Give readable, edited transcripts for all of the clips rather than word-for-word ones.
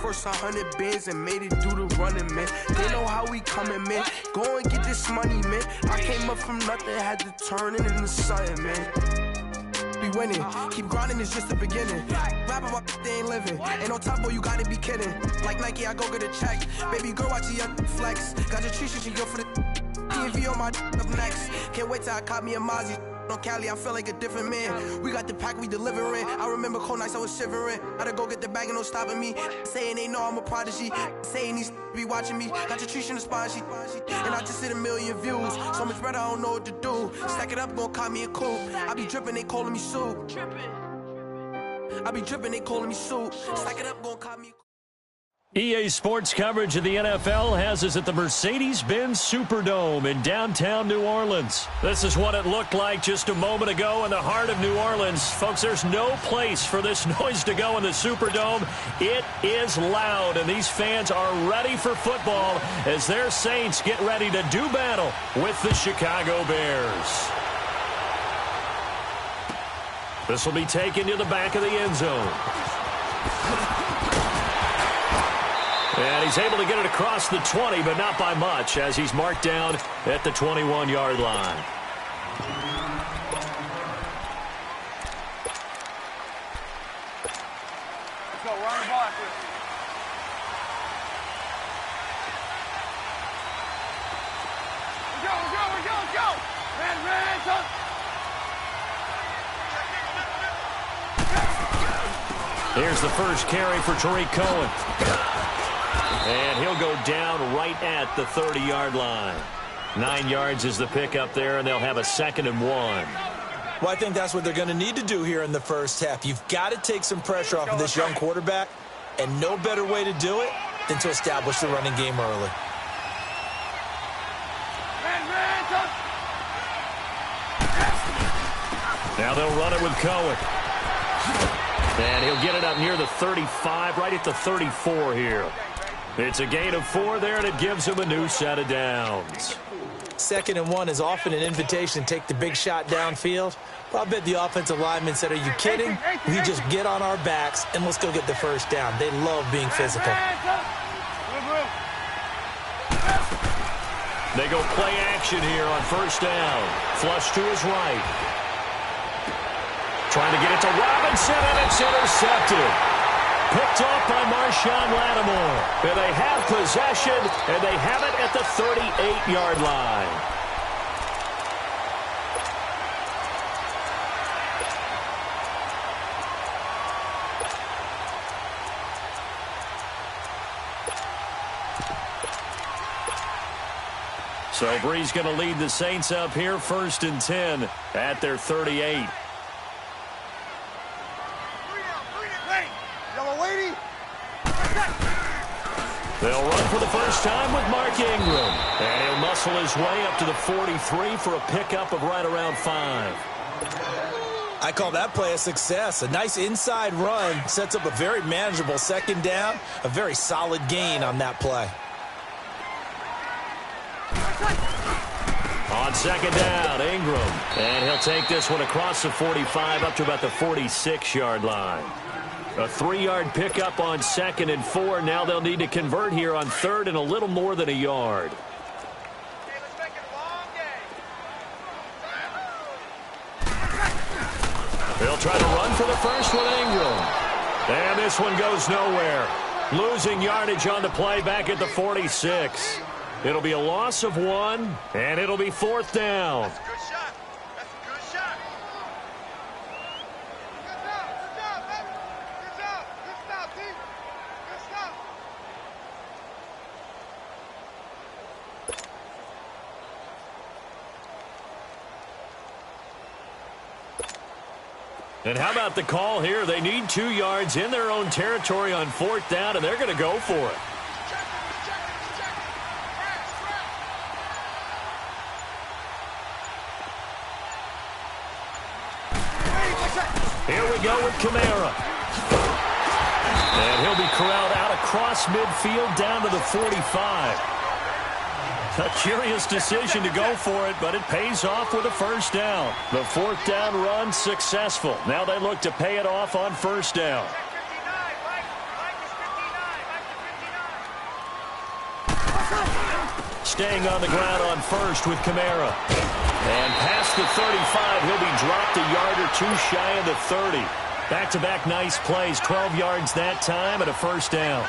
First 100 bins and made it do the running, man. They know how we coming, man. Go and get this money, man. I came up from nothing, had to turn it into something, man. Be winning, keep grinding, it's just the beginning. Rapping about they ain't living. Ain't no top boy, you gotta be kidding. Like Nike, I go get a check. Baby girl, watch your flex. Got your tree shit, you go for the DV on my up next. Can't wait till I caught me a Mozzie. On Cali, I feel like a different man. We got the pack, we delivering. I remember cold nights, I was shivering. Gotta go get the bag and no stopping me. Saying they know I'm a prodigy. Saying these be watching me. Got your tree in the spot, and I just hit 1 million views. So much better, I don't know what to do. Stack it up, gon' call me a coupe. I be dripping, they calling me soup. I be dripping, they calling me soup. Stack it up, gon' call me a coupe. EA Sports coverage of the NFL has us at the Mercedes-Benz Superdome in downtown New Orleans. This is what it looked like just a moment ago in the heart of New Orleans. Folks, there's no place for this noise to go in the Superdome. It is loud, and these fans are ready for football as their Saints get ready to do battle with the Chicago Bears. This will be taken to the back of the end zone. And he's able to get it across the 20, but not by much, as he's marked down at the 21-yard line. Let's go, run the ball after it. Let's go. Red, up. Here's the first carry for Tariq Cohen. And he'll go down right at the 30-yard line. 9 yards is the pickup there, and they'll have a 2nd and 1. Well, I think that's what they're going to need to do here in the first half. You've got to take some pressure off of this young quarterback, and no better way to do it than to establish the running game early. Now they'll run it with Cohen. And he'll get it up near the 35, right at the 34 here. It's a gain of 4 there, and it gives him a new set of downs. 2nd and 1 is often an invitation to take the big shot downfield. But I bet the offensive lineman said, are you kidding? We just get on our backs, and let's go get the first down. They love being physical. They go play action here on first down. Flush to his right. Trying to get it to Robinson, and it's intercepted. Picked off by Marshawn Lattimore. And they have possession, and they have it at the 38-yard line. So Bree's going to lead the Saints up here, 1st and 10 at their 38. They'll run for the first time with Mark Ingram. And he'll muscle his way up to the 43 for a pickup of right around 5. I call that play a success. A nice inside run sets up a very manageable 2nd down. A very solid gain on that play. On 2nd down, Ingram. And he'll take this one across the 45 up to about the 46-yard line. A 3-yard pickup on 2nd and 4. Now they'll need to convert here on 3rd and a little more than a yard. They'll try to run for the first with Ingram. And this one goes nowhere. Losing yardage on the play back at the 46. It'll be a loss of 1, and it'll be 4th down. And how about the call here? They need 2 yards in their own territory on 4th down, and they're going to go for it. Here we go with Kamara. And he'll be corralled out across midfield down to the 45. A curious decision to go for it, but it pays off with a first down. The 4th down run successful. Now they look to pay it off on first down. Staying on the ground on first with Kamara. And past the 35, he'll be dropped a yard or two shy of the 30. Back-to-back nice plays, 12 yards that time and a first down.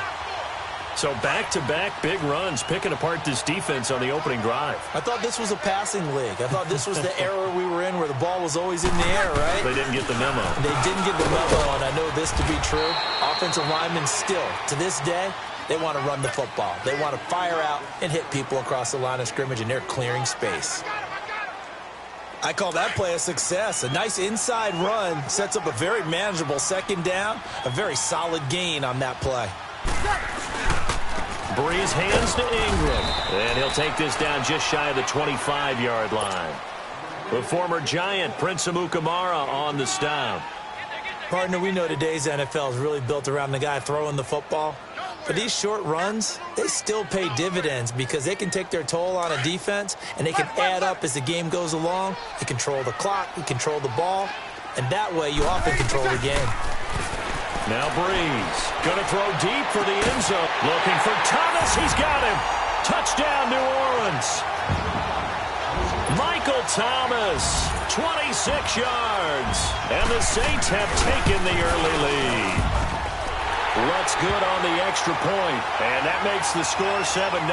So back-to-back big runs, picking apart this defense on the opening drive. I thought this was a passing league. I thought this was the era we were in where the ball was always in the air, right? They didn't get the memo. They didn't get the memo, and I know this to be true. Offensive linemen still, to this day, they want to run the football. They want to fire out and hit people across the line of scrimmage, and they're clearing space. I call that play a success. A nice inside run sets up a very manageable second down, a very solid gain on that play. Breeze hands to Ingram, and he'll take this down just shy of the 25-yard line. The former Giant, Prince Amukamara, on the stop. Partner, we know today's NFL is really built around the guy throwing the football. But these short runs, they still pay dividends because they can take their toll on a defense, and they can add up as the game goes along. You control the clock, you control the ball, and that way you often control the game. Now Breeze, going to throw deep for the end zone. Looking for Thomas, he's got him. Touchdown, New Orleans. Michael Thomas, 26 yards. And the Saints have taken the early lead. Lutz good on the extra point, and that makes the score 7-0.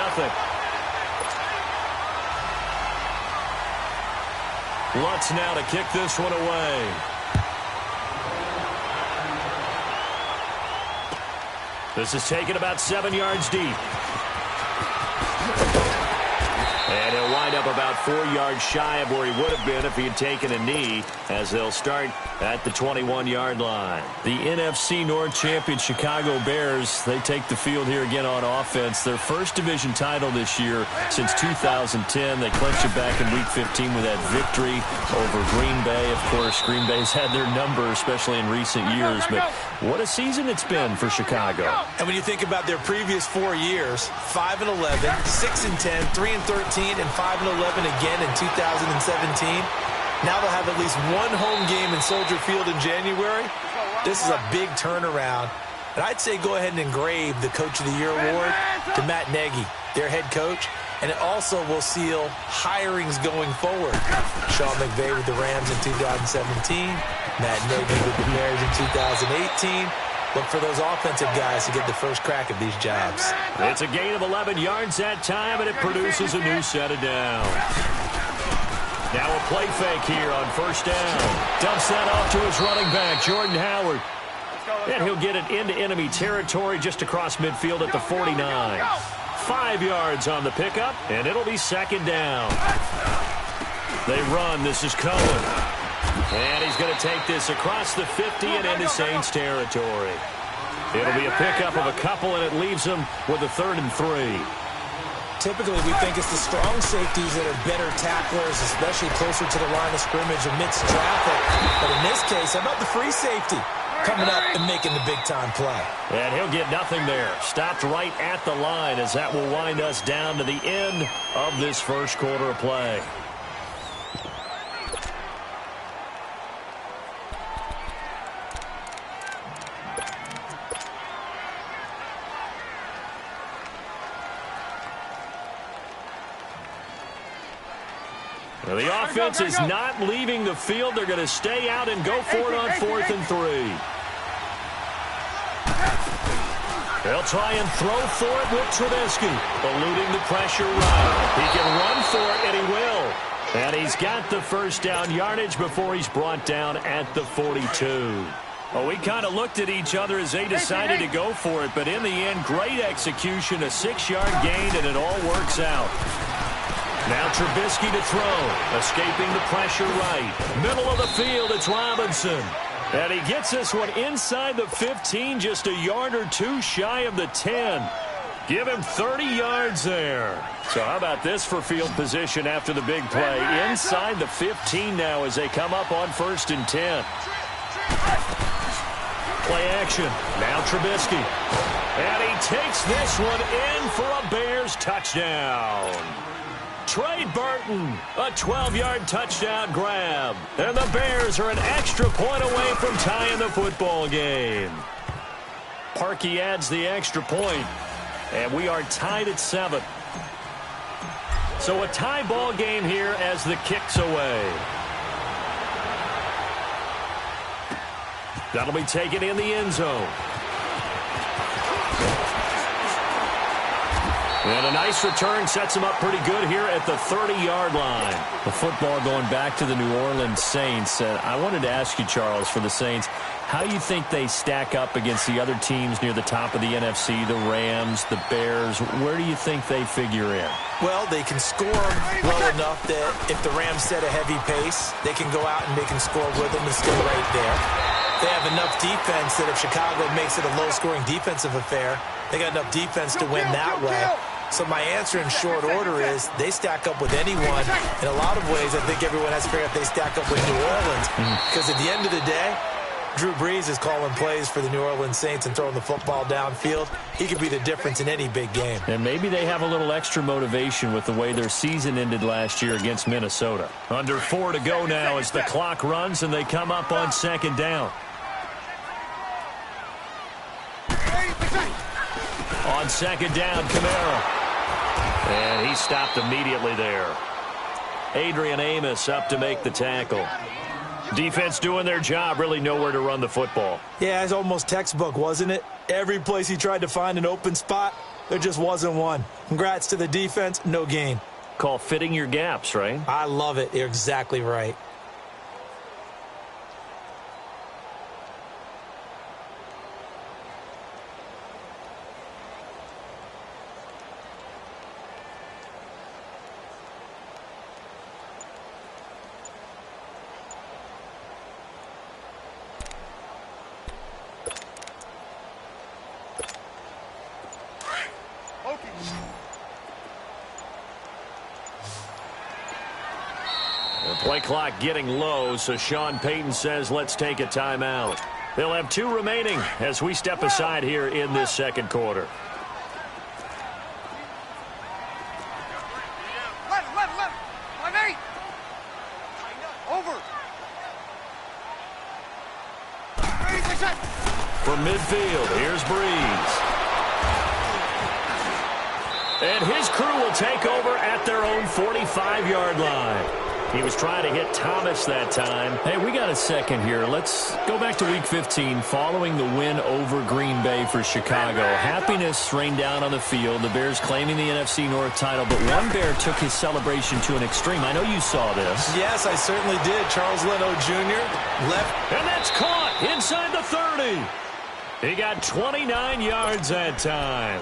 Lutz now to kick this one away. This is taken about 7 yards deep. And he'll wind up about 4 yards shy of where he would have been if he had taken a knee, as they'll start at the 21-yard line. The NFC North champion Chicago Bears, they take the field here again on offense. Their first division title this year since 2010. They clinched it back in Week 15 with that victory over Green Bay. Of course, Green Bay's had their number, especially in recent years. But what a season it's been for Chicago. And when you think about their previous 4 years, 5-11, 6-10, 3-13, and 5-11 again in 2017. Now they'll have at least one home game in Soldier Field in January. This is a big turnaround. And I'd say go ahead and engrave the Coach of the Year award to Matt Nagy, their head coach. And it also will seal hirings going forward. Sean McVay with the Rams in 2017. Matt Nagy with the Bears in 2018. Look for those offensive guys to get the first crack at these jobs. It's a gain of 11 yards that time, and it produces a new set of downs. Now a play fake here on first down. Dumps that off to his running back, Jordan Howard. And he'll get it into enemy territory just across midfield at the 49. 5 yards on the pickup, and it'll be second down. They run. This is Cohen. And he's going to take this across the 50 and into Saints territory. It'll be a pickup of a couple, and it leaves them with a 3rd and 3. Typically, we think it's the strong safeties that are better tacklers, especially closer to the line of scrimmage amidst traffic. But in this case, how about the free safety coming up and making the big-time play? And he'll get nothing there. Stopped right at the line, as that will wind us down to the end of this first quarter of play. The offense is not leaving the field. They're going to stay out and go for it on 4th and 3. They'll try and throw for it with Trubisky, eluding the pressure right. He can run for it, and he will. And he's got the first down yardage before he's brought down at the 42. Well, we kind of looked at each other as they decided to go for it, but in the end, great execution, a 6-yard gain, and it all works out. Now Trubisky to throw, escaping the pressure right. Middle of the field, it's Robinson. And he gets this one inside the 15, just a yard or two shy of the 10. Give him 30 yards there. So how about this for field position after the big play? Inside the 15 now as they come up on 1st and 10. Play action. Now Trubisky. And he takes this one in for a Bears touchdown. Trey Burton, a 12-yard touchdown grab. And the Bears are an extra point away from tying the football game. Parkey adds the extra point, and we are tied at 7. So a tie ball game here as the kick's away. That'll be taken in the end zone. And a nice return sets him up pretty good here at the 30-yard line. The football going back to the New Orleans Saints. I wanted to ask you, Charles, for the Saints, how you think they stack up against the other teams near the top of the NFC, the Rams, the Bears. Where do you think they figure in? Well, they can score well enough that if the Rams set a heavy pace, they can go out and they can score with them and stay right there. They have enough defense that if Chicago makes it a low-scoring defensive affair, they got enough defense to win that way. So my answer in short order is they stack up with anyone. In a lot of ways, I think everyone has to figure out they stack up with New Orleans. Because at the end of the day, Drew Brees is calling plays for the New Orleans Saints and throwing the football downfield. He could be the difference in any big game. And maybe they have a little extra motivation with the way their season ended last year against Minnesota. Under 4 to go now as the clock runs and they come up on second down. On second down, Kamara. And he stopped immediately there. Adrian Amos up to make the tackle. Defense doing their job, really nowhere to run the football. Yeah, it's almost textbook, wasn't it? Every place he tried to find an open spot, there just wasn't one. Congrats to the defense, no gain. Call fitting your gaps, right? I love it. You're exactly right. Play clock getting low, so Sean Payton says let's take a timeout. They'll have 2 remaining as we step aside here in this second quarter. Let him. 5-8. Over. From midfield, here's Brees. And his crew will take over at their own 45-yard line. He was trying to hit Thomas that time. Hey, we got a second here. Let's go back to Week 15 following the win over Green Bay for Chicago. Happiness rained down on the field. The Bears claiming the NFC North title, but one Bear took his celebration to an extreme. I know you saw this. Yes, I certainly did. Charles Leno Jr. left. And that's caught inside the 30. He got 29 yards that time.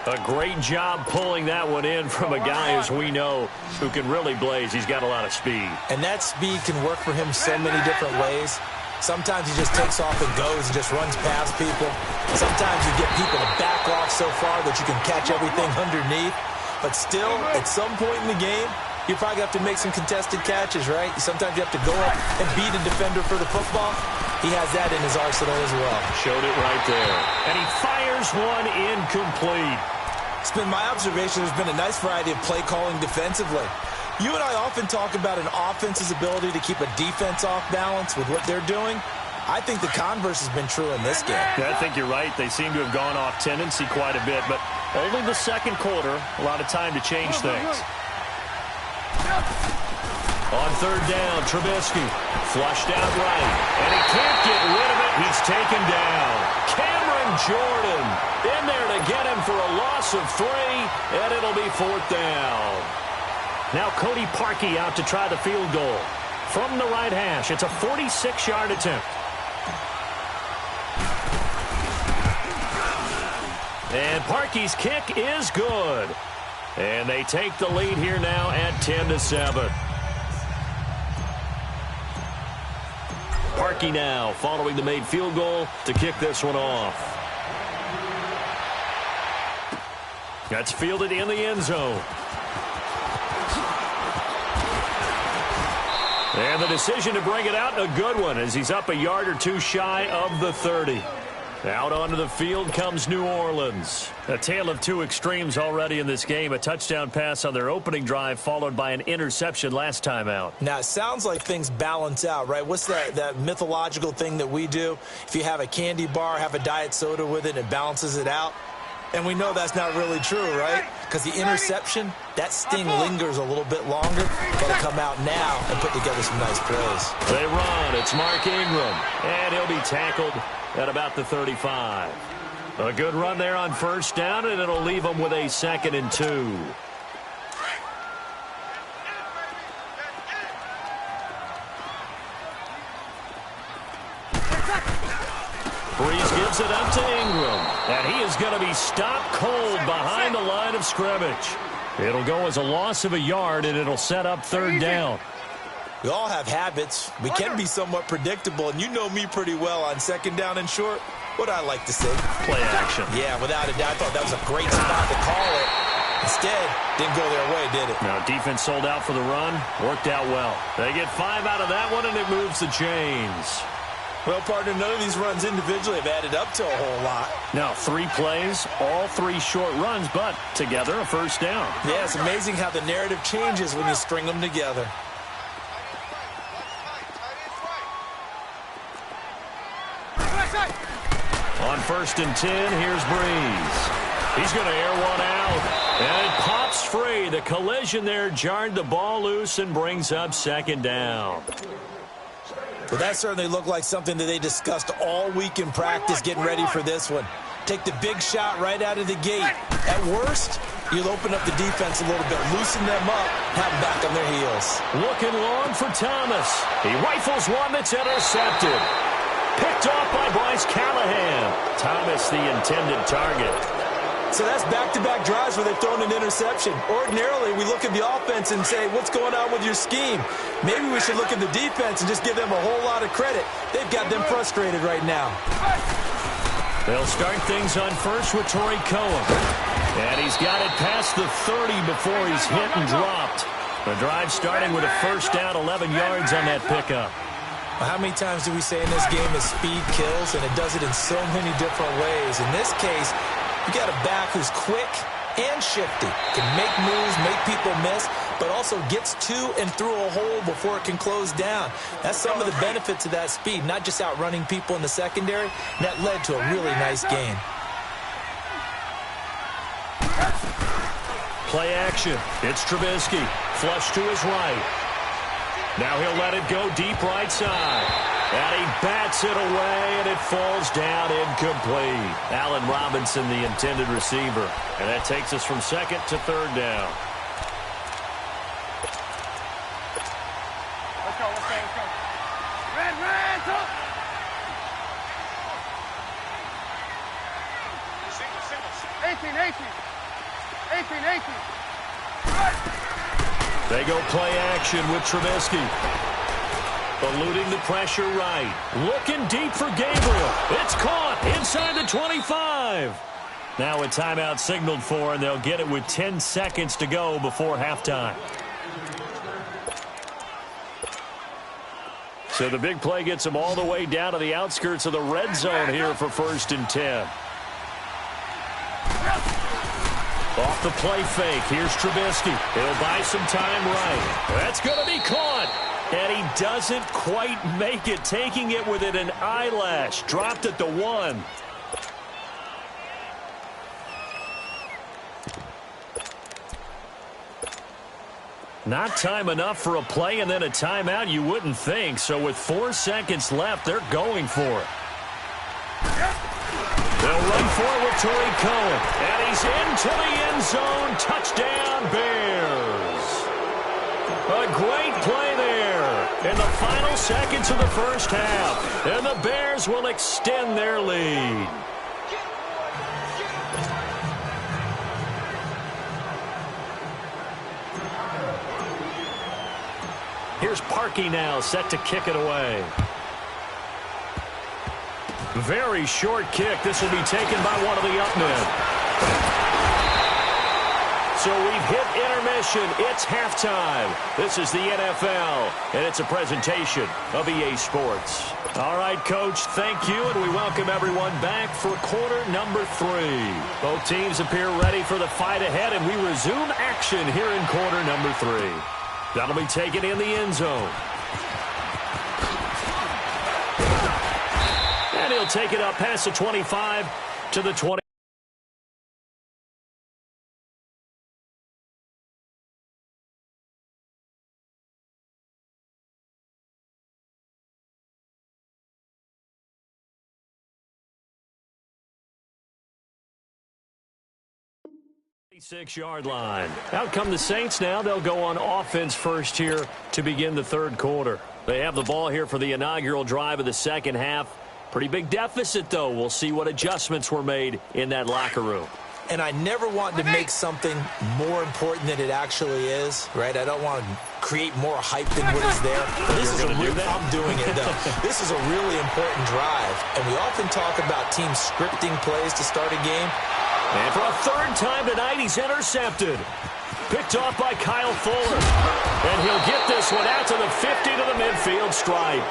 A great job pulling that one in from a guy, as we know, who can really blaze. He's got a lot of speed. And that speed can work for him so many different ways. Sometimes he just takes off and goes and just runs past people. Sometimes you get people to back off so far that you can catch everything underneath. But still, at some point in the game, you probably have to make some contested catches, right? Sometimes you have to go up and beat a defender for the football. He has that in his arsenal as well. Showed it right there. And he fires one incomplete. It's been my observation there's been a nice variety of play calling defensively. You and I often talk about an offense's ability to keep a defense off balance with what they're doing. I think the converse has been true in this game. Yeah, I think you're right. They seem to have gone off tendency quite a bit, but only the second quarter, a lot of time to change things. On third down, Trubisky flushed out right, and he can't get rid of it. He's taken down. Cameron Jordan in there to get him for a loss of 3, and it'll be 4th down. Now Cody Parkey out to try the field goal. From the right hash, it's a 46-yard attempt. And Parkey's kick is good. And they take the lead here now at 10-7. Parkey now following the made field goal to kick this one off. That's fielded in the end zone. And the decision to bring it out, a good one, as he's up a yard or 2 shy of the 30. Out onto the field comes New Orleans. A tale of 2 extremes already in this game. A touchdown pass on their opening drive followed by an interception last time out. Now, it sounds like things balance out, right? What's that mythological thing that we do? If you have a candy bar, have a diet soda with it, and it balances it out. And we know that's not really true, right? Because the interception, that sting lingers a little bit longer. Got to come out now and put together some nice plays. They run. It's Mark Ingram. And he'll be tackled at about the 35. A good run there on first down, and it'll leave them with a 2nd and 2. Breeze gives it up to Ingram. And he is going to be stopped cold behind the line of scrimmage. It'll go as a loss of a yard, and it'll set up 3rd down. We all have habits. We can be somewhat predictable, and you know me pretty well on 2nd down and short. What I like to say? Play action. Yeah, without a doubt. I thought that was a great spot to call it. Instead, didn't go their way, did it? Now, defense sold out for the run. Worked out well. They get 5 out of that one, and it moves the chains. Well, partner, none of these runs individually have added up to a whole lot. Now, 3 plays, all 3 short runs, but together a 1st down. Yeah, it's amazing how the narrative changes when you string them together. On 1st and 10, here's Breeze. He's going to air one out, and it pops free. The collision there jarred the ball loose and brings up 2nd down. Well, that certainly looked like something that they discussed all week in practice getting ready for this one. Take the big shot right out of the gate. At worst, you'll open up the defense a little bit, loosen them up, have them back on their heels. Looking long for Thomas. He rifles one that's intercepted. Picked off by Bryce Callahan. Thomas, the intended target. So that's back-to-back drives where they've thrown an interception. Ordinarily, we look at the offense and say, what's going on with your scheme? Maybe we should look at the defense and just give them a whole lot of credit. They've got them frustrated right now. They'll start things on first with Torrey Cohen. And he's got it past the 30 before he's hit and dropped. The drive starting with a 1st down, 11 yards on that pickup. How many times do we say in this game that speed kills, and it does it in so many different ways? In this case, you got a back who's quick and shifty, can make moves, make people miss, but also gets to and through a hole before it can close down. That's some of the benefits of that speed, not just outrunning people in the secondary. And that led to a really nice gain. Play action. It's Trubisky. Flush to his right. Now he'll let it go deep right side. And he bats it away, and it falls down incomplete. Allen Robinson, the intended receiver. And that takes us from 2nd to 3rd down. Let's go. Red, talk. Single. 18. They go play action with Trubisky. Eluding the pressure right. Looking deep for Gabriel. It's caught inside the 25. Now a timeout signaled for, and they'll get it with 10 seconds to go before halftime. So the big play gets them all the way down to the outskirts of the red zone here for 1st and 10. Off the play fake. Here's Trubisky. He'll buy some time right. That's going to be caught. And he doesn't quite make it, taking it within an eyelash. Dropped at the 1. Not time enough for a play and then a timeout, you wouldn't think. So with 4 seconds left, they're going for it. They'll run for it with Torrey Cohen. And he's into the end zone. Touchdown, Bears. A great play there in the final seconds of the first half. And the Bears will extend their lead. Here's Parkey now, set to kick it away. Very short kick. This will be taken by one of the up men. So we've hit intermission. It's halftime. This is the NFL, and it's a presentation of EA Sports. All right, Coach, thank you, and we welcome everyone back for quarter number 3. Both teams appear ready for the fight ahead, and we resume action here in quarter number 3. That'll be taken in the end zone. And he'll take it up past the 25 to the 20. 6-yard line. Out come the Saints now. They'll go on offense first here to begin the third quarter. They have the ball here for the inaugural drive of the second half. Pretty big deficit, though. We'll see what adjustments were made in that locker room. And I never want to make something more important than it actually is, right? I don't want to create more hype than what is there. But this is I'm doing it, though. This is a really important drive. And we often talk about teams scripting plays to start a game. And for a third time tonight, he's intercepted. Picked off by Kyle Fuller. And he'll get this one out to the 50 to the midfield stripe.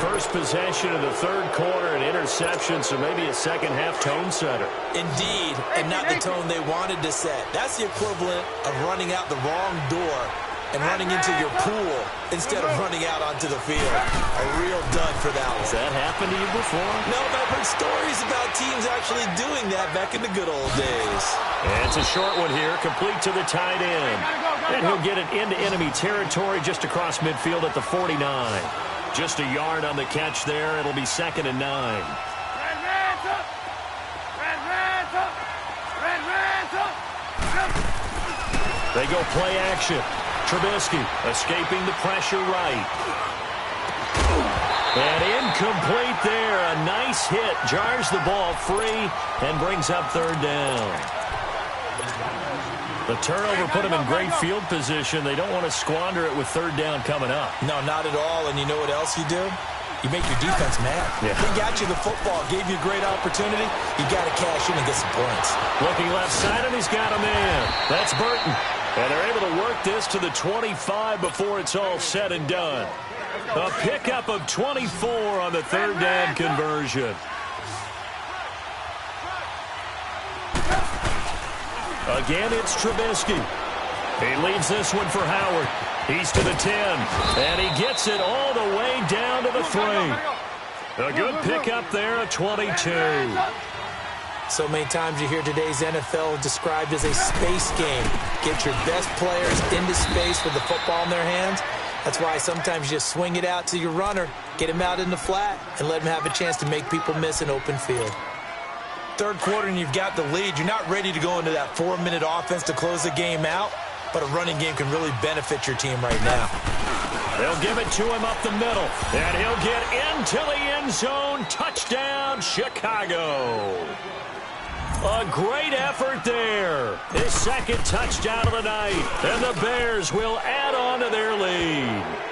First possession of the third quarter, an interception, so maybe a second-half tone setter. Indeed, and not the tone they wanted to set. That's the equivalent of running out the wrong door and running into your pool instead of running out onto the field. A real dud for that one. Has that happened to you before? No, but I've heard stories about teams actually doing that back in the good old days. And it's a short one here, complete to the tight end. And he'll get it into enemy territory just across midfield at the 49. Just a yard on the catch there. It'll be 2nd and 9. They go play action. Trubisky escaping the pressure right. And incomplete there. A nice hit. Jars the ball free and brings up third down. The turnover put them in great field position. They don't want to squander it with third down coming up. No, not at all. And you know what else you do? You make your defense mad. Yeah. They got you the football, gave you a great opportunity. You got to cash in and get some points. Looking left side, and he's got a man. That's Burton. And they're able to work this to the 25 before it's all said and done. A pickup of 24 on the third down conversion. Again, it's Trubisky. He leaves this one for Howard. He's to the 10, and he gets it all the way down to the 3. A good pickup there, a 22. So many times you hear today's NFL described as a space game. Get your best players into space with the football in their hands. That's why sometimes you just swing it out to your runner, get him out in the flat, and let him have a chance to make people miss an open field. Third quarter and you've got the lead. You're not ready to go into that 4-minute offense to close the game out, but a running game can really benefit your team right now. They'll give it to him up the middle, and he'll get into the end zone. Touchdown, Chicago. A great effort there. His second touchdown of the night, and the Bears will add on to their lead.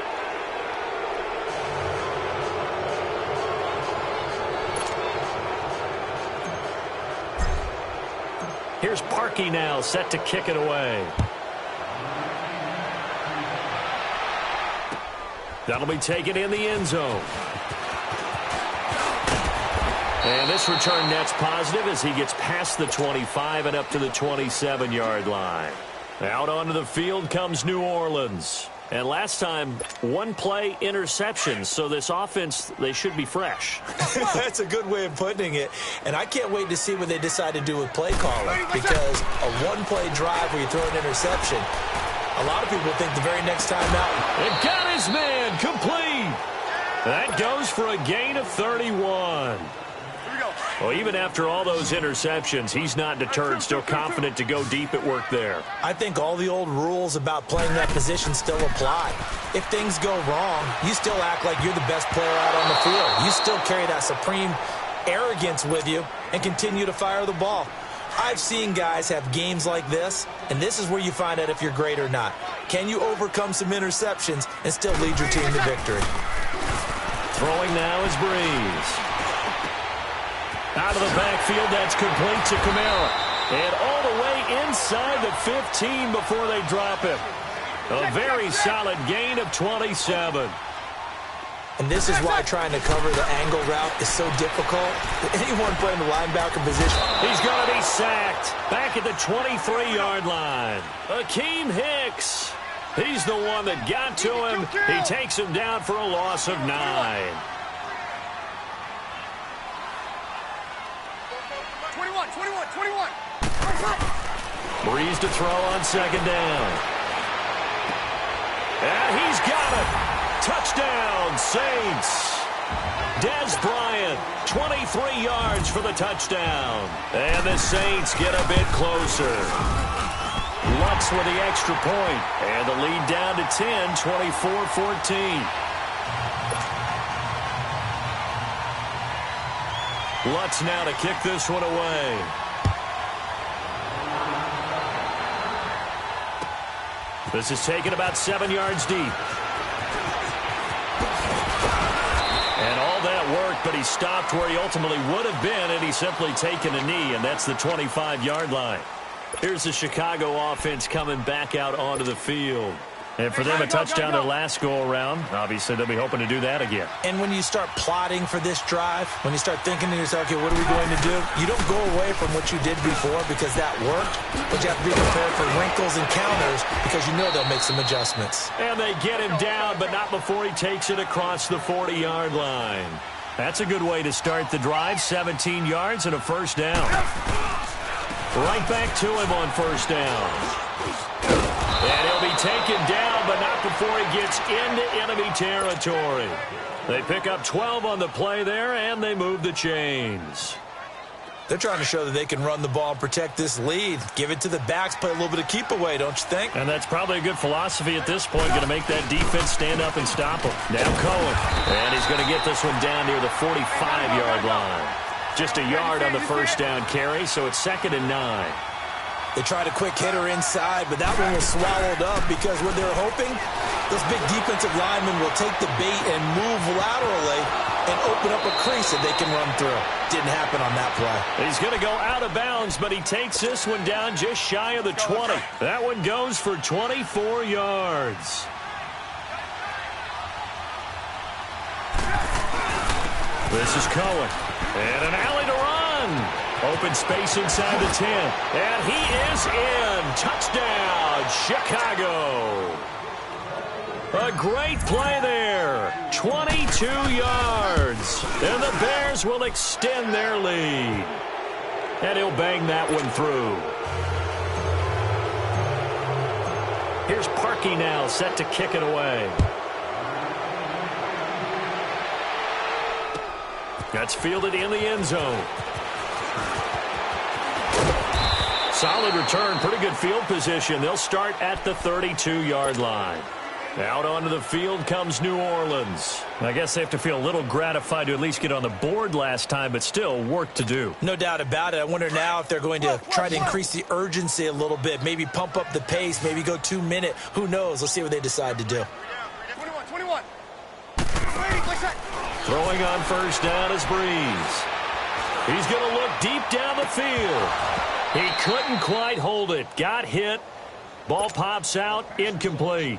Here's Parkey now, set to kick it away. That'll be taken in the end zone. And this return net's positive as he gets past the 25 and up to the 27-yard line. Out onto the field comes New Orleans. And last time, one play interception. So this offense, they should be fresh. That's a good way of putting it. And I can't wait to see what they decide to do with play calling. Because a one-play drive where you throw an interception, a lot of people think the very next time out. It got his man complete. That goes for a gain of 31. Well, even after all those interceptions, he's not deterred, still confident to go deep at work there. I think all the old rules about playing that position still apply. If things go wrong, you still act like you're the best player out on the field. You still carry that supreme arrogance with you and continue to fire the ball. I've seen guys have games like this, and this is where you find out if you're great or not. Can you overcome some interceptions and still lead your team to victory? Throwing now is Breeze. Out of the backfield, that's complete to Kamara. And all the way inside the 15 before they drop him. A very solid gain of 27. And this is why trying to cover the angle route is so difficult. Anyone playing the linebacker position. He's going to be sacked back at the 23-yard line. Akeem Hicks. He's the one that got to him. He takes him down for a loss of 9. 21. Breeze to throw on second down. And he's got it. Touchdown, Saints. Des Bryant, 23 yards for the touchdown. And the Saints get a bit closer. Lutz with the extra point. And the lead down to 10, 24-14. Lutz now to kick this one away. This is taken about 7 yards deep. And all that worked, but he stopped where he ultimately would have been, and he's simply taken a knee, and that's the 25-yard line. Here's the Chicago offense coming back out onto the field. And for them, a touchdown their last go-around. Obviously, they'll be hoping to do that again. And when you start plotting for this drive, when you start thinking to yourself, okay, what are we going to do? You don't go away from what you did before because that worked, but you have to be prepared for wrinkles and counters because you know they'll make some adjustments. And they get him down, but not before he takes it across the 40-yard line. That's a good way to start the drive, 17 yards and a first down. Right back to him on first down. And he'll be taken down, but not before he gets into enemy territory. They pick up 12 on the play there, and they move the chains. They're trying to show that they can run the ball and protect this lead. Give it to the backs, play a little bit of keep away, don't you think? And that's probably a good philosophy at this point, going to make that defense stand up and stop him. Now Cohen, and he's going to get this one down near the 45-yard line. Just a yard on the first down carry, so it's 2nd and 9. They tried a quick hitter inside, but that one was swallowed up because what they're hoping, those big defensive linemen will take the bait and move laterally and open up a crease that they can run through. Didn't happen on that play. He's going to go out of bounds, but he takes this one down just shy of the 20. That one goes for 24 yards. This is Cohen. And an alley to run. Open space inside the 10. And he is in. Touchdown, Chicago. A great play there. 22 yards. And the Bears will extend their lead. And he'll bang that one through. Here's Parkey now, set to kick it away. That's fielded in the end zone. Solid return, pretty good field position. They'll start at the 32-yard line. Out onto the field comes New Orleans. I guess they have to feel a little gratified to at least get on the board last time, but still work to do. No doubt about it. I wonder now if they're going to try to increase the urgency a little bit, maybe pump up the pace, maybe go 2-minute. Who knows? Let's see what they decide to do. 21. Throwing on first down is Breeze. He's going to look deep down the field. He couldn't quite hold it. Got hit. Ball pops out. Incomplete.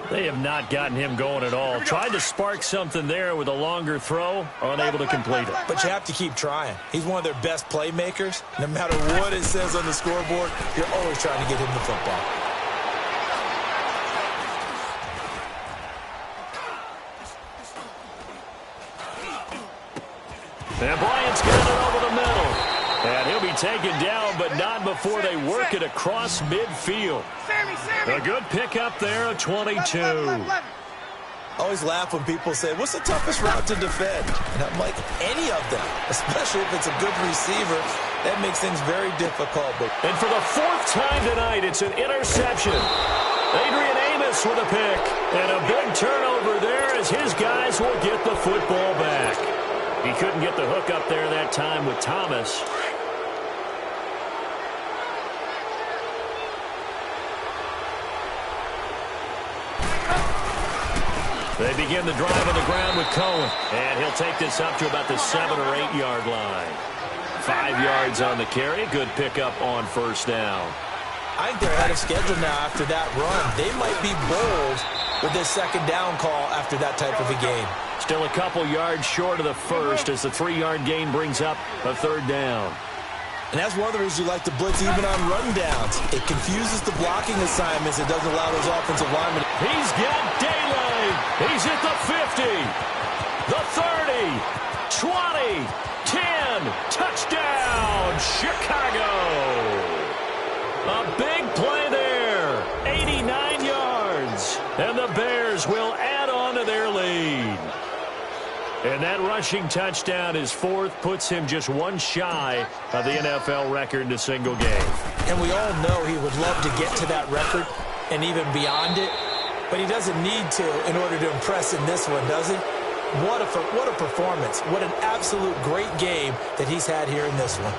They have not gotten him going at all. Tried to spark something there with a longer throw. Unable to complete it. But you have to keep trying. He's one of their best playmakers. No matter what it says on the scoreboard, you're always trying to get him the football. And Bryant's got it over the middle. And he'll be taken down, but not before they work it across midfield. A good pickup there at 22. I always laugh when people say, what's the toughest route to defend? And I'm like, any of them, especially if it's a good receiver. That makes things very difficult. And for the 4th time tonight, it's an interception. Adrian Amos with a pick. And a big turnover there as his guys will get the football back. He couldn't get the hook up there that time with Thomas. They begin the drive on the ground with Cohen. And he'll take this up to about the 7 or 8 yard line. 5 yards on the carry. Good pickup on first down. I think they're ahead of schedule now after that run. They might be bold with this second down call after that type of a game. Still a couple yards short of the first as the 3-yard gain brings up a 3rd down. And that's one of the reasons you like to blitz even on rundowns. It confuses the blocking assignments. It doesn't allow those offensive linemen. He's got daylight. He's at the 50, the 30, 20, 10. Touchdown, Chicago. A big play there. 89 yards. And the Bears will add on to their lead. And that rushing touchdown, his fourth, puts him just one shy of the NFL record in a single game. And we all know he would love to get to that record and even beyond it, but he doesn't need to in order to impress in this one, does he? What a performance. What an absolute great game that he's had here in this one.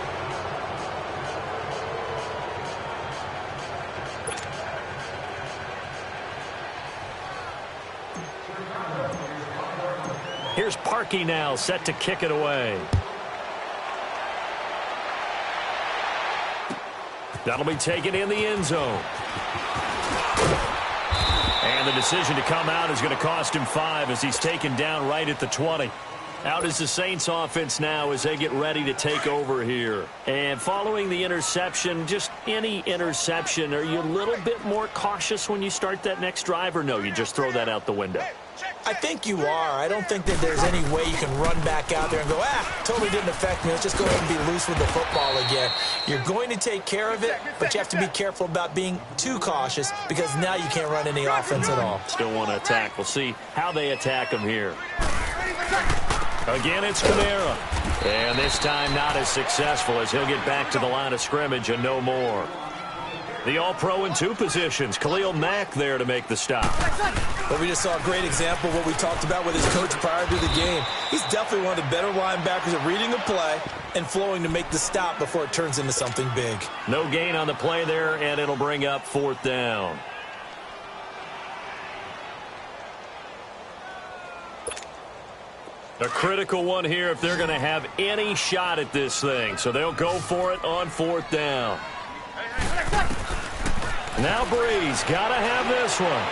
Here's Parkey now, set to kick it away. That'll be taken in the end zone. And the decision to come out is going to cost him 5 as he's taken down right at the 20. Out is the Saints offense now as they get ready to take over here. And following the interception, just any interception, are you a little bit more cautious when you start that next drive, or no, you just throw that out the window? I think you are. I don't think that there's any way you can run back out there and go, totally didn't affect me. Let's just go ahead and be loose with the football again. You're going to take care of it, but you have to be careful about being too cautious because now you can't run any offense at all. Still want to attack. We'll see how they attack him here. Again, it's Kamara. And this time not as successful as he'll get back to the line of scrimmage and no more. The All-Pro in 2 positions. Khalil Mack there to make the stop. Well, we just saw a great example of what we talked about with his coach prior to the game. He's definitely one of the better linebackers at reading the play and flowing to make the stop before it turns into something big. No gain on the play there, and it'll bring up 4th down. A critical one here if they're going to have any shot at this thing. So they'll go for it on 4th down. Now Breeze, gotta have this one.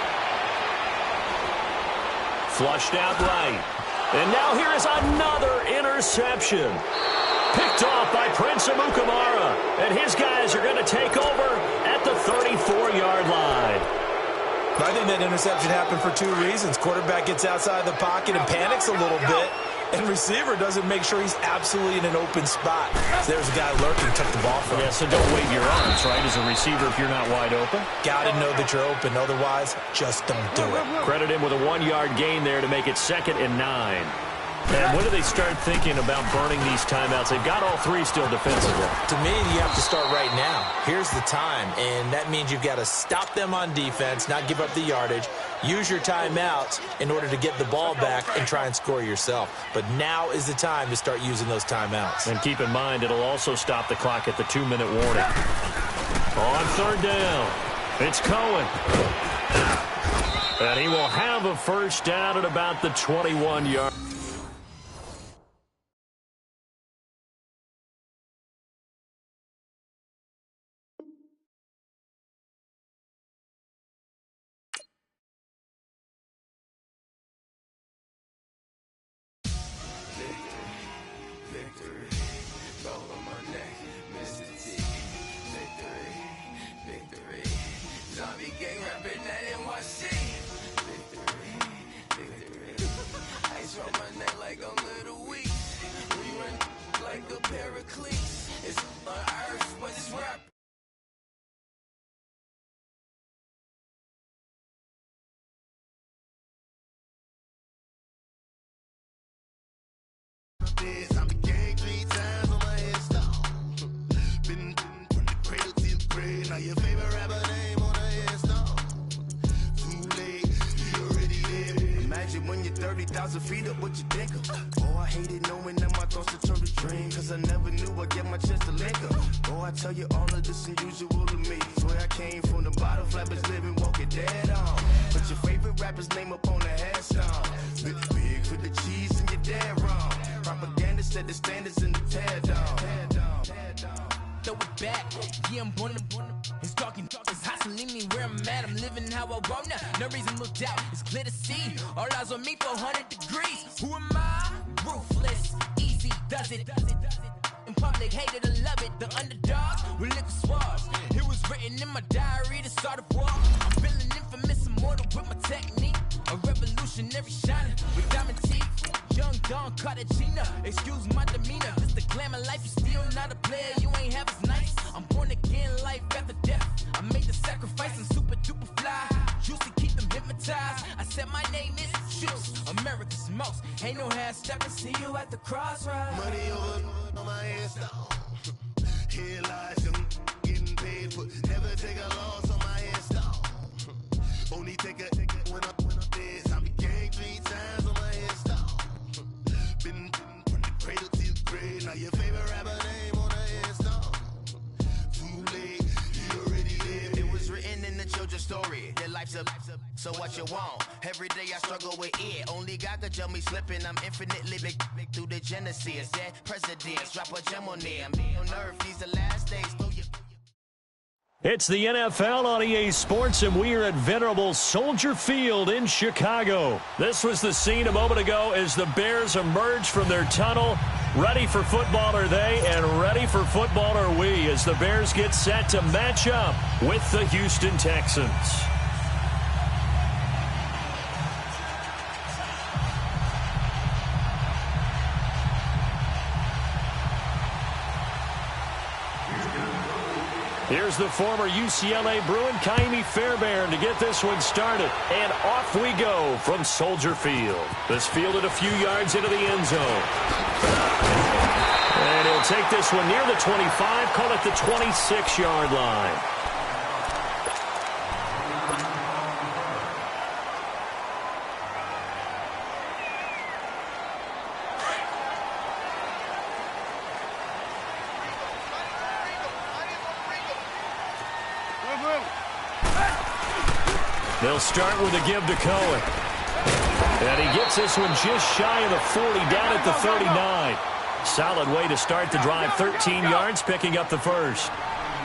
Flushed out right. And now here is another interception. Picked off by Prince Amukamara. And his guys are going to take over at the 34-yard line. I think that interception happened for 2 reasons. Quarterback gets outside the pocket and panics a little bit. And receiver doesn't make sure he's absolutely in an open spot. So there's a guy lurking, took the ball from him. Yeah, so don't wave your arms, right, as a receiver if you're not wide open. Got to know that you're open. Otherwise, just don't do it. Credit him with a 1-yard gain there to make it 2nd and 9. And when do they start thinking about burning these timeouts? They've got all 3 still defensively. To me, you have to start right now. Here's the time, and that means you've got to stop them on defense, not give up the yardage, use your timeouts in order to get the ball back and try and score yourself. But now is the time to start using those timeouts. And keep in mind, it'll also stop the clock at the 2-minute warning. On 3rd down, it's Cohen. And he will have a first down at about the 21-yard. I became 3 times on my headstone. Been from the cradle to the grave. Now your favorite rapper name on a headstone. Too late, you already there. Imagine when you're 30,000 feet up, what you think of? Oh, I hated knowing that my thoughts would turn to dream. Cause I never knew I'd get my chance to link up. Oh, I tell you all of this unusual to me. Swear I came from the bottom, flappers living, walking dead on. Put your favorite rapper's name up on the headstone. Big for the cheese and you're dead wrong. Propaganda set the standards in the tear down. Throw it back, yeah, I'm born to it's talking, it's hustling me where I'm at. I'm living how I want now. No reason to doubt, it's clear to see. All eyes on me, 400 degrees. Who am I? Ruthless, easy, does it. In public, hated and love it. The underdogs with liquor swabs. It was written in my diary to start a war. I'm feeling infamous, immortal with my technique. A revolutionary shining with diamond teeth. Young Don Cartagena, excuse my demeanor. This the glamour life, you still not a player, you ain't half as nice. I'm born again, life after death. I made the sacrifice, I'm super duper fly. Used to keep them hypnotized. I said my name is Juice, America's most. Ain't no hassle. last step and see you at the crossroads. Money over on my headstone. Here lies young, getting paid for. Never take a loss on my headstone. Only take a when I'm dead. I be gang 3 times on my headstone. Been from the cradle to the grave. Now your favorite rapper name on a headstone. Too late, you already lived. It was written in the children's story. Their life's a so what you want? Every day I struggle with it. Only God could tell me slipping. I'm infinitely big through the genesis. Dead presidents, drop a gem on them. On earth, these the last days. It's the NFL on EA Sports, and we are at venerable Soldier Field in Chicago. This was the scene a moment ago as the Bears emerged from their tunnel. Ready for football are they, and ready for football are we, as the Bears get set to match up with the Houston Texans. Here's the former UCLA Bruin, Kaimi Fairbairn, to get this one started. And off we go from Soldier Field. This fielded a few yards into the end zone. And he'll take this one near the 25, call it the 26-yard line. They'll start with a give to Cohen. And he gets this one just shy of the 40, down at the 39. Solid way to start the drive, 13 yards, picking up the first.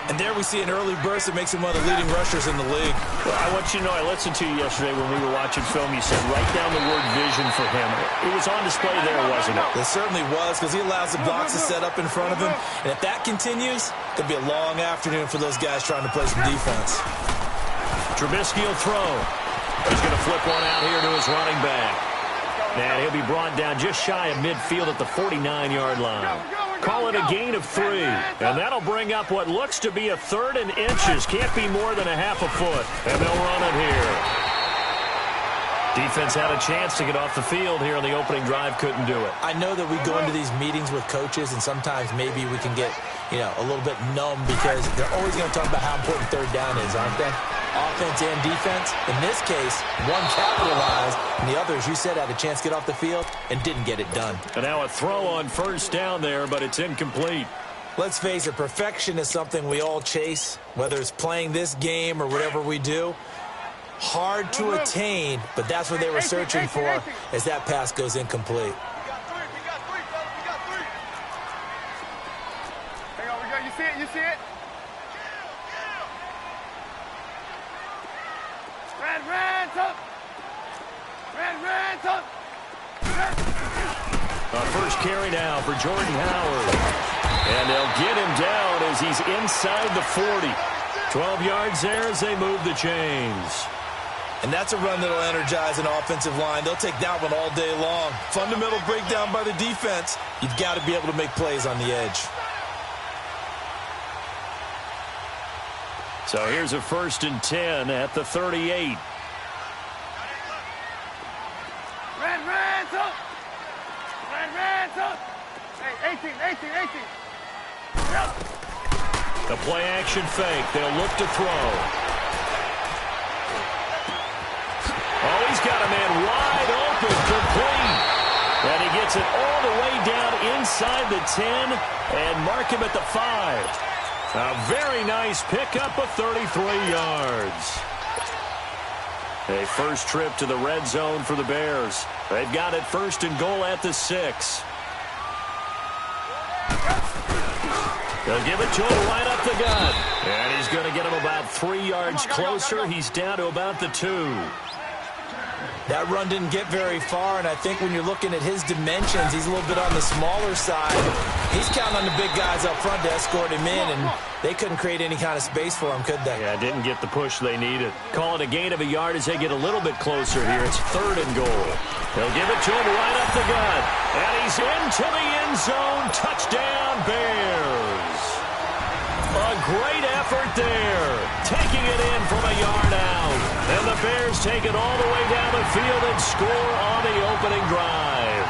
And there we see an early burst that makes him one of the leading rushers in the league. Well, I want you to know, I listened to you yesterday when we were watching film. You said write down the word vision for him. It was on display there, wasn't it? It certainly was, because he allows the blocks to set up in front of him. And if that continues, it could be a long afternoon for those guys trying to play some defense. Trubisky will throw. He's going to flip one out here to his running back. And he'll be brought down just shy of midfield at the 49-yard line. Call it a gain of 3. And that'll bring up what looks to be a 3rd and inches. Can't be more than a half a foot. And they'll run it here. Defense had a chance to get off the field here on the opening drive. Couldn't do it. I know that we go into these meetings with coaches, and sometimes maybe we can get, a little bit numb because they're always going to talk about how important 3rd down is, aren't they? Offense and defense. In this case, one capitalized, and the other, as you said, had a chance to get off the field and didn't get it done. And now a throw on 1st down there, but it's incomplete. Let's face it, perfection is something we all chase, whether it's playing this game or whatever we do. Hard to attain, but that's what they were searching for as that pass goes incomplete. Hang on, we got, you see it, you see it? First carry now for Jordan Howard. And they'll get him down as he's inside the 40. 12 yards there as they move the chains. And that's a run that'll energize an offensive line. They'll take that one all day long. Fundamental breakdown by the defense. You've got to be able to make plays on the edge. So here's a 1st and 10 at the 38. Hey, 18. The play action fake. They'll look to throw. Oh, he's got a man wide open, complete. And he gets it all the way down inside the 10 and mark him at the 5. A very nice pickup of 33 yards. A first trip to the red zone for the Bears. They've got it 1st and goal at the 6. They'll give it to him right up the gut. And he's going to get him about 3 yards closer. He's down to about the 2. That run didn't get very far, and I think when you're looking at his dimensions, he's a little bit on the smaller side. He's counting on the big guys up front to escort him in, and they couldn't create any kind of space for him, could they? Yeah, didn't get the push they needed. Call it a gain of a yard as they get a little bit closer here. It's 3rd and goal. They'll give it to him right up the gut. And he's into the end zone. Touchdown, Bears. A great effort there. Taking it in from a yard out. And the Bears take it all the way down the field and score on the opening drive.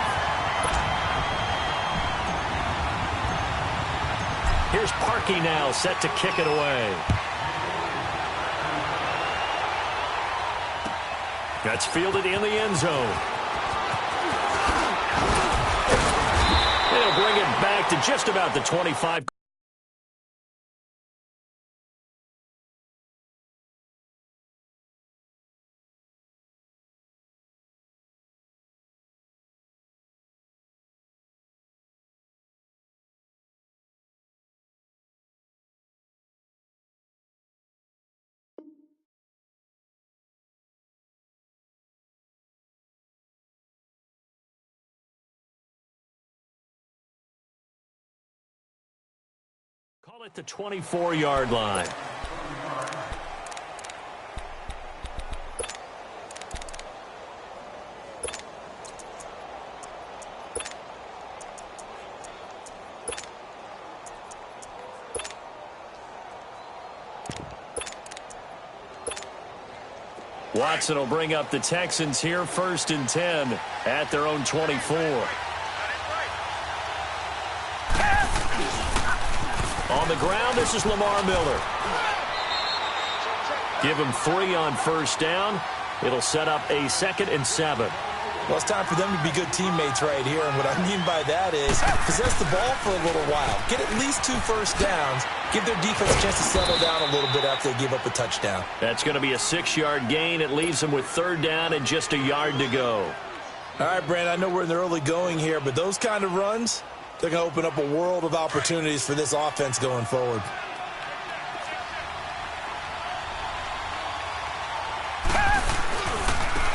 Here's Parkey now, set to kick it away. That's fielded in the end zone. They'll bring it back to just about the 25. Call it the 24-yard line. Watson will bring up the Texans here, 1st and 10 at their own 24. On the ground, this is Lamar Miller. Give him 3 on 1st down. It'll set up a 2nd and 7. Well, it's time for them to be good teammates right here, and what I mean by that is possess the ball for a little while. Get at least 2 first downs. Give their defense a chance to settle down a little bit after they give up a touchdown. That's going to be a 6-yard gain. It leaves them with 3rd down and just a yard to go. All right, Brandon, I know we're in the early going here, but those kind of runs, they're going to open up a world of opportunities for this offense going forward.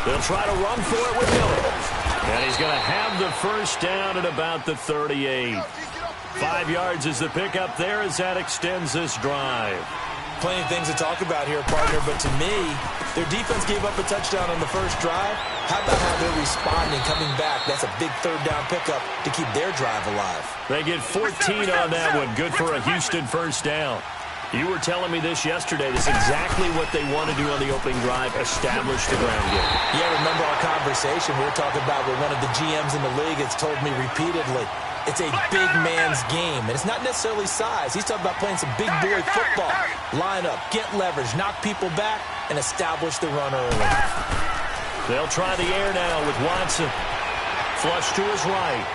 They'll try to run for it with Miller. And he's going to have the 1st down at about the 38. 5 yards is the pickup there as that extends this drive. Plenty of things to talk about here, partner, but to me, their defense gave up a touchdown on the first drive. How about how they're responding, coming back? That's a big 3rd down pickup to keep their drive alive. They get 14 on that one. Good for a Houston 1st down. You were telling me this yesterday. This is exactly what they want to do on the opening drive, establish the ground game. Yeah, remember our conversation. We were talking about what one of the GMs in the league has told me repeatedly. It's a big man's game, and it's not necessarily size. He's talking about playing some big boy football. Line up, get leverage, knock people back, and establish the run early. They'll try the air now with Watson. Flush to his right.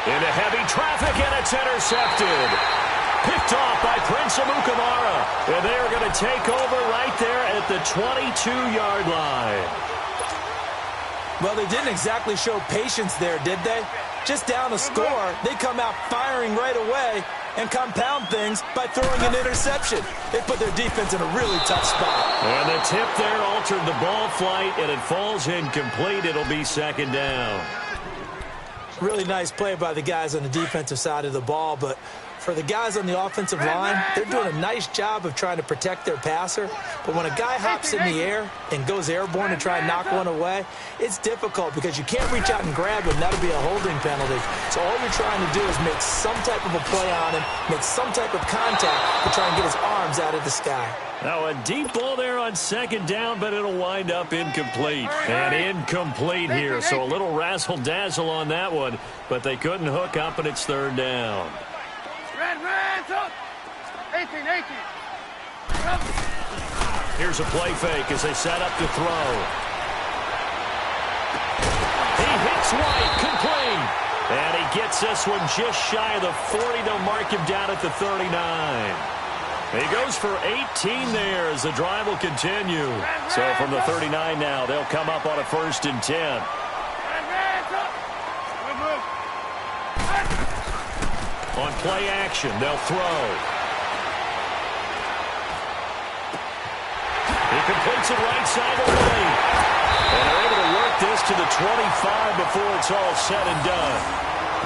Into heavy traffic, and it's intercepted. Picked off by Prince Amukamara. And they're going to take over right there at the 22-yard line. Well, they didn't exactly show patience there, did they? Just down a score, they come out firing right away and compound things by throwing an interception. They put their defense in a really tough spot. And the tip there altered the ball flight, and it falls incomplete. It'll be 2nd down. Really nice play by the guys on the defensive side of the ball, but for the guys on the offensive line, they're doing a nice job of trying to protect their passer. But when a guy hops in the air and goes airborne to try and knock one away, it's difficult because you can't reach out and grab him. That'll be a holding penalty. So all you're trying to do is make some type of a play on him, make some type of contact to try and get his arms out of the sky. Now a deep ball there on 2nd down, but it'll wind up incomplete. And incomplete here, so a little razzle-dazzle on that one, but they couldn't hook up, and it's 3rd down. Red, up. 18. Here's a play fake as they set up to throw. He hits White, complete. And he gets this one just shy of the 40. They'll mark him down at the 39. He goes for 18 there as the drive will continue. So from the 39 now, they'll come up on a 1st and 10. On play action, they'll throw. He completes it right side of the lane. And they're able to work this to the 25 before it's all said and done.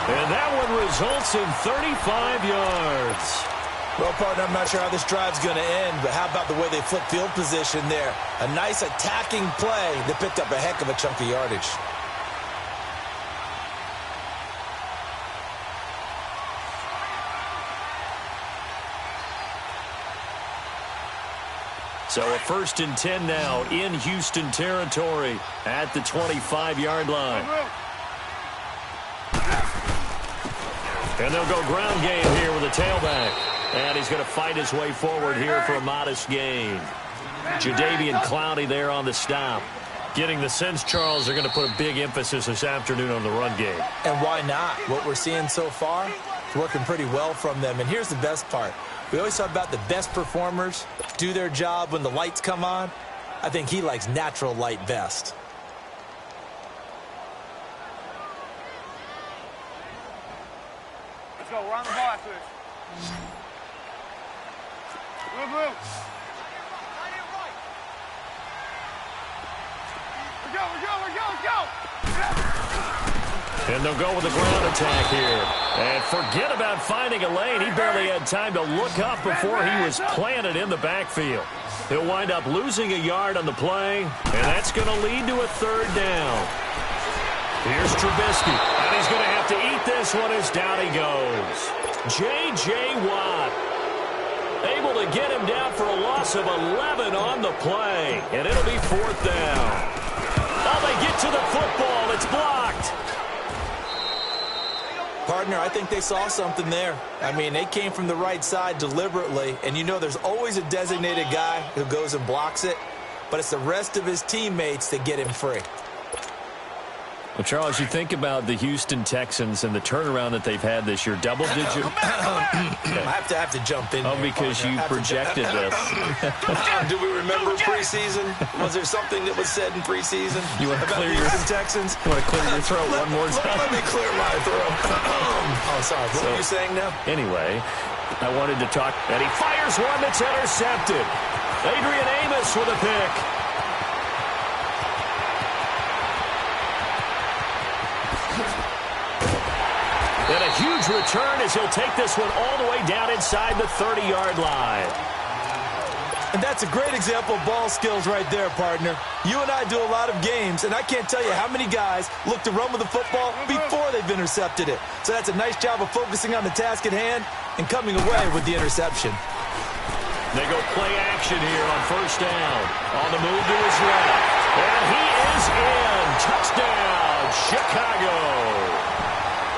And that one results in 35 yards. Well, partner, I'm not sure how this drive's going to end, but how about the way they flip field position there? A nice attacking play that picked up a heck of a chunk of yardage. So a 1st and 10 now in Houston territory at the 25-yard line. And they'll go ground game here with a tailback. And he's going to fight his way forward here for a modest gain. Jadeveon Clowney there on the stop. Getting the sense, Charles, they're going to put a big emphasis this afternoon on the run game. And why not? What we're seeing so far is working pretty well from them. And here's the best part. We always talk about the best performers do their job when the lights come on. I think he likes natural light best. Let's go. We're on the ball after this. Blue. Let's go. And they'll go with the ground attack here. And forget about finding a lane. He barely had time to look up before he was planted in the backfield. He'll wind up losing a yard on the play, and that's going to lead to a third down. Here's Trubisky, and he's going to have to eat this one as down he goes. J.J. Watt able to get him down for a loss of 11 on the play, and it'll be fourth down. Oh, they get to the football. It's blocked. Partner, I think they saw something there. I mean, they came from the right side deliberately, and you know there's always a designated guy who goes and blocks it, but it's the rest of his teammates that get him free. Well, Charles, you think about the Houston Texans and the turnaround that they've had this year, double-digit. I have to jump in. Oh, because you projected this. Do we remember preseason? Was there something that was said in preseason about the Houston Texans? You want to clear your throat one more time? Let me clear my throat. Oh, sorry. What were you saying now? Anyway, I wanted to talk, and he fires one that's intercepted. Adrian Amos with a pick. And a huge return as he'll take this one all the way down inside the 30-yard line. And that's a great example of ball skills right there, partner. You and I do a lot of games, and I can't tell you how many guys look to run with the football before they've intercepted it. So that's a nice job of focusing on the task at hand and coming away with the interception. They go play action here on first down. On the move to his left. And he is in. Touchdown, Chicago.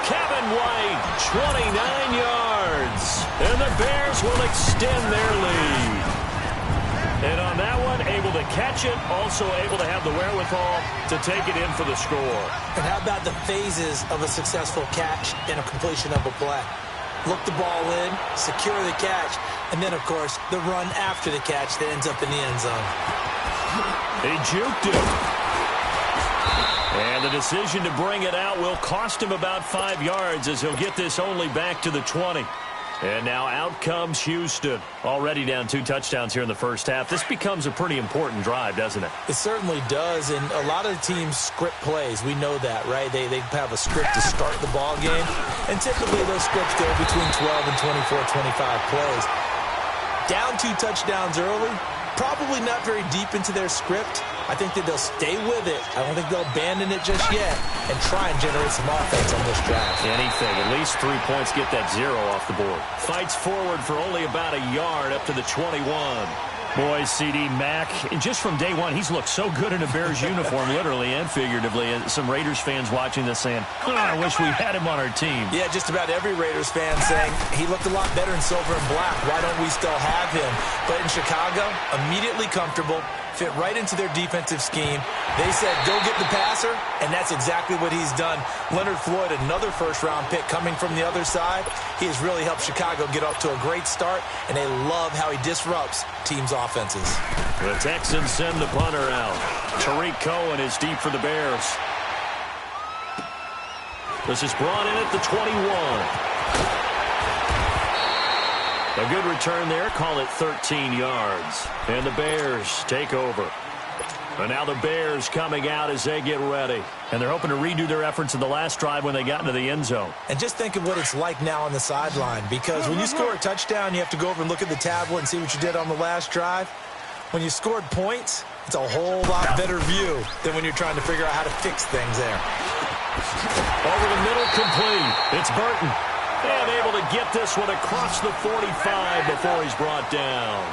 Kevin White, 29 yards. And the Bears will extend their lead. And on that one, able to catch it, also able to have the wherewithal to take it in for the score. And how about the phases of a successful catch and a completion of a play? Look the ball in, secure the catch, and then, of course, the run after the catch that ends up in the end zone. He juked it. And the decision to bring it out will cost him about 5 yards as he'll get this only back to the 20. And now out comes Houston. Already down 2 touchdowns here in the first half. This becomes a pretty important drive, doesn't it? It certainly does, and a lot of teams script plays. We know that, right? They have a script to start the ball game, and typically those scripts go between 12 and 24, 25 plays. Down 2 touchdowns early, probably not very deep into their script. I think that they'll stay with it. I don't think they'll abandon it just yet and try and generate some offense on this drive. Anything. At least 3 points, get that 0 off the board. Fights forward for only about a yard up to the 21. Boy, CD Mack, just from day one, he's looked so good in a Bears uniform, literally and figuratively. And some Raiders fans watching this saying, oh, I wish we had him on our team. Yeah, just about every Raiders fan saying he looked a lot better in silver and black. Why don't we still have him? But in Chicago, immediately comfortable, fit right into their defensive scheme. They said, go get the passer, and that's exactly what he's done. Leonard Floyd, another first-round pick coming from the other side. He has really helped Chicago get off to a great start, and they love how he disrupts teams' offenses. The Texans send the punter out. Tariq Cohen is deep for the Bears. This is brought in at the 21. A good return there, call it 13 yards. And the Bears take over. And now the Bears coming out as they get ready. And they're hoping to redo their efforts in the last drive when they got into the end zone. And just think of what it's like now on the sideline. Because when you score a touchdown, you have to go over and look at the tablet and see what you did on the last drive. When you scored points, it's a whole lot better view than when you're trying to figure out how to fix things there. Over the middle, complete. It's Burton. And able to get this one across the 45 before he's brought down.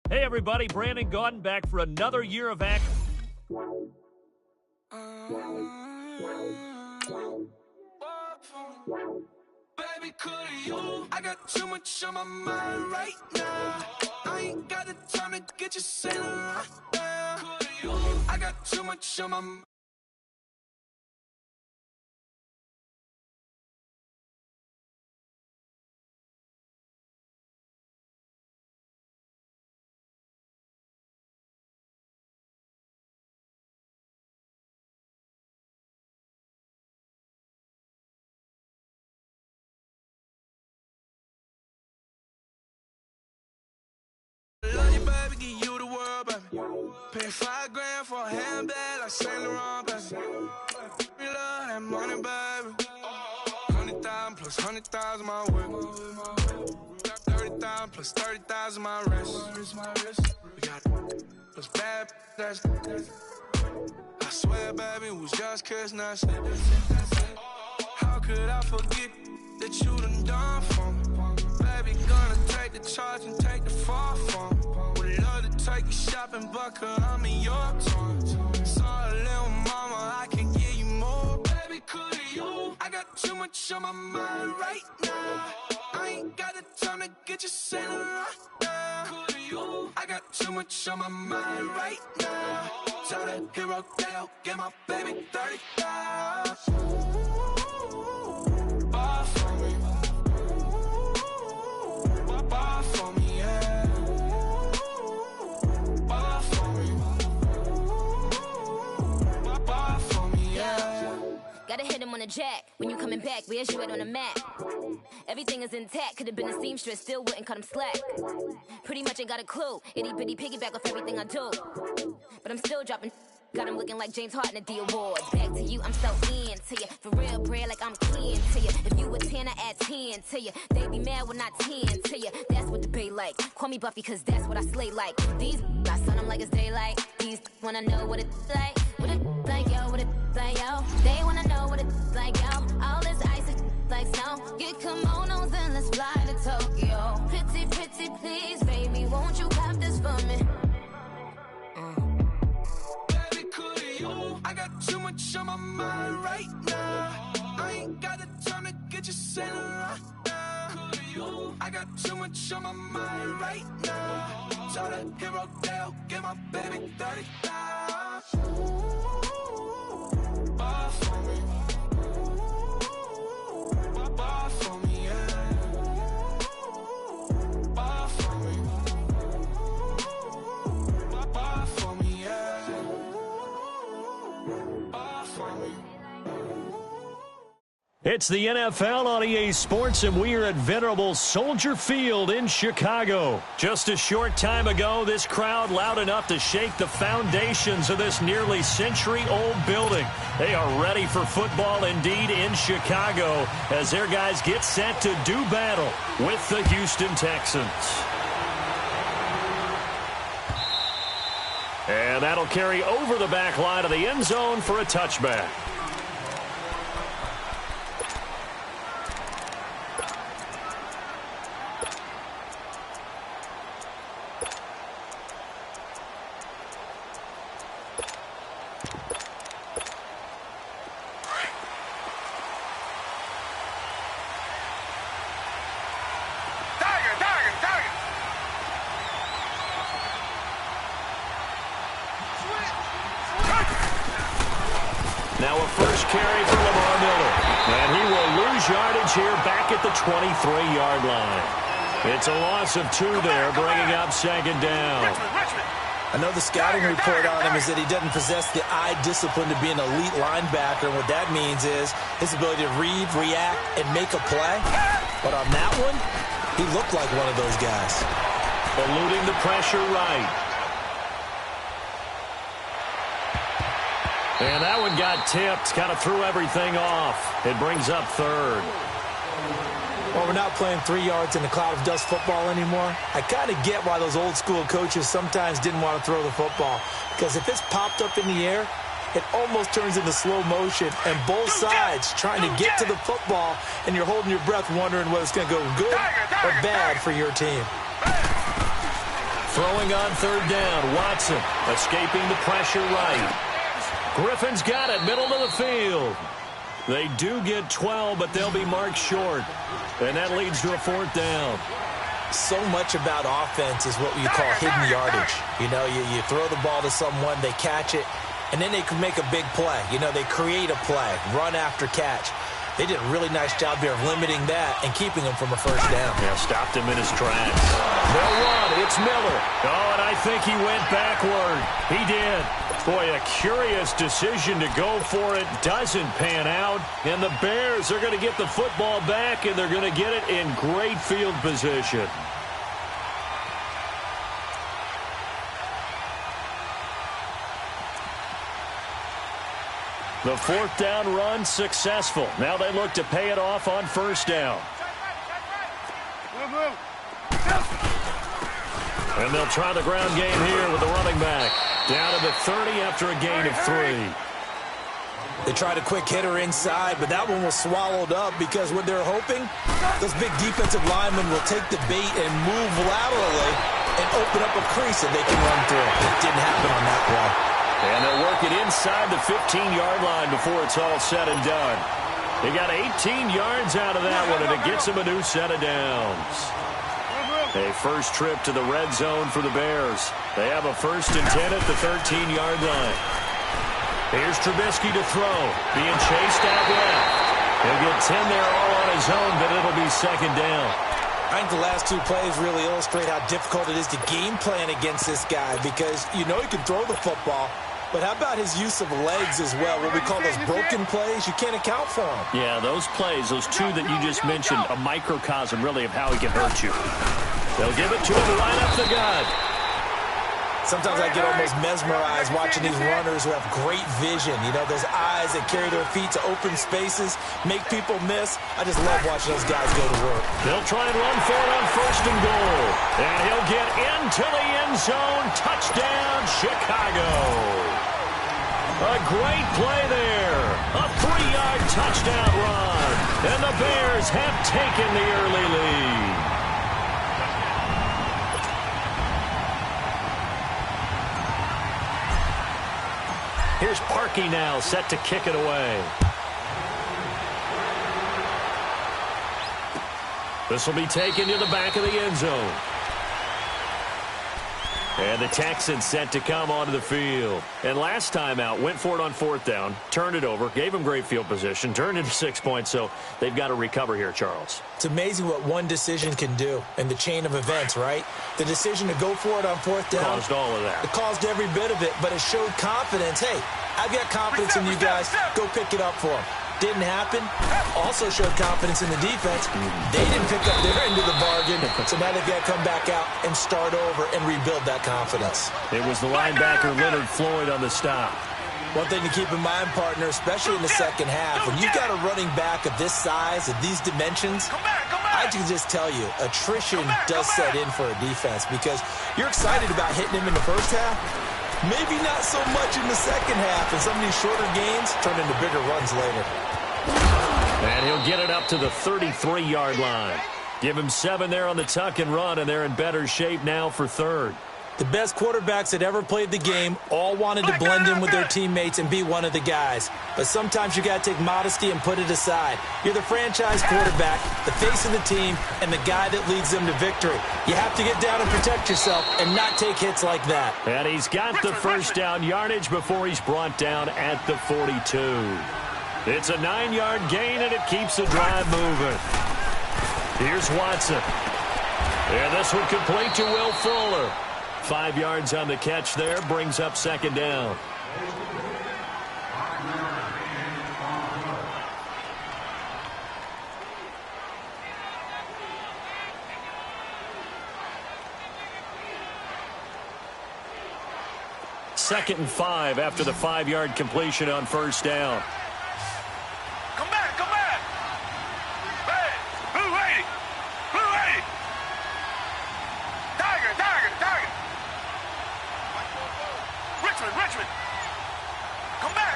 Hey, everybody. Brandon Gaudin back for another year of action. Baby, could you? I got too much on my mind right now. I ain't got the time to get you sailing right now. Could you? I got too much on my mind. Love you, baby, give you the world, baby. Pay $5 grand for a handbag like Saint Laurent, baby. You love that money, baby. 100,000 plus 100,000 my way. 30,000 plus 30,000 my wrist. We got plus bad, that's. I swear, baby, it was just kissing us. How could I forget that you done for me? Baby, gonna take the charge and take the fall from me. Would love to take you shopping, but I'm in your town. Sorry, little mama, I can give you more. Baby, could you? I got too much on my mind right now. I ain't got the time to get you sailing right now. Could you? I got too much on my mind right now. Tell that hero that I'll get my baby 30,000. Buy for me. Buy for me, yeah. Buy for me. Buy for me, yeah. Gotta hit him on the jack. When you coming back, where's you at on the map? Everything is intact. Could've been a seamstress, still wouldn't cut him slack. Pretty much ain't got a clue. Itty bitty piggyback off everything I do. But I'm still dropping. Got him looking like James Harden at the awards. Back to you, I'm so into you. For real, bread, like I'm kin to you. If you a 10, I add 10 to you. They be mad when I 10 to you. That's what the bay like. Call me Buffy, cause that's what I slay like. These I son them like it's daylight. These wanna know what it's like. What it like, yo, what it like, yo. They wanna know what it's like, yo. All this ice is like snow. Get kimonos and let's fly to Tokyo. Pretty, pretty, please, baby, won't you cop this for me? I got too much on my mind right now. I ain't got the time to get you sailing right now. I got too much on my mind right now. Tell that hero that I'll get my baby 30,000. Buy for me. Buy for me, yeah. Buy for me. Buy for me, yeah. It's the NFL on EA Sports, and we are at venerable Soldier Field in Chicago. Just a short time ago, this crowd loud enough to shake the foundations of this nearly century-old building. They are ready for football indeed in Chicago as their guys get set to do battle with the Houston Texans. And that'll carry over the back line of the end zone for a touchback. Now a first carry for Lamar Miller. And he will lose yardage here back at the 23-yard line. It's a loss of 2 there, bringing up second down. I know the scouting report on him is that he doesn't possess the eye discipline to be an elite linebacker. And what that means is his ability to read, react, and make a play. But on that one, he looked like one of those guys. Eluding the pressure right. And that one got tipped, kind of threw everything off. It brings up third. Well, we're not playing 3 yards in a cloud of dust football anymore. I kind of get why those old school coaches sometimes didn't want to throw the football. Because if it's popped up in the air, it almost turns into slow motion, and both sides trying to get to the football, and you're holding your breath wondering whether it's going to go good or bad for your team. Throwing on third down, Watson escaping the pressure right. Griffin's got it, middle of the field. They do get 12, but they'll be marked short, and that leads to a fourth down. So much about offense is what you call hidden yardage. You know, you throw the ball to someone, they catch it, and then they can make a big play. You know, they create a play, run after catch. They did a really nice job here of limiting that and keeping him from a first down. Yeah, stopped him in his tracks. They'll run. It's Miller. Oh, and I think he went backward. He did. Boy, a curious decision to go for it. Doesn't pan out. And the Bears are going to get the football back, and they're going to get it in great field position. The fourth down run successful. Now they look to pay it off on first down. And they'll try the ground game here with the running back. Down to the 30 after a gain of 3. They tried a quick hitter inside, but that one was swallowed up because what they're hoping, those big defensive linemen will take the bait and move laterally and open up a crease that they can run through. It didn't happen on that play. And they'll work it inside the 15-yard line before it's all said and done. They got 18 yards out of that one, and it gets them a new set of downs. A first trip to the red zone for the Bears. They have a 1st and 10 at the 13-yard line. Here's Trubisky to throw, being chased out left. He'll get 10 there all on his own, but it'll be second down. I think the last two plays really illustrate how difficult it is to game plan against this guy because you know he can throw the football, but how about his use of legs as well? What we call those broken plays, you can't account for them. Yeah, those plays, those two that you just mentioned, a microcosm really of how he can hurt you. They'll give it to him right up the gut. Sometimes I get almost mesmerized watching these runners who have great vision. You know, those eyes that carry their feet to open spaces, make people miss. I just love watching those guys go to work. They'll try and run for it on 1st and goal. And he'll get into the end zone. Touchdown, Chicago. A great play there. A 3-yard touchdown run. And the Bears have taken the early lead. Here's Parkey now, set to kick it away. This will be taken to the back of the end zone. And the Texans set to come onto the field. And last time out, went for it on 4th down, turned it over, gave them great field position, turned into 6 points, so they've got to recover here, Charles. It's amazing what one decision can do in the chain of events, right? The decision to go for it on 4th down. Caused all of that. It caused every bit of it, but it showed confidence. Hey, I've got confidence in you guys. Go pick it up for them. Didn't happen. Also showed confidence in the defense. They didn't pick up their end of the bargain, so now they've got to come back out and start over and rebuild that confidence. It was the linebacker Leonard Floyd on the stop. One thing to keep in mind, partner, especially in the second half, when you've got a running back of this size, of these dimensions, I can just tell you, attrition does set in for a defense because you're excited about hitting him in the first half. Maybe not so much in the second half, and some of these shorter gains turn into bigger runs later. And he'll get it up to the 33-yard line. Give him 7 there on the tuck and run, and they're in better shape now for 3rd. The best quarterbacks that ever played the game all wanted to blend in with their teammates and be one of the guys. But sometimes you got to take modesty and put it aside. You're the franchise quarterback, the face of the team, and the guy that leads them to victory. You have to get down and protect yourself and not take hits like that. And he's got the first down yardage before he's brought down at the 42. It's a 9-yard gain, and it keeps the drive moving. Here's Watson. And this one complete to Will Fuller. 5 yards on the catch there, brings up 2nd down. Second and 5 after the 5-yard completion on 1st down. Come back, come back. Hey, blue 80, blue 80. Tiger, tiger, tiger. Richmond, Richmond. Come back.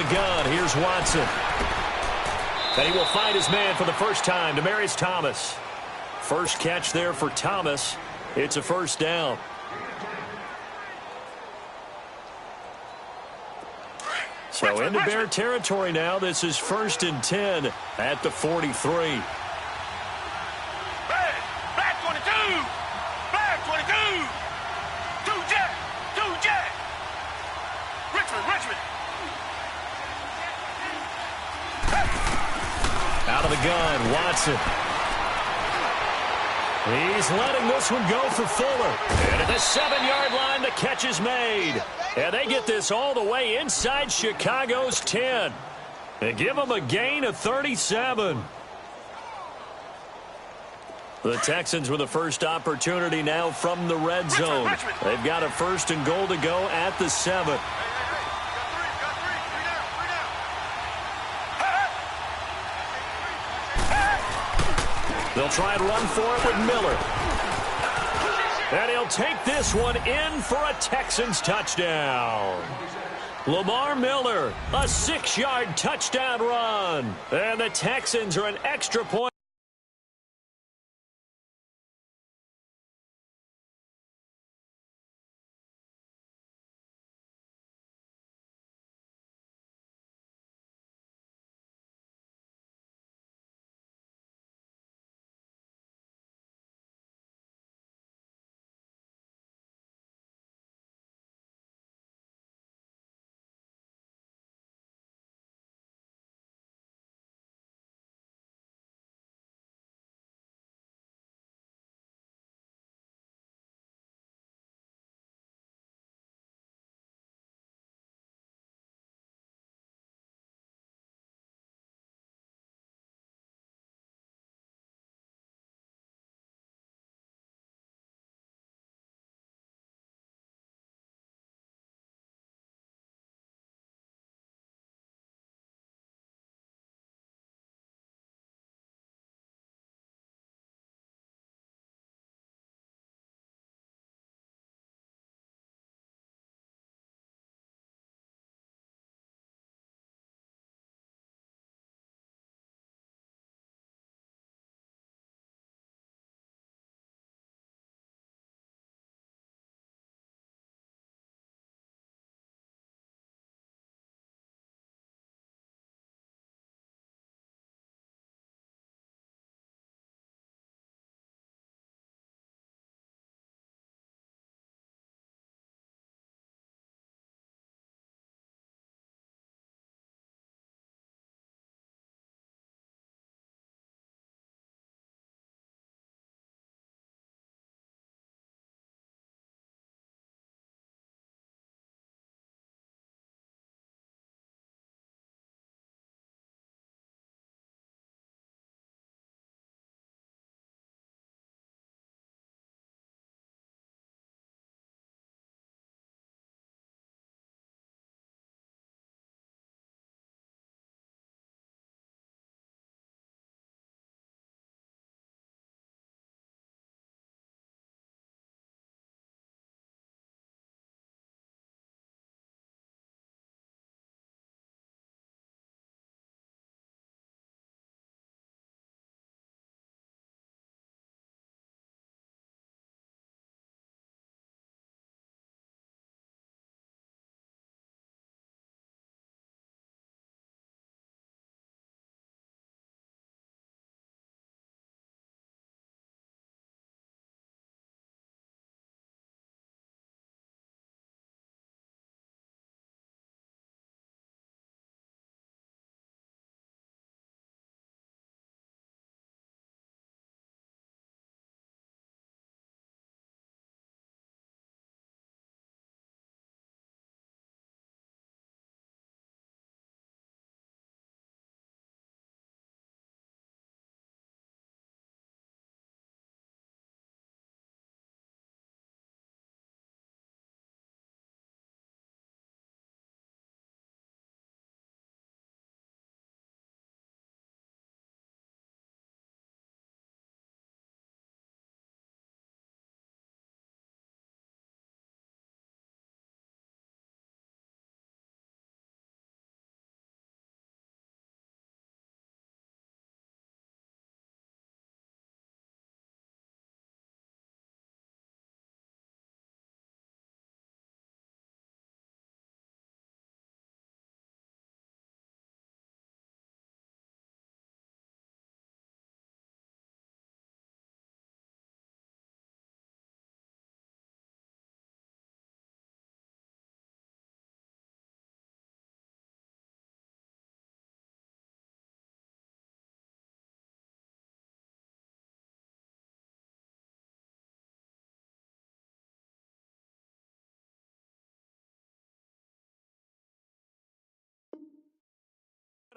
the gun. Here's Watson. And he will find his man for the first time, Demaryius Thomas. First catch there for Thomas. It's a first down. So into Bear territory now. This is 1st and 10 at the 43. Black 22! Black 22! Two Jack! Richmond! Out of the gun, Watson. He's letting this one go for Fuller. And at the 7-yard line, the catch is made. And they get this all the way inside Chicago's 10. They give them a gain of 37. The Texans with the first opportunity now from the red zone. They've got a 1st and goal to go at the 7. They'll try and run for it with Miller. And he'll take this one in for a Texans touchdown. Lamar Miller, a 6-yard touchdown run. And the Texans are an extra point.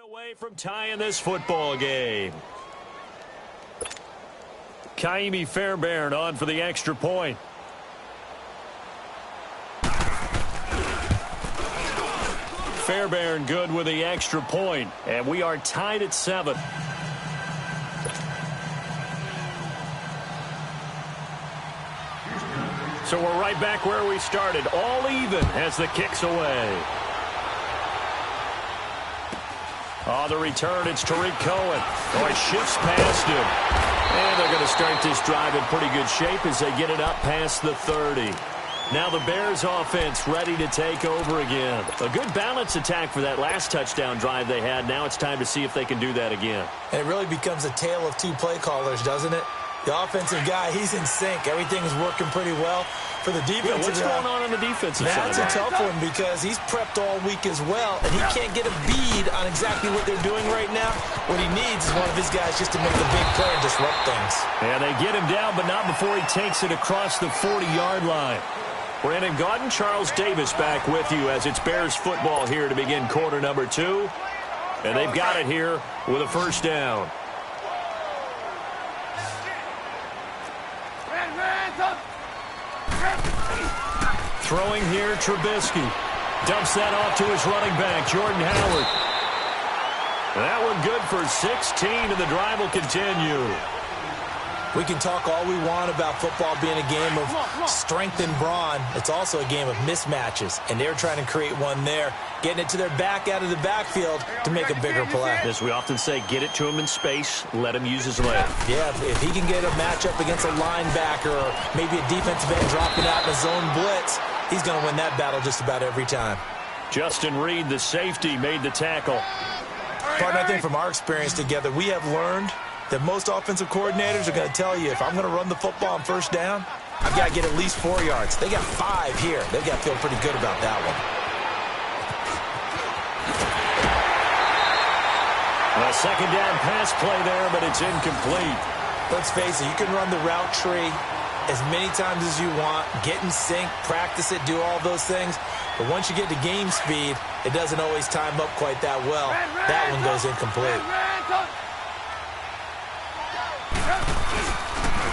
Away from tying this football game. Kaimi Fairbairn on for the extra point. Fairbairn good with the extra point, and we are tied at 7. So we're right back where we started, all even as the kick's away. On the return, it's Tariq Cohen. Oh, he shifts past him. And they're going to start this drive in pretty good shape as they get it up past the 30. Now the Bears offense ready to take over again. A good balance attack for that last touchdown drive they had. Now it's time to see if they can do that again. And it really becomes a tale of two play callers, doesn't it? The offensive guy, he's in sync. Everything's working pretty well. For the defensive what's going on the defensive side? That's a tough one because he's prepped all week as well, and he can't get a bead on exactly what they're doing right now. What he needs is one of his guys just to make the big play and disrupt things. And they get him down, but not before he takes it across the 40-yard line. Brandon Gaudin, Charles Davis back with you as it's Bears football here to begin quarter number 2. And they've got it here with a first down. Throwing here, Trubisky. Dumps that off to his running back, Jordan Howard. That one good for 16, and the drive will continue. We can talk all we want about football being a game of strength and brawn. It's also a game of mismatches, and they're trying to create one there, getting it to their back out of the backfield to make a bigger play. As we often say, get it to him in space, let him use his leg. Yeah, if he can get a matchup against a linebacker or maybe a defensive end dropping out in a zone blitz, he's going to win that battle just about every time. Justin Reed, the safety, made the tackle. Partner, I think from our experience together, we have learned that most offensive coordinators are going to tell you, if I'm going to run the football on first down, I've got to get at least 4 yards. They got 5 here. They've got to feel pretty good about that one. A second down pass play there, but it's incomplete. Let's face it, you can run the route tree as many times as you want, get in sync, practice it, do all those things. But once you get to game speed, it doesn't always time up quite that well. That one goes incomplete.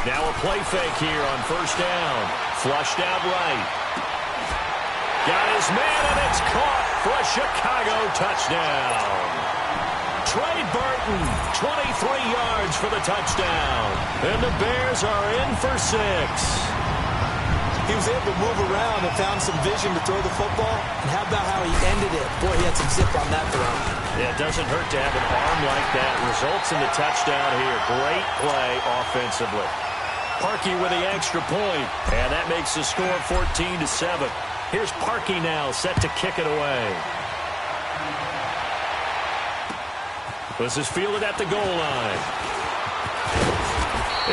Now a play fake here on first down. Flushed out right. Got his man, and it's caught for a Chicago touchdown. Trey Burton, 23 yards for the touchdown. And the Bears are in for 6. He was able to move around and found some vision to throw the football. And how about how he ended it? Boy, he had some zip on that throw. Yeah, it doesn't hurt to have an arm like that. Results in the touchdown here. Great play offensively. Parkey with the extra point, and that makes the score 14-7. Here's Parkey now, set to kick it away. This is fielded at the goal line.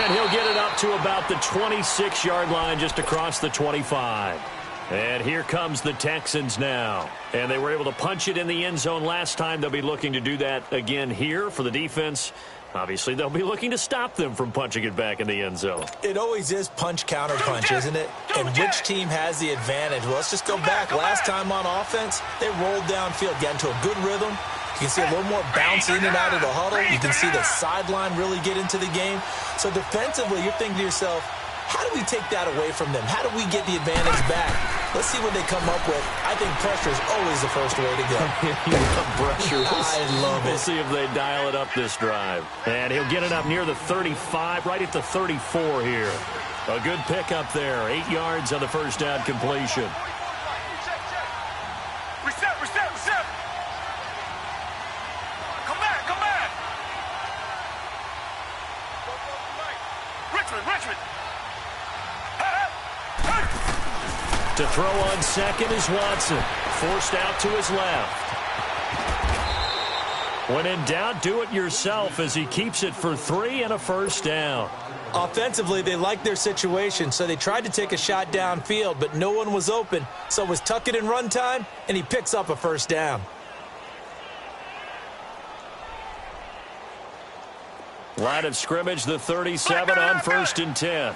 And he'll get it up to about the 26-yard line, just across the 25. And here comes the Texans now. And they were able to punch it in the end zone last time. They'll be looking to do that again here for the defense. Obviously, they'll be looking to stop them from punching it back in the end zone. It always is punch-counter-punch, isn't it? And which team has the advantage? Well, let's just go back. Last time on offense, they rolled downfield, got into a good rhythm. You can see a little more bounce in and out of the huddle. You can see the sideline really get into the game. So defensively, you're thinking to yourself, how do we take that away from them? How do we get the advantage back? Let's see what they come up with. I think pressure is always the first way to go. Pressure. I love it. We'll see if they dial it up this drive. And he'll get it up near the 35, right at the 34 here. A good pickup there. 8 yards on the first down completion. Reset. Come back. Richmond. To throw on second is Watson. Forced out to his left. When in doubt, do it yourself as he keeps it for 3 and a first down. Offensively, they liked their situation, so they tried to take a shot downfield, but no one was open. So it was tuck it in run time, and he picks up a first down. Line of scrimmage, the 37 on first and 10.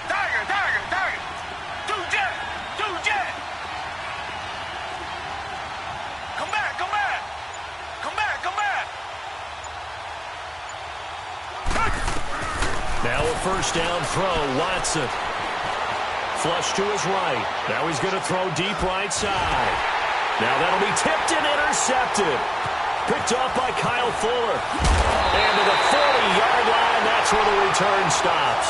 Tiger. Do jet. first down throw, Watson. Flush to his right. Now he's going to throw deep right side. Now that'll be tipped and intercepted. Picked off by Kyle Fuller. And to the 40-yard line, that's where the return stops.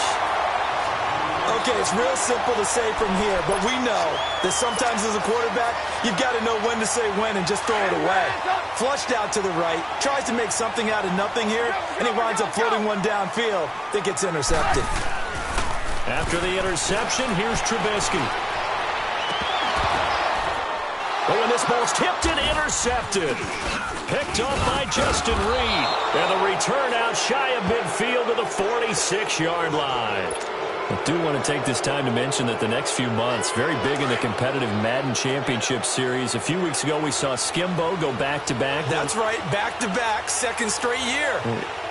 Okay, it's real simple to say from here, but we know that sometimes as a quarterback, you've got to know when to say when and just throw it away. Flushed out to the right, tries to make something out of nothing here, and he winds up floating one downfield that gets intercepted. After the interception, here's Trubisky. Oh, and this ball's tipped and intercepted. Picked up by Justin Reed. And the return out shy of midfield to the 46-yard line. I do want to take this time to mention that the next few months, very big in the competitive Madden Championship Series. A few weeks ago, we saw Skimbo go back-to-back. That's right, back-to-back, second straight year.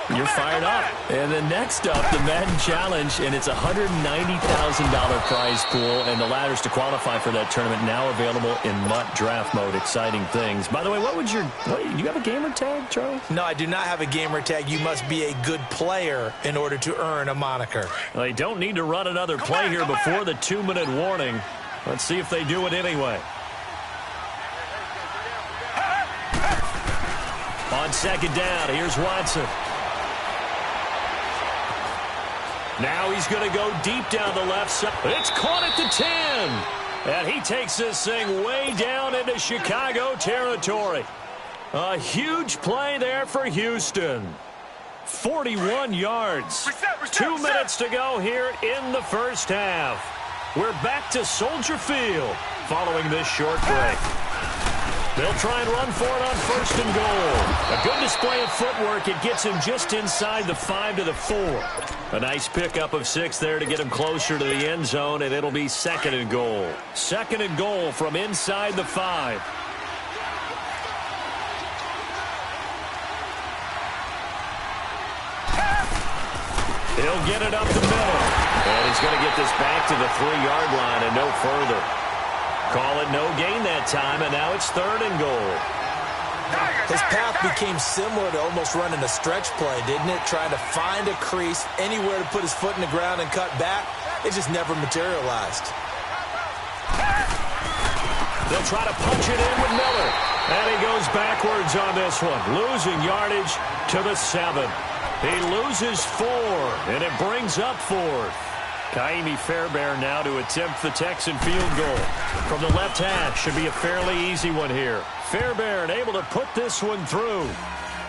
You're fired up. And then next up, the Madden Challenge, and it's a $190,000 prize pool, and the ladders to qualify for that tournament now available in MUT draft mode. Exciting things. By the way, you have a gamer tag, Charlie? No, I do not have a gamer tag. You must be a good player in order to earn a moniker. Well, they don't need to run another play here before the 2-minute warning. Let's see if they do it anyway. On second down, here's Watson. Now he's going to go deep down the left side. It's caught at the 10. And he takes this thing way down into Chicago territory. A huge play there for Houston. 41 yards. 2 minutes to go here in the first half. We're back to Soldier Field following this short break. They'll try and run for it on first and goal. A good display of footwork. It gets him just inside the 5 to the 4. A nice pickup of 6 there to get him closer to the end zone, and it'll be second and goal. Second and goal from inside the 5. He'll get it up the middle. And he's going to get this back to the 3-yard line and no further. Call it no gain that time, and now it's third and goal. His path became similar to almost running a stretch play, didn't it? Trying to find a crease, anywhere to put his foot in the ground and cut back. It just never materialized. They'll try to punch it in with Miller. And he goes backwards on this one, losing yardage to the 7. He loses 4, and it brings up 4th. Kaimi Fairbairn now to attempt the Texan field goal. From the left hash, should be a fairly easy one here. Fairbairn able to put this one through.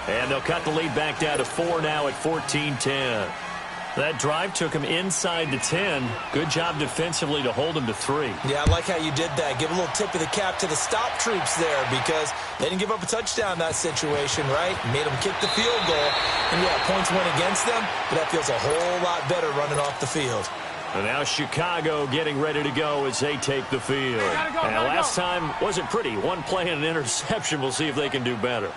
And they'll cut the lead back down to 4 now at 14-10. That drive took him inside the 10. Good job defensively to hold him to 3. Yeah, I like how you did that. Give a little tip of the cap to the stop troops there because they didn't give up a touchdown in that situation, right? Made them kick the field goal. And, yeah, points went against them, but that feels a whole lot better running off the field. And now Chicago getting ready to go as they take the field. And last time wasn't pretty. One play and an interception. We'll see if they can do better.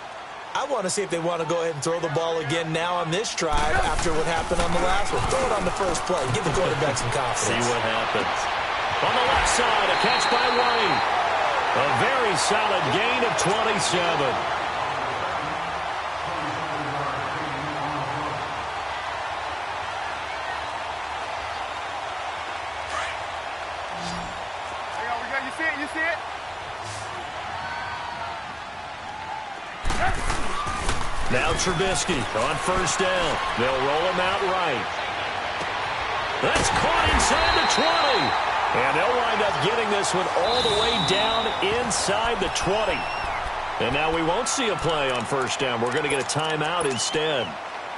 I want to see if they want to go ahead and throw the ball again now on this drive after what happened on the last one. Throw it on the first play. Give the quarterback some confidence. See what happens. On the left side, a catch by White. A very solid gain of 27. You see it? Now Trubisky on first down. They'll roll him out right. That's caught inside the 20. And they'll wind up getting this one all the way down inside the 20. And now we won't see a play on first down. We're going to get a timeout instead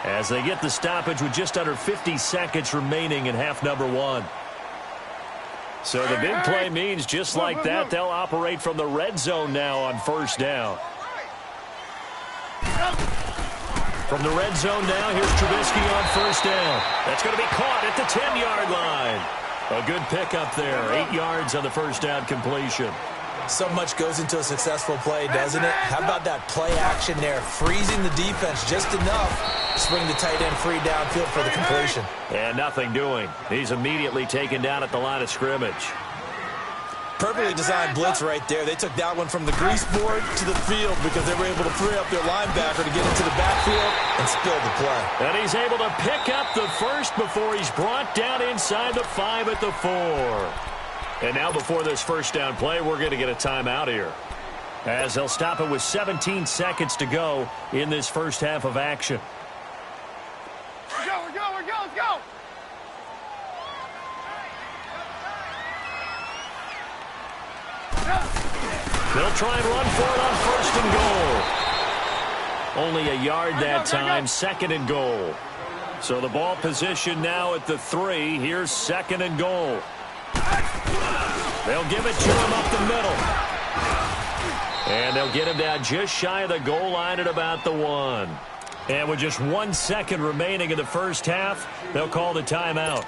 as they get the stoppage with just under 50 seconds remaining in half number 1. So the big play means just like that, they'll operate from the red zone now on first down. From the red zone now, here's Trubisky on first down. That's going to be caught at the 10-yard line. A good pickup there, 8 yards on the first down completion. So much goes into a successful play, doesn't it? How about that play action there, freezing the defense just enough to swing the tight end free downfield for the completion. And nothing doing. He's immediately taken down at the line of scrimmage. Perfectly designed blitz right there. They took that one from the grease board to the field because they were able to free up their linebacker to get into the backfield and spill the play. And he's able to pick up the first before he's brought down inside the 5 at the 4. And now before this first down play, we're going to get a timeout here, as they'll stop it with 17 seconds to go in this first half of action. Let's go. They'll try and run for it on first and goal. Only a yard that time, second and goal. So the ball position now at the 3. Here's second and goal. They'll give it to him up the middle. And they'll get him down just shy of the goal line at about the 1. And with just 1 second remaining in the first half, they'll call the timeout.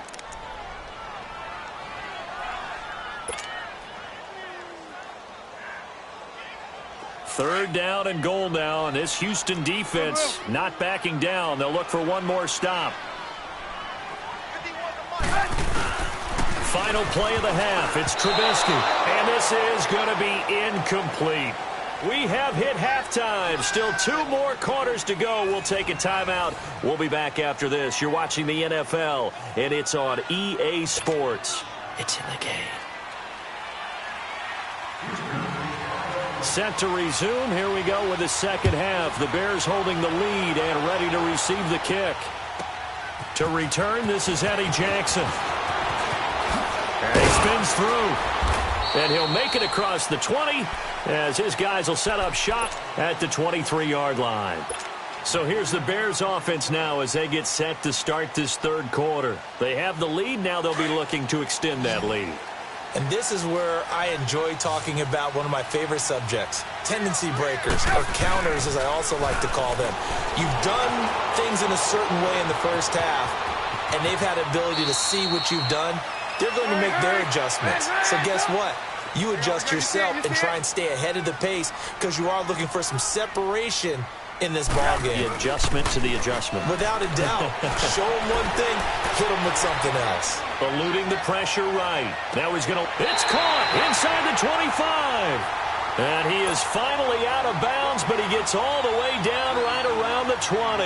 Third down and goal now, and this Houston defense not backing down. They'll look for one more stop. Final play of the half. It's Trubisky, and this is going to be incomplete. We have hit halftime. Still 2 more quarters to go. We'll take a timeout. We'll be back after this. You're watching the NFL, and it's on EA Sports. It's in the game. Set to resume. Here we go with the second half. The Bears holding the lead and ready to receive the kick. To return, this is Eddie Jackson. And he spins through. And he'll make it across the 20 as his guys will set up shop at the 23-yard line. So here's the Bears offense now as they get set to start this third quarter. They have the lead. Now they'll be looking to extend that lead. And this is where I enjoy talking about one of my favorite subjects, tendency breakers, or counters as I also like to call them. You've done things in a certain way in the first half, and they've had the ability to see what you've done. They're going to make their adjustments. So guess what? You adjust yourself and try and stay ahead of the pace because you are looking for some separation in this ball game. The adjustment to the adjustment. Without a doubt. Show them one thing, hit them with something else. Eluding the pressure right. Now he's going to... It's caught inside the 25. And he is finally out of bounds, but he gets all the way down right around the 20.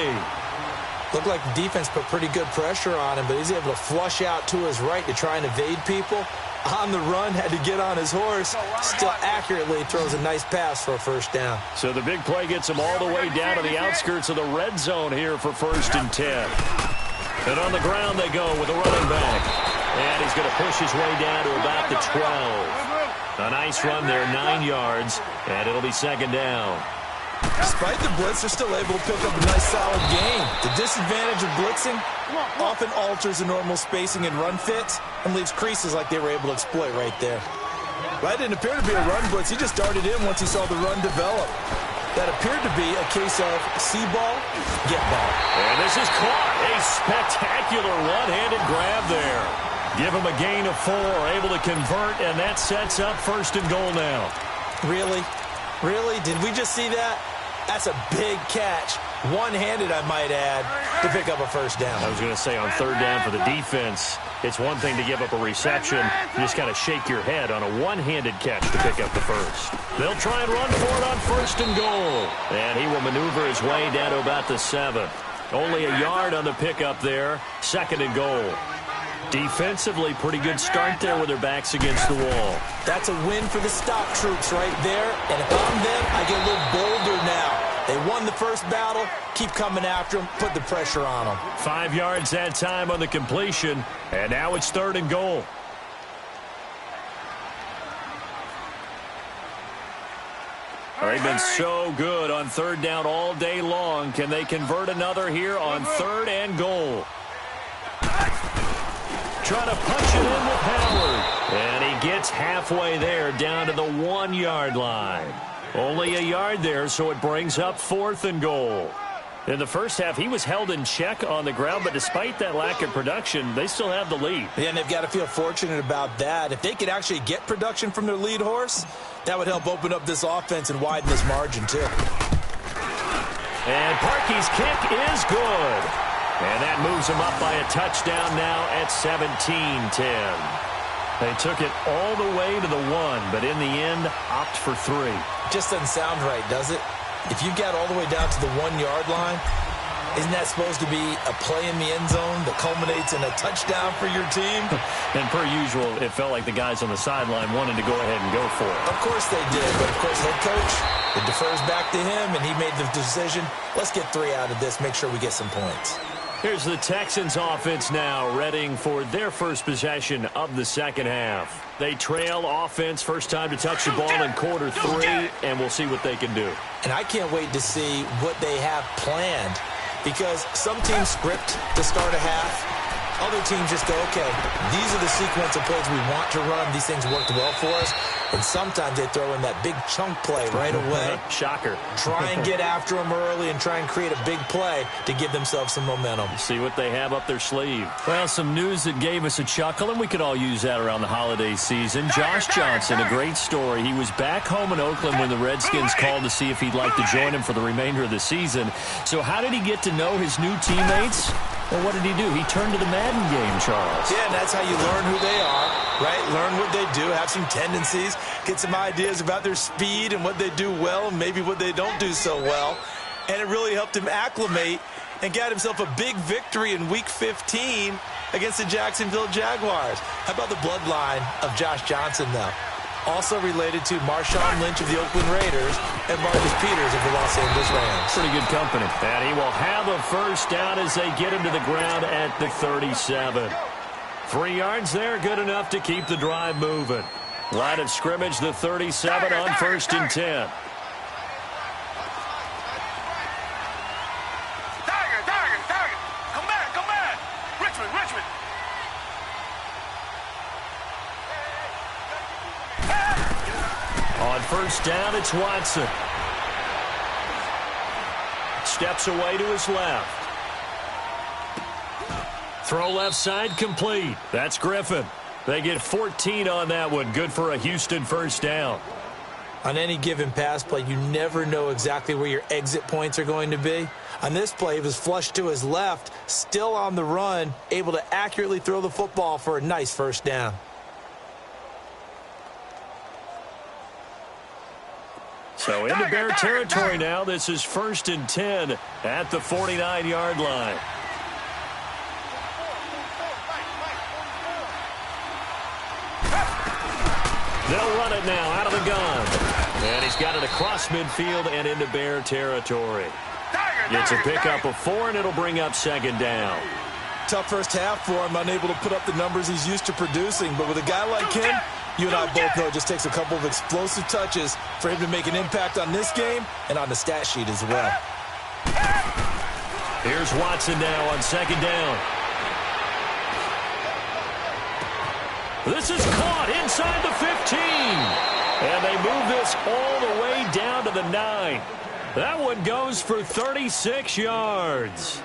Looked like the defense put pretty good pressure on him, but he's able to flush out to his right to try and evade people. On the run, had to get on his horse. Still accurately throws a nice pass for a first down. So the big play gets him all the way down to the outskirts of the red zone here for first and 10. And on the ground they go with a running back. And he's going to push his way down to about the 12. A nice run there, 9 yards, and it'll be second down. Despite the blitz, they're still able to pick up a nice solid gain. The disadvantage of blitzing often alters the normal spacing and run fits and leaves creases like they were able to exploit right there. That didn't appear to be a run blitz. He just darted in once he saw the run develop. That appeared to be a case of see ball, get ball. And this is caught. A spectacular one-handed grab there. Give him a gain of 4, able to convert, and that sets up first and goal now. Really? Really? Did we just see that? That's a big catch. One-handed, I might add, to pick up a first down. I was going to say on third down for the defense, it's one thing to give up a reception. You just got to shake your head on a one-handed catch to pick up the first. They'll try and run for it on first and goal. And he will maneuver his way down to about the 7. Only a yard on the pickup there. Second and goal. Defensively, pretty good start there with their backs against the wall. That's a win for the stop troops right there. And if I'm them, I get a little bolder now. They won the first battle. Keep coming after them. Put the pressure on them. 5 yards that time on the completion. And now it's third and goal. They've been so good on third down all day long. Can they convert another here on third and goal? Trying to punch it in with Howard. And he gets halfway there down to the 1-yard line. Only a yard there, so it brings up fourth and goal. In the first half, he was held in check on the ground, but despite that lack of production, they still have the lead. Yeah, and they've got to feel fortunate about that. If they could actually get production from their lead horse, that would help open up this offense and widen this margin, too. And Parkey's kick is good. And that moves him up by a touchdown now at 17-10. They took it all the way to the 1, but in the end, opt for 3. Just doesn't sound right, does it? If you got all the way down to the 1-yard line, isn't that supposed to be a play in the end zone that culminates in a touchdown for your team? And per usual, it felt like the guys on the sideline wanted to go ahead and go for it. Of course they did, but of course head coach, it defers back to him, and he made the decision, let's get 3 out of this, make sure we get some points. Here's the Texans offense now, readying for their first possession of the second half. They trail offense, first time to touch the ball in quarter 3, and we'll see what they can do. And I can't wait to see what they have planned, because some teams script to start a half. Other teams just go, okay, these are the sequence of plays we want to run. These things worked well for us. And sometimes they throw in that big chunk play right away. Shocker. Try and get after them early and try and create a big play to give themselves some momentum. See what they have up their sleeve. Well, some news that gave us a chuckle, and we could all use that around the holiday season. Josh Johnson, a great story. He was back home in Oakland when the Redskins called to see if he'd like to join him for the remainder of the season. So how did he get to know his new teammates? Well, what did he do? He turned to the Madden game, Charles. Yeah, and that's how you learn who they are, right? Learn what they do, have some tendencies, get some ideas about their speed and what they do well and maybe what they don't do so well. And it really helped him acclimate and got himself a big victory in Week 15 against the Jacksonville Jaguars. How about the bloodline of Josh Johnson, though? Also related to Marshawn Lynch of the Oakland Raiders and Marcus Peters of the Los Angeles Rams. Pretty good company. And he will have a first down as they get him to the ground at the 37. 3 yards there, good enough to keep the drive moving. Line of scrimmage, the 37 on 1st and 10. Tiger. Come back. Richmond. On first down, it's Watson. Steps away to his left. Throw left side complete. That's Griffin. They get 14 on that one. Good for a Houston first down. On any given pass play, you never know exactly where your exit points are going to be. On this play, he was flushed to his left, still on the run, able to accurately throw the football for a nice first down. So into Bear territory now. This is 1st and 10 at the 49-yard line. They'll run it now out of the gun. And he's got it across midfield and into Bear territory. Gets a pickup of 4, and it'll bring up 2nd down. Tough first half for him, unable to put up the numbers he's used to producing. But with a guy like him, you and I both know it just takes a couple of explosive touches for him to make an impact on this game and on the stat sheet as well. Here's Watson now on 2nd down. This is caught inside the 15. And they move this all the way down to the 9. That one goes for 36 yards.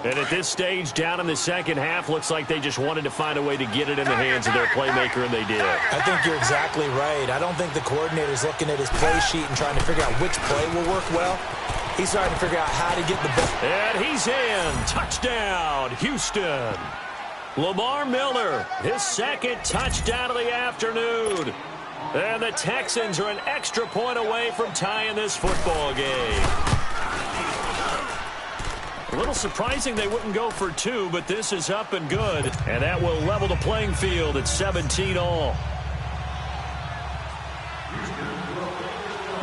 And at this stage, down in the second half, looks like they just wanted to find a way to get it in the hands of their playmaker, and they did. I think you're exactly right. I don't think the coordinator's looking at his play sheet and trying to figure out which play will work well. He's trying to figure out how to get the ball. And he's in. Touchdown, Houston. Lamar Miller, his 2nd touchdown of the afternoon. And the Texans are an extra point away from tying this football game. A little surprising they wouldn't go for 2, but this is up and good. And that will level the playing field at 17 all.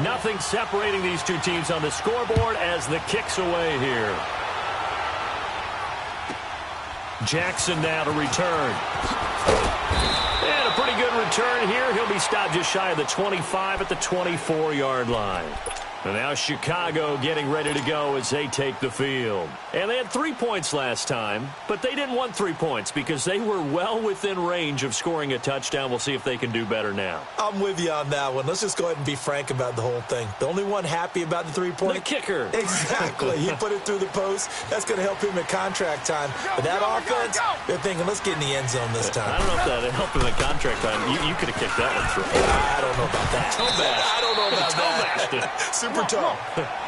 Nothing separating these two teams on the scoreboard as the kick's away here. Jackson now to return. And a pretty good return here. He'll be stopped just shy of the 25 at the 24-yard line. And now Chicago getting ready to go as they take the field. And they had 3 points last time, but they didn't want 3 points because they were well within range of scoring a touchdown. We'll see if they can do better now. I'm with you on that one. Let's just go ahead and be frank about the whole thing. The only one happy about the 3-point? The kicker. Exactly. He put it through the post. That's going to help him at contract time. But that offense, they're thinking, let's get in the end zone this time. I don't know if that helped him at contract time. You could have kicked that one through. I don't know about that. I don't know about that. Super tall.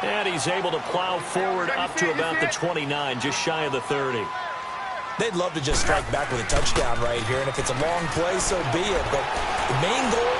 And he's able to plow forward up to about the 29, just shy of the 30. They'd love to just strike back with a touchdown right here, and if it's a long play, so be it. But the main goal,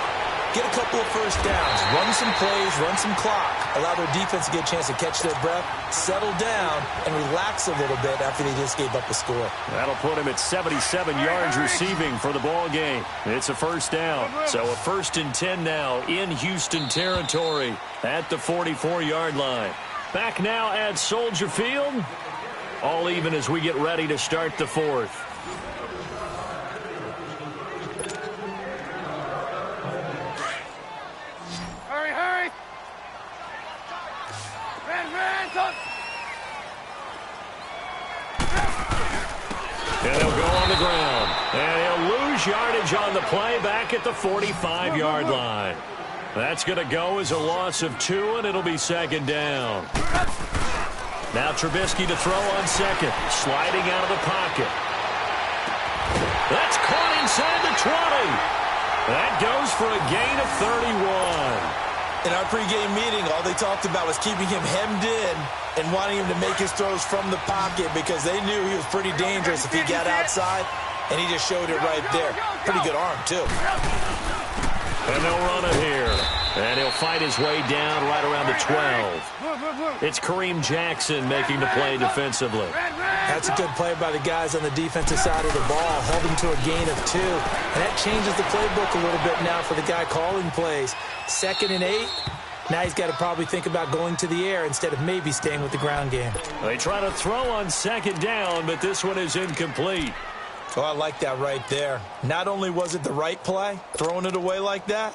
get a couple of first downs, run some plays, run some clock, allow their defense to get a chance to catch their breath, settle down, and relax a little bit after they just gave up a score. That'll put him at 77 yards receiving for the ball game. It's a first down. So a 1st and 10 now in Houston territory at the 44-yard line. Back now at Soldier Field. All even as we get ready to start the 4th. Hurry! Run! And they'll go on the ground. And he'll lose yardage on the play back at the 45-yard line. That's going to go as a loss of 2, and it'll be 2nd down. Now Trubisky to throw on 2nd. Sliding out of the pocket. That's caught inside the 20. That goes for a gain of 31. In our pregame meeting, all they talked about was keeping him hemmed in and wanting him to make his throws from the pocket because they knew he was pretty dangerous if he got outside, and he just showed it right there. Pretty good arm, too. And they'll run it here. And he'll fight his way down right around the 12. It's Kareem Jackson making the play defensively. That's a good play by the guys on the defensive side of the ball. Held him to a gain of 2. And that changes the playbook a little bit now for the guy calling plays. 2nd and 8. Now he's got to probably think about going to the air instead of maybe staying with the ground game. They try to throw on 2nd down, but this one is incomplete. Oh, I like that right there. Not only was it the right play, throwing it away like that,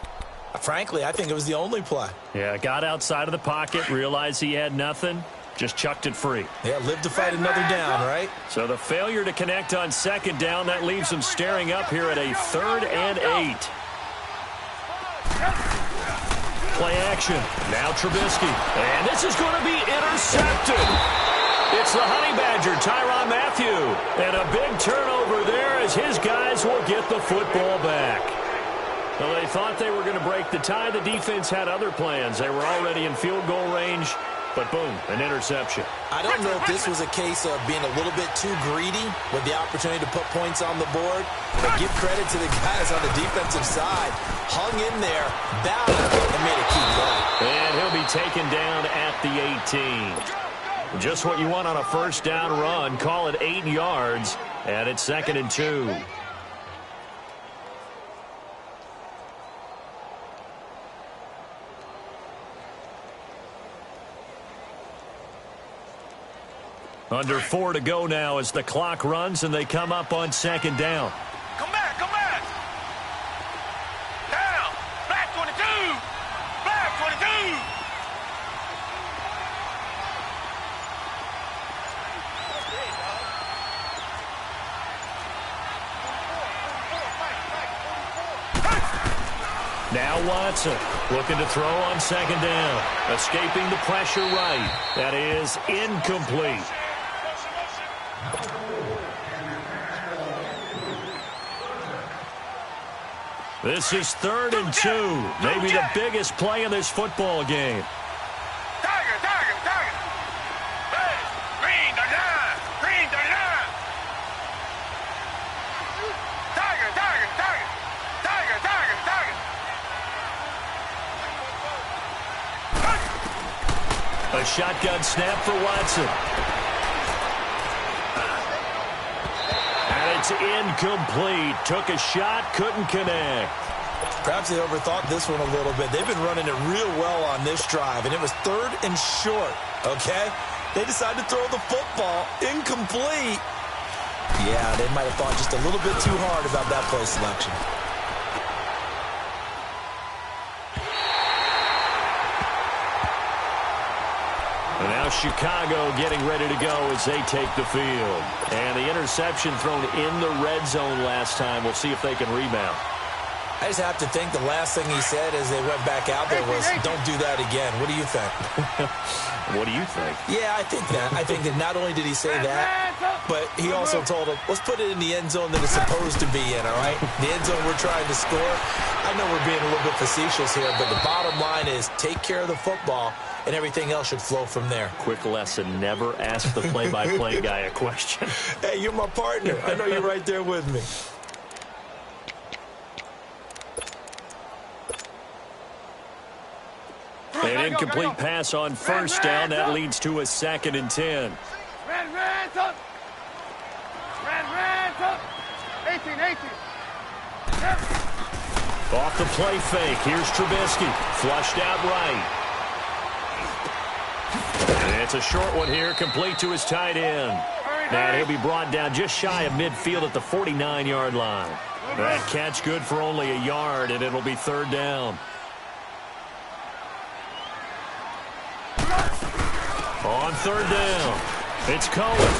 frankly, I think it was the only play. Yeah, got outside of the pocket, realized he had nothing, just chucked it free. Yeah, lived to fight another down, right? So the failure to connect on 2nd down, that leaves them staring up here at a 3rd and 8. Play action. Now Trubisky. And this is going to be intercepted. It's the Honey Badger, Tyrann Mathieu. And a big turnover there as his guys will get the football back. Well, they thought they were going to break the tie. The defense had other plans. They were already in field goal range, but boom, an interception. I don't know if this was a case of being a little bit too greedy with the opportunity to put points on the board, but give credit to the guys on the defensive side. Hung in there, battled, and made a key play. And he'll be taken down at the 18. Just what you want on a 1st down run. Call it 8 yards, and it's 2nd and 2. Under 4 to go now as the clock runs and they come up on 2nd down. Come back! Down! Black 22! Black 22! Now Watson looking to throw on 2nd down. Escaping the pressure right. That is incomplete. This is 3rd and 2. Maybe the biggest play in this football game. Tiger! Hey, green 39! Green 39! Tiger! A shotgun snap for Watson. And it's incomplete. Took a shot, couldn't connect. Perhaps they overthought this one a little bit. They've been running it real well on this drive, and it was 3rd and short, okay? They decided to throw the football incomplete. Yeah, they might have thought just a little bit too hard about that play selection. And now Chicago getting ready to go as they take the field. And the interception thrown in the red zone last time. We'll see if they can rebound. I just have to think the last thing he said as they went back out there was, don't do that again. What do you think? What do you think? Yeah, I think that. I think that not only did he say that, but he also told him, let's put it in the end zone that it's supposed to be in, all right? The end zone we're trying to score. I know we're being a little bit facetious here, but the bottom line is take care of the football and everything else should flow from there. Quick lesson, never ask the play-by-play guy a question. Hey, you're my partner. I know you're right there with me. An incomplete pass on first down. That leads to a 2nd and 10. Off the play fake. Here's Trubisky. Flushed out right. And it's a short one here, complete to his tight end. And he'll be brought down just shy of midfield at the 49-yard line. That catch good for only a yard, and it'll be 3rd down. On 3rd down, it's Cohen.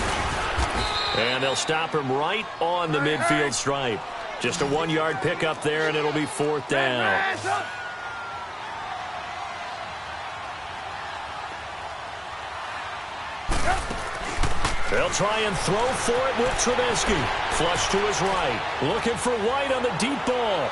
And they'll stop him right on the midfield stripe. Just a 1-yard pickup there, and it'll be 4th down. They'll try and throw for it with Trubisky. Flush to his right. Looking for White on the deep ball.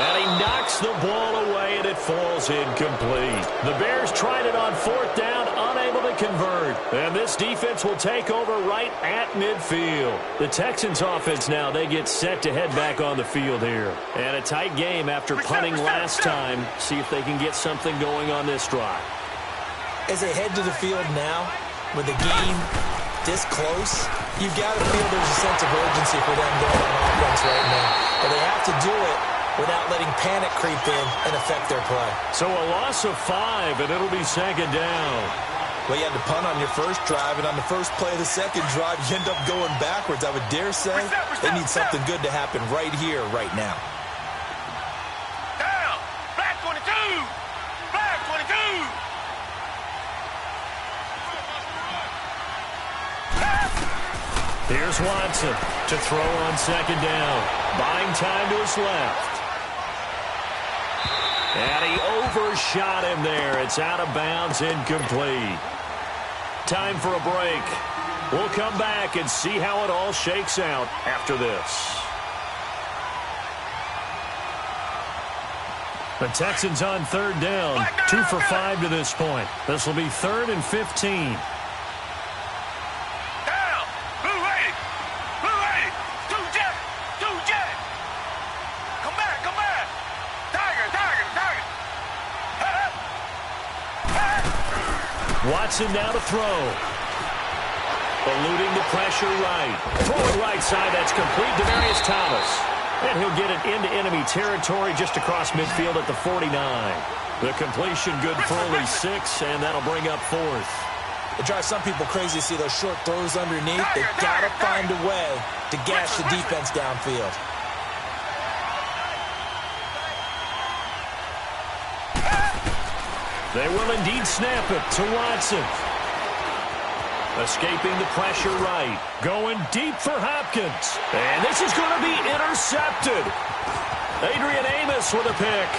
And he knocks the ball away, and it falls incomplete. The Bears tried it on 4th down, unable to convert. And this defense will take over right at midfield. The Texans offense now, they get set to head back on the field here. And a tight game after punting last time. See if they can get something going on this drive. As they head to the field now, with the game this close, you've got to feel there's a sense of urgency for them going on offense right now. But they have to do it without letting panic creep in and affect their play. So a loss of 5, and it'll be 2nd down. Well, you had to punt on your first drive, and on the first play of the second drive, you end up going backwards. I would dare say they need something good to happen right here, right now. Down! Black 22! Black 22! Here's Watson to throw on 2nd down. Buying time to his left. And he overshot him there. It's out of bounds, incomplete. Time for a break. We'll come back and see how it all shakes out after this. The Texans on 3rd down. 2 for 5 to this point. This will be 3rd and 15. Watson now to throw. Eluding the pressure right. Throwing right side, that's complete to Demarius Thomas. And he'll get it into enemy territory just across midfield at the 49. The completion good for only 6, and that'll bring up 4th. It drives some people crazy to see those short throws underneath. They've got to find a way to gash the defense downfield. They will indeed snap it to Watson. Escaping the pressure right. Going deep for Hopkins. And this is going to be intercepted. Adrian Amos with a pick.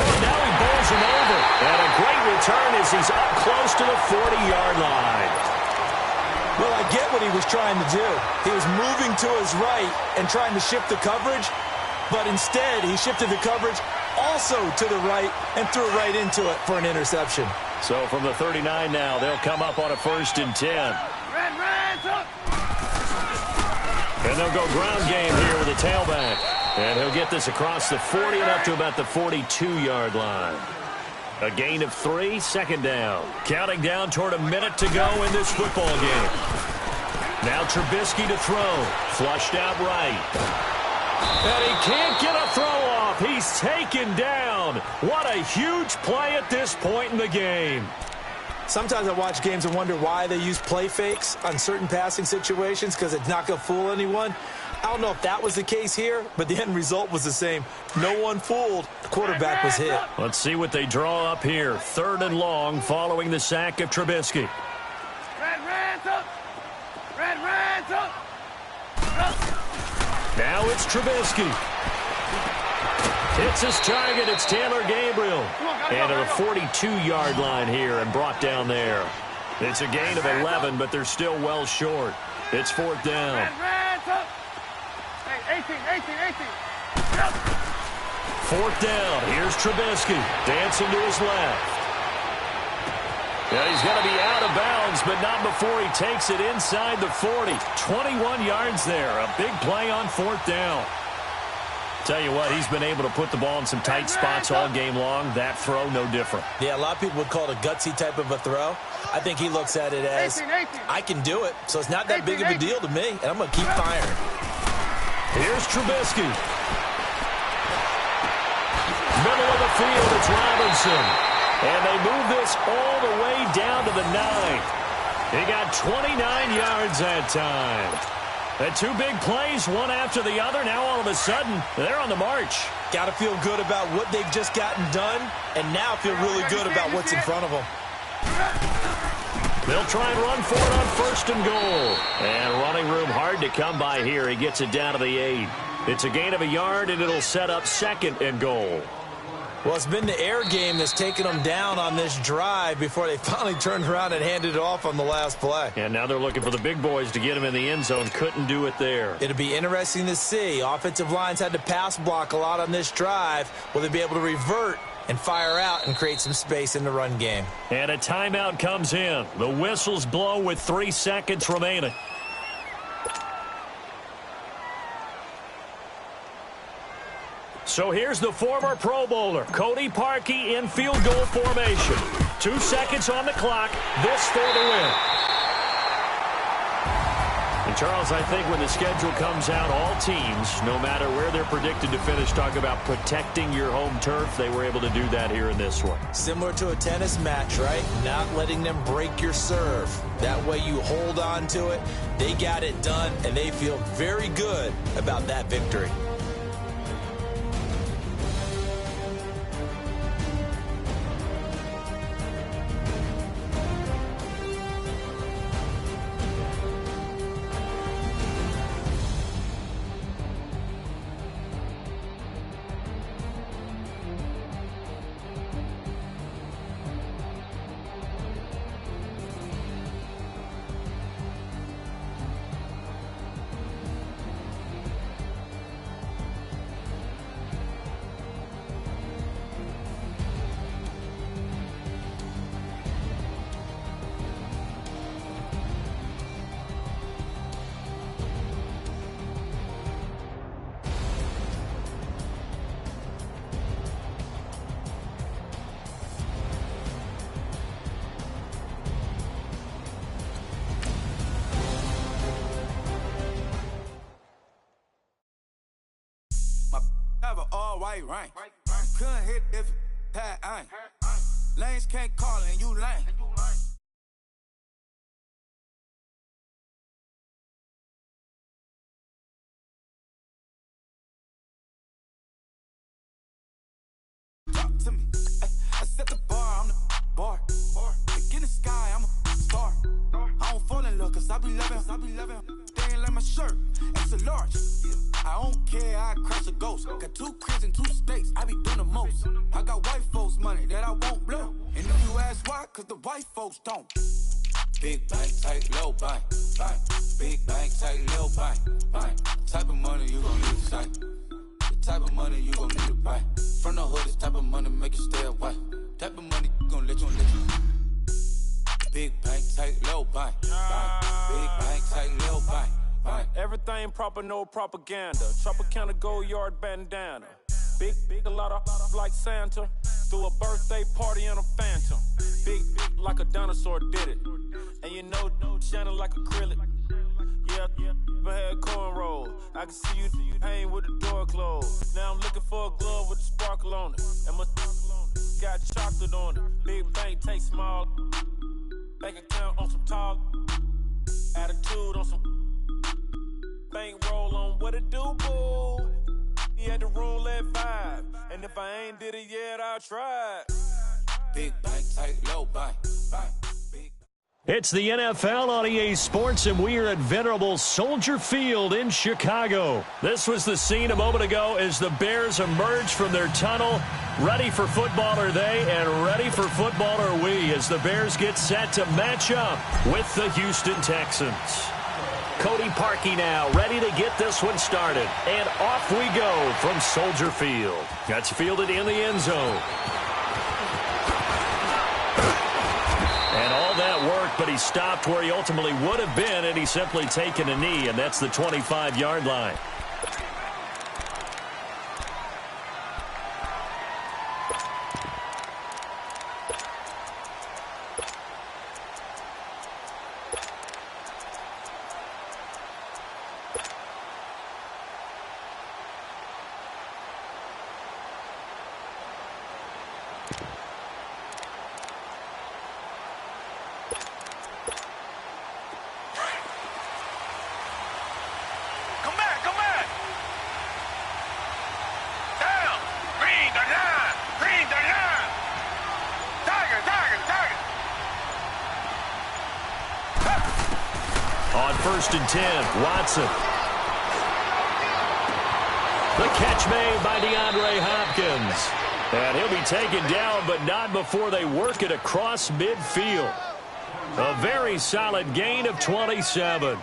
Oh, now he bowls him over. And a great return as he's up close to the 40-yard line. Well, I get what he was trying to do. He was moving to his right and trying to shift the coverage. But instead, he shifted the coverage also to the right and threw it right into it for an interception. So from the 39 now, they'll come up on a 1st and 10. And they'll go ground game here with a tailback. And he'll get this across the 40 and up to about the 42-yard line. A gain of 3, 2nd down. Counting down toward a minute to go in this football game. Now Trubisky to throw. Flushed out right. And he can't get a throw off. He's taken down. What a huge play at this point in the game. Sometimes I watch games and wonder why they use play fakes on certain passing situations, because it's not going to fool anyone. I don't know if that was the case here, but the end result was the same. No one fooled. The quarterback was hit. Let's see what they draw up here. 3rd and long following the sack of Trubisky. Now it's Trubisky. Hits his target. It's Taylor Gabriel. And at a 42-yard line here and brought down there. It's a gain of 11, but they're still well short. It's 4th down. 4th down. Here's Trubisky dancing to his left. And he's going to be out of bounds, but not before he takes it inside the 40. 21 yards there. A big play on 4th down. Tell you what, he's been able to put the ball in some tight spots all game long. That throw, no different. Yeah, a lot of people would call it a gutsy type of a throw. I think he looks at it as, I can do it, so it's not that big of a deal to me, and I'm going to keep firing. Here's Trubisky. Middle of the field, it's Robinson. And they move this all the way down to the 9. He got 29 yards that time. The 2 big plays, one after the other. Now all of a sudden, they're on the march. Got to feel good about what they've just gotten done, and now feel really good about what's in front of them. They'll try and run for it on 1st and goal. And running room hard to come by here. He gets it down to the 8. It's a gain of a yard, and it'll set up 2nd and goal. Well, it's been the air game that's taken them down on this drive before they finally turned around and handed it off on the last play. And now they're looking for the big boys to get him in the end zone. Couldn't do it there. It'll be interesting to see. Offensive lines had to pass block a lot on this drive. Will they be able to revert and fire out and create some space in the run game? And a timeout comes in. The whistles blow with 3 seconds remaining. So here's the former Pro Bowler, Cody Parkey, in field goal formation. 2 seconds on the clock. This for the win. And Charles, I think when the schedule comes out, all teams, no matter where they're predicted to finish, talk about protecting your home turf. They were able to do that here in this one. Similar to a tennis match, right? Not letting them break your serve. That way you hold on to it. They got it done, and they feel very good about that victory. White rank. Couldn't hit if it had ain't. Lanes can't call it and you lame. Talk to me. I set the bar, I'm the bar. Look in the sky, I'm a star. I don't fall in love cause I be loving. Staying like my shirt, it's a large. I don't care, I crush a ghost. Got 2 cribs in 2 states, I be doing the most. I got white folks' money that I won't blow. And if you ask why, cause the white folks don't. Big bank, tight, low bank. Big bank, tight, low bank. Type of money you gon' need to sight. The type of money you gon' need to buy. From the hood, this type of money make you stay away. Type of money gon' let you. Big bank, tight, low bank. Big bank, tight, low bank. Everything proper, no propaganda. Tropicana gold yard bandana. Big, a lot of like Santa. Threw a birthday party in a phantom. Big like a dinosaur did it. And you know, shining like acrylic. Yeah, but had cornrows. I can see you hang with the door closed. Now I'm looking for a glove with a sparkle on it. And my got chocolate on it. Big bank, take small. Bank account on some tall. Attitude on some. Bankroll on what it do, boo. He had the roulette vibe. And if I ain't did it yet, I'll try. Big bank, tight, low bank. It's the NFL on EA Sports, and we are at venerable Soldier Field in Chicago. This was the scene a moment ago as the Bears emerged from their tunnel. Ready for football are they, and ready for football are we, as the Bears get set to match up with the Houston Texans. Cody Parkey now, ready to get this one started. And off we go from Soldier Field. That's fielded in the end zone. And all that work, but he stopped where he ultimately would have been, and he's simply taken a knee, and that's the 25-yard line. On 1st and 10, Watson. The catch made by DeAndre Hopkins. And he'll be taken down, but not before they work it across midfield. A very solid gain of 27.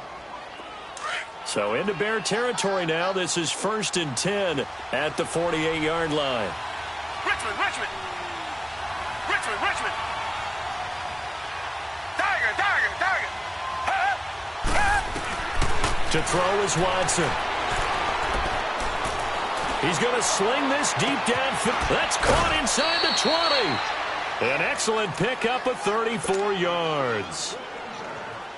So into Bear territory now. This is 1st and 10 at the 48-yard line. Richmond. Tiger. To throw is Watson. He's going to sling this deep downfield. That's caught inside the 20. An excellent pickup of 34 yards.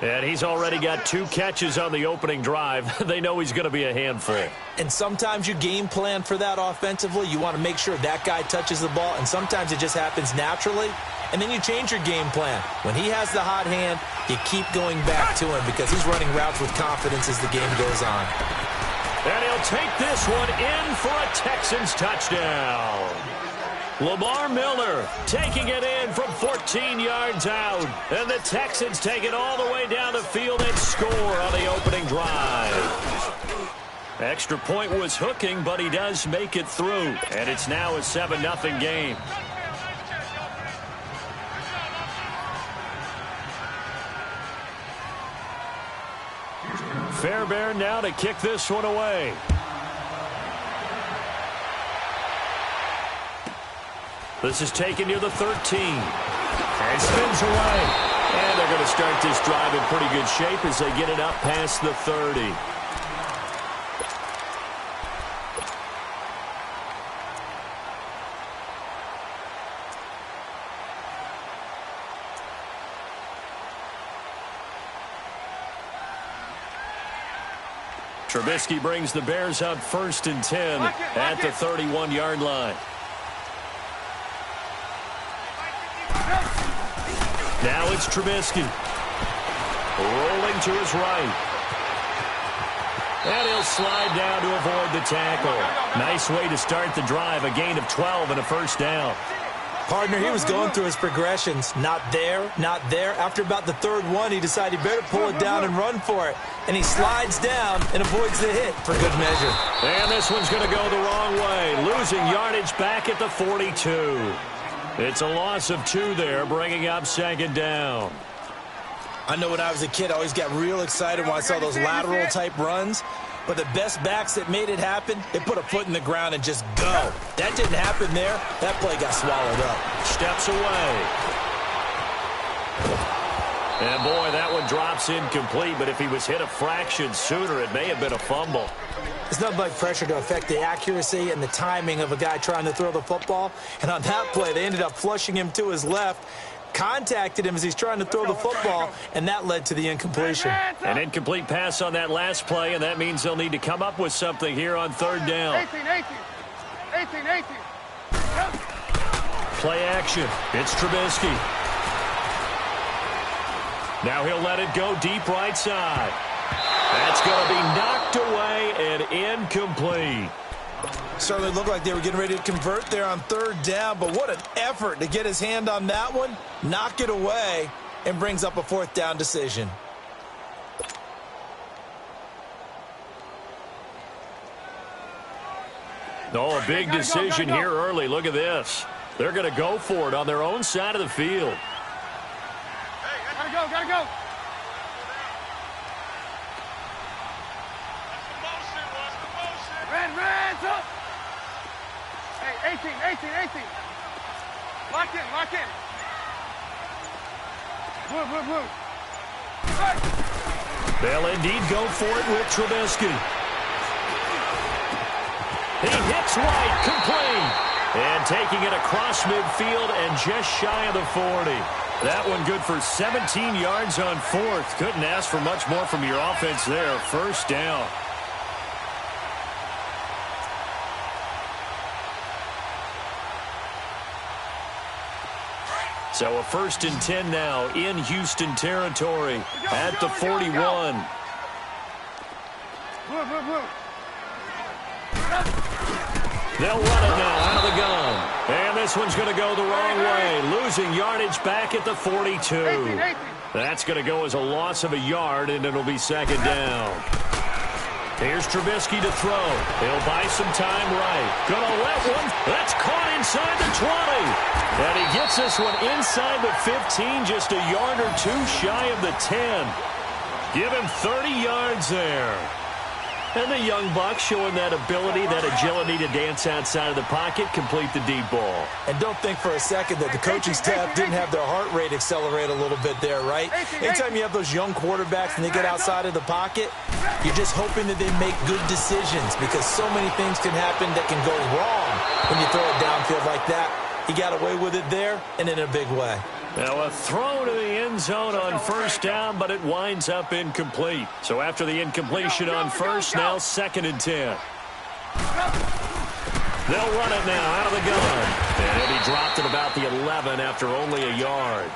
And he's already got 2 catches on the opening drive. They know he's going to be a handful. And sometimes you game plan for that offensively. You want to make sure that guy touches the ball, and sometimes it just happens naturally. And then you change your game plan. When he has the hot hand, you keep going back to him because he's running routes with confidence as the game goes on. And he'll take this one in for a Texans touchdown. Lamar Miller taking it in from 14 yards out. And the Texans take it all the way down the field and score on the opening drive. Extra point was hooking, but he does make it through. And it's now a 7-0 game. Fairbairn now to kick this one away. This is taken near the 13. And spins away. And they're going to start this drive in pretty good shape as they get it up past the 30. Trubisky brings the Bears up 1st and 10 at the 31-yard line. Now it's Trubisky. Rolling to his right. And he'll slide down to avoid the tackle. Nice way to start the drive. A gain of 12 and a first down. Partner, he was going through his progressions. Not there, not there. After about the 3rd one, he decided he better pull it down and run for it. And he slides down and avoids the hit for good measure. And this one's going to go the wrong way. Losing yardage back at the 42. It's a loss of 2 there, bringing up 2nd down. I know when I was a kid, I always got real excited when I saw those lateral-type runs. But the best backs that made it happen, they put a foot in the ground and just go. That didn't happen there. That play got swallowed up. Steps away. And, boy, that one drops incomplete. But if he was hit a fraction sooner, it may have been a fumble. It's nothing like pressure to affect the accuracy and the timing of a guy trying to throw the football. And on that play, they ended up flushing him to his left, contacted him as he's trying to throw the football, and that led to the incompletion. An incomplete pass on that last play, and that means they'll need to come up with something here on 3rd down. 18. Play action. It's Trubisky. Now he'll let it go deep right side. That's going to be knocked away and incomplete. Certainly looked like they were getting ready to convert there on 3rd down, but what an effort to get his hand on that one, knock it away, and brings up a 4th down decision. Oh, a big decision here early. Look at this. They're going to go for it on their own side of the field. Gotta go. 18. Lock in. Blue. Hey. They'll indeed go for it with Trubisky. He hits right, complete. And taking it across midfield and just shy of the 40. That one good for 17 yards on fourth. Couldn't ask for much more from your offense there. First down. So a 1st and 10 now in Houston territory at the 41. Blue. They'll run it now out of the gun. And this one's going to go the wrong way. Losing yardage back at the 42. 18. That's going to go as a loss of a yard, and it'll be 2nd down. Here's Trubisky to throw. He'll buy some time right. Gonna let one. That's caught inside the 20. And he gets this one inside the 15, just a yard or two shy of the 10. Give him 30 yards there. And the young buck showing that ability, that agility to dance outside of the pocket, complete the deep ball. And don't think for a second that the coaching staff didn't have their heart rate accelerate a little bit there, right? Anytime you have those young quarterbacks and they get outside of the pocket, you're just hoping that they make good decisions because so many things can happen that can go wrong when you throw it downfield like that. He got away with it there and in a big way. Now a throw to the end zone on 1st down, but it winds up incomplete. So after the incompletion on 1st, now 2nd and 10. They'll run it now out of the gun. And he dropped it about the 11 after only a yard.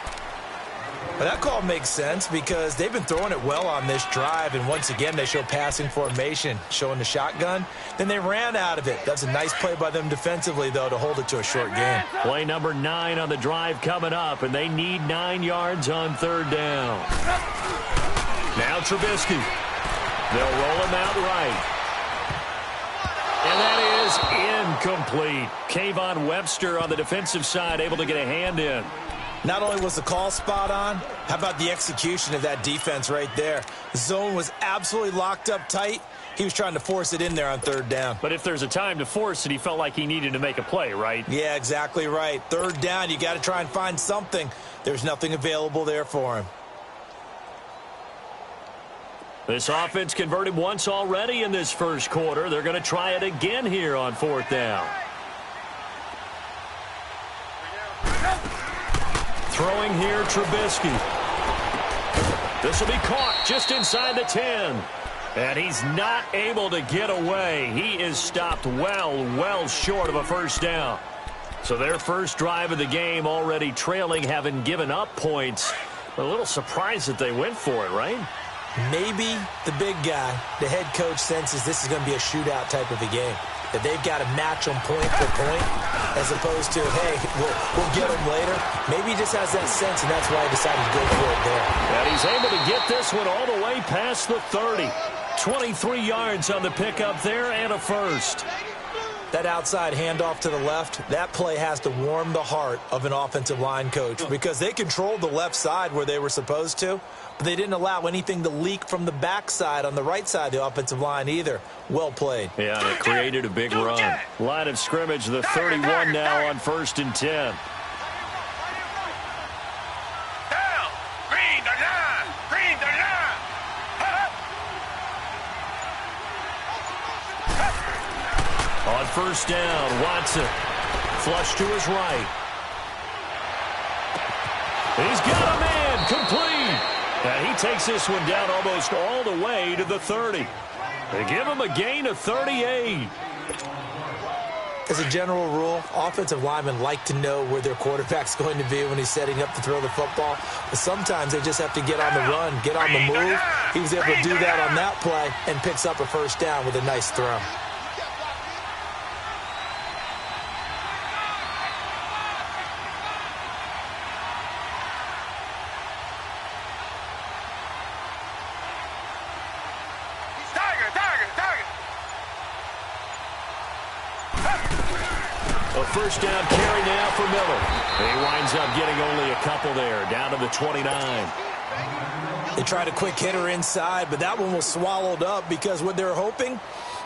Well, that call makes sense because they've been throwing it well on this drive, and once again they show passing formation, showing the shotgun. Then they ran out of it. That's a nice play by them defensively, though, to hold it to a short game. Play number 9 on the drive coming up, and they need 9 yards on 3rd down. Now Trubisky. They'll roll him out right. And that is incomplete. Kayvon Webster on the defensive side able to get a hand in. Not only was the call spot on, how about the execution of that defense right there? The zone was absolutely locked up tight. He was trying to force it in there on 3rd down. But if there's a time to force it, he felt like he needed to make a play, right? Yeah, exactly right. 3rd down, you got to try and find something. There's nothing available there for him. This offense converted once already in this 1st quarter. They're going to try it again here on 4th down. Throwing here, Trubisky. This will be caught just inside the 10. And he's not able to get away. He is stopped well short of a 1st down. So their first drive of the game already trailing, having given up points. A little surprised that they went for it, right? Maybe the big guy, the head coach, senses this is going to be a shootout type of a game. That they've got to match them point for point as opposed to, hey, we'll get them later. Maybe he just has that sense, and that's why he decided to go for it there. And he's able to get this one all the way past the 30. 23 yards on the pickup there and a 1st. That outside handoff to the left, that play has to warm the heart of an offensive line coach because they controlled the left side where they were supposed to, but they didn't allow anything to leak from the backside on the right side of the offensive line either. Well played. Yeah, and it created a big run. Line of scrimmage, the 31 now on 1st and 10. Down. Green the line. On 1st down, Watson. Flush to his right. He's got a man. Complete. And he takes this one down almost all the way to the 30. They give him a gain of 38. As a general rule, offensive linemen like to know where their quarterback's going to be when he's setting up to throw the football. But sometimes they just have to get on the run, get on the move. He was able to do that on that play and picks up a 1st down with a nice throw. A 1st down carry now for Miller. He winds up getting only a couple there, down to the 29. They tried a quick hitter inside, but that one was swallowed up because what they're hoping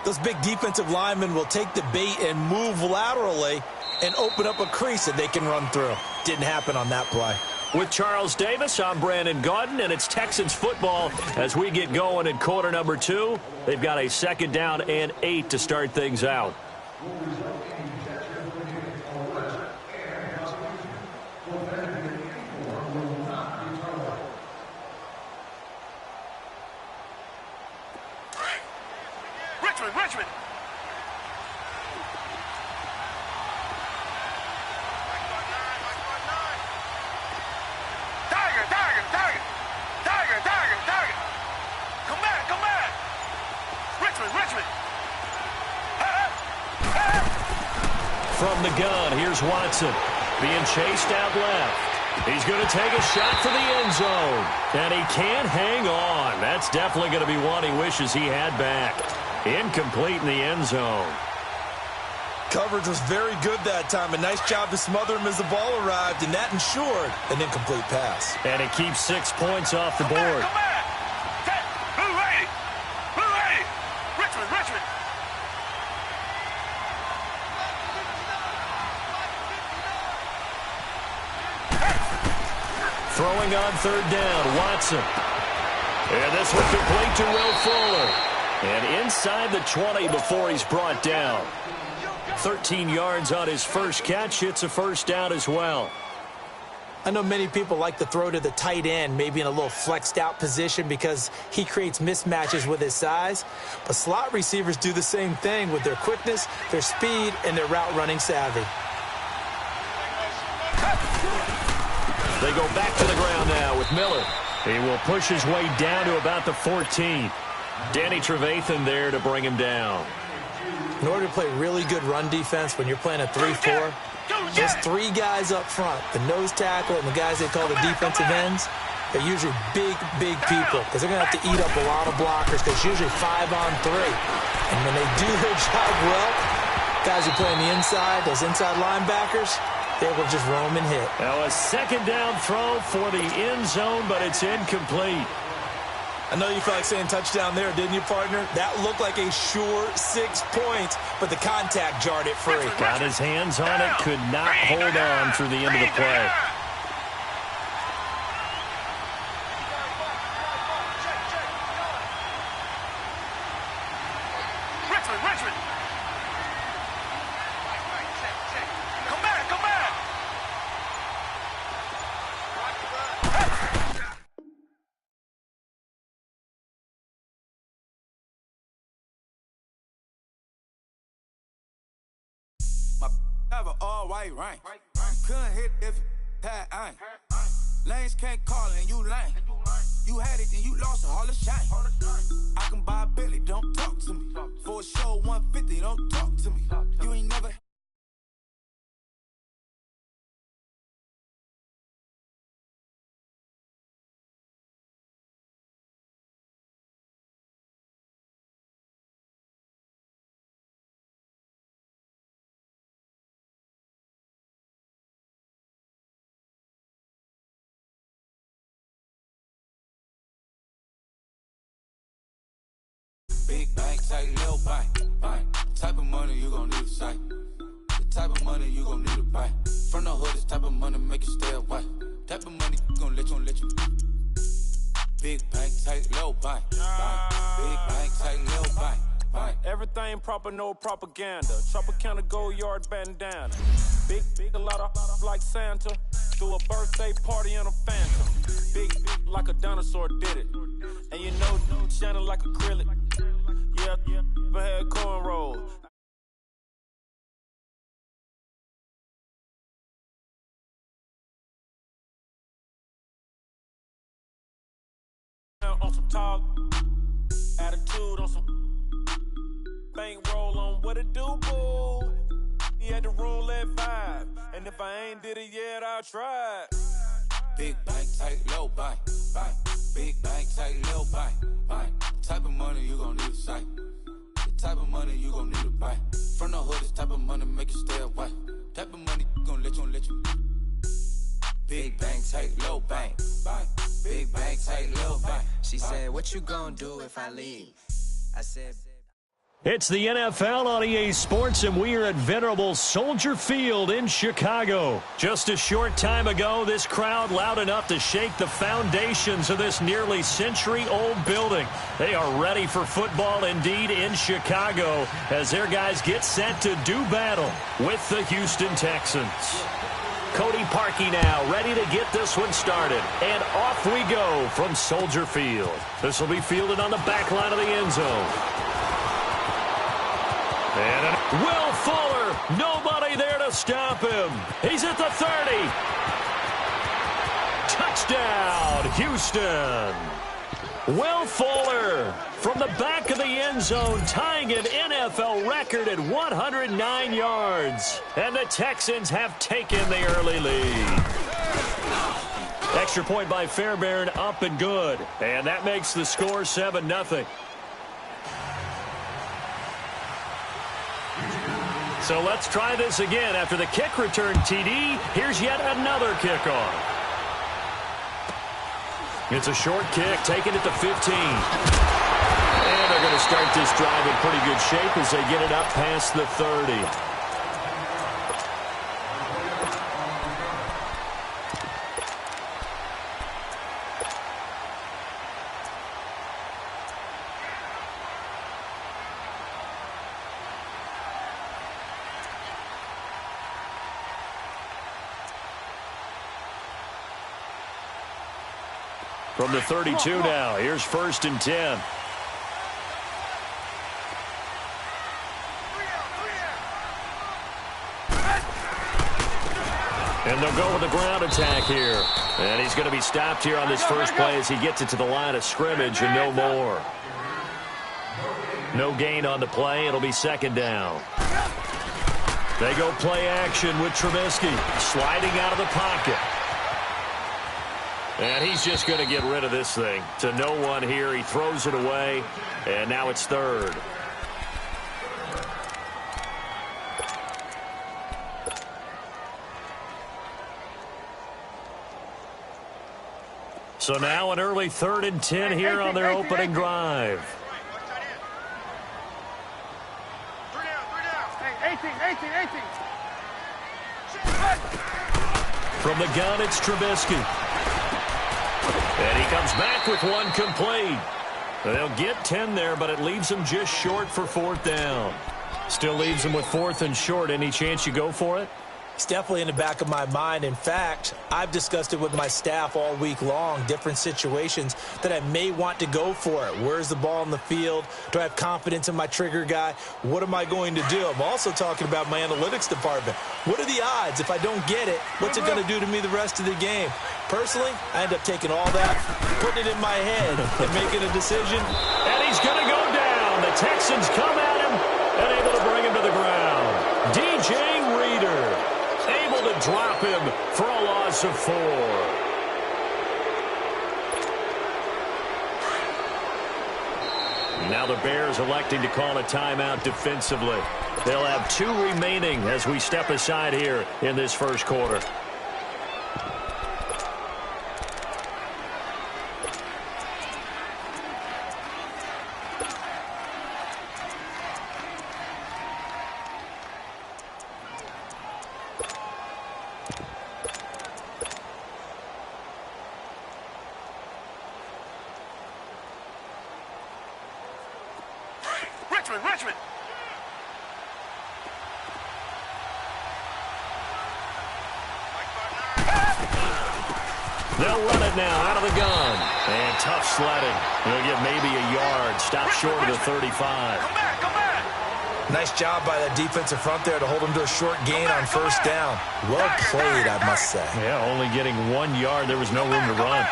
Those big defensive linemen will take the bait and move laterally and open up a crease that they can run through. Didn't happen on that play. With Charles Davis, I'm Brandon Gaudin, and it's Texans football as we get going in quarter number 2. They've got a 2nd down and 8 to start things out. Richmond. Tiger. Come back. Richmond. From the gun, here's Watson. Being chased out left. He's going to take a shot for the end zone. And he can't hang on. That's definitely going to be one he wishes he had back. Incomplete in the end zone. Coverage was very good that time. A nice job to smother him as the ball arrived, and that ensured an incomplete pass. And it keeps 6 points off the board. Come back. Blue 80. Richmond. Throwing on 3rd down, Watson. And this one complete to Will Fuller. And inside the 20 before he's brought down. 13 yards on his first catch. It's a 1st down as well. I know many people like to throw to the tight end, maybe in a little flexed out position because he creates mismatches with his size. But slot receivers do the same thing with their quickness, their speed, and their route running savvy. They go back to the ground now with Miller. He will push his way down to about the 14. Danny Trevathan there to bring him down. In order to play really good run defense when you're playing a 3-4, those 3 guys up front, the nose tackle and the guys they call the defensive ends, they're usually big people because they're going to have to eat up a lot of blockers because it's usually 5-on-3. And when they do their job well, guys who play on the inside, those inside linebackers, they will just roam and hit. Now a 2nd down throw for the end zone, but it's incomplete. I know you felt like saying touchdown there, didn't you, partner? That looked like a sure 6 points, but the contact jarred it free. Got his hands on it, could not hold on through the end of the play. Richmond. Come back. My have an all-white ring. Couldn't hit if it had ain't. Lanes can't call it and you lame. You had it and you lost all the shine. I can buy a Billy, don't talk to me. For a show 150, don't talk to me. You ain't never. Big bank, tight, little bank. Type of money you gon' need a sight. The type of money you gon' need to buy. From the hood, this type of money make you stay away. Type of money gon' let you. Big bank, tight, little bank. Big bank, tight, little bank. Everything proper, no propaganda. Tropicana gold yard bandana. Big, a lot of like Santa. Threw a birthday party in a phantom. Big like a dinosaur did it. And you know, shining like acrylic. Yeah, but had cornrows. On some talk, attitude on some bankroll on what it do, boo. He had the room at 5, and if I ain't did it yet, I'll try. Big bank, tight, low bank. Big bank, tight, low bank. Type of money you gon' need a sight. The type of money you gon' need to buy. From the hood, this type of money make you stay away. Type of money gon' let you. Big bank, tight, low bank. Big bank, tight, low bank. She said, what you gonna do if I leave? I said... It's the NFL on EA Sports, and we are at venerable Soldier Field in Chicago. Just a short time ago, this crowd loud enough to shake the foundations of this nearly century-old building. They are ready for football indeed in Chicago as their guys get set to do battle with the Houston Texans. Cody Parkey now ready to get this one started. And off we go from Soldier Field. This will be fielded on the back line of the end zone. And Will Fuller, nobody there to stop him. He's at the 30. Touchdown, Houston. Will Fuller from the back of the end zone, tying an NFL record at 109 yards. And the Texans have taken the early lead. Extra point by Fairbairn, up and good. And that makes the score 7-0. So let's try this again. After the kick return TD, here's yet another kickoff. It's a short kick, taken at the 15. And they're going to start this drive in pretty good shape as they get it up past the 30. From the 32 now, here's 1st and 10. And they'll go with the ground attack here. And he's going to be stopped here on this first play as he gets it to the line of scrimmage and no more. No gain on the play. It'll be 2nd down. They go play action with Trubisky sliding out of the pocket. And he's just going to get rid of this thing. To no one here. He throws it away. And now it's 3rd. So now an early 3rd and 10 here on their opening drive. 18. From the gun, it's Trubisky. And he comes back with one complete. They'll get 10 there, but it leaves them just short for 4th down. Still leaves them with 4th and short. Any chance you go for it? It's definitely in the back of my mind. In fact, I've discussed it with my staff all week long, different situations that I may want to go for it. Where's the ball in the field? Do I have confidence in my trigger guy? What am I going to do? I'm also talking about my analytics department. What are the odds? If I don't get it, what's it going to do to me the rest of the game? Personally, I end up taking all that, putting it in my head, and making a decision. And he's going to go down. The Texans come at him and able to bring him to the ground. DJ Reader able to drop him for a loss of 4. Now the Bears electing to call a timeout defensively. They'll have 2 remaining as we step aside here in this first quarter. Richmond. They'll run it now out of the gun. And tough sledding. They'll get maybe a yard. Stop short of the 35. Come back. Nice job by that defensive front there to hold him to a short gain on 1st down. Well played, I must say. Yeah, only getting 1 yard. There was no room to run.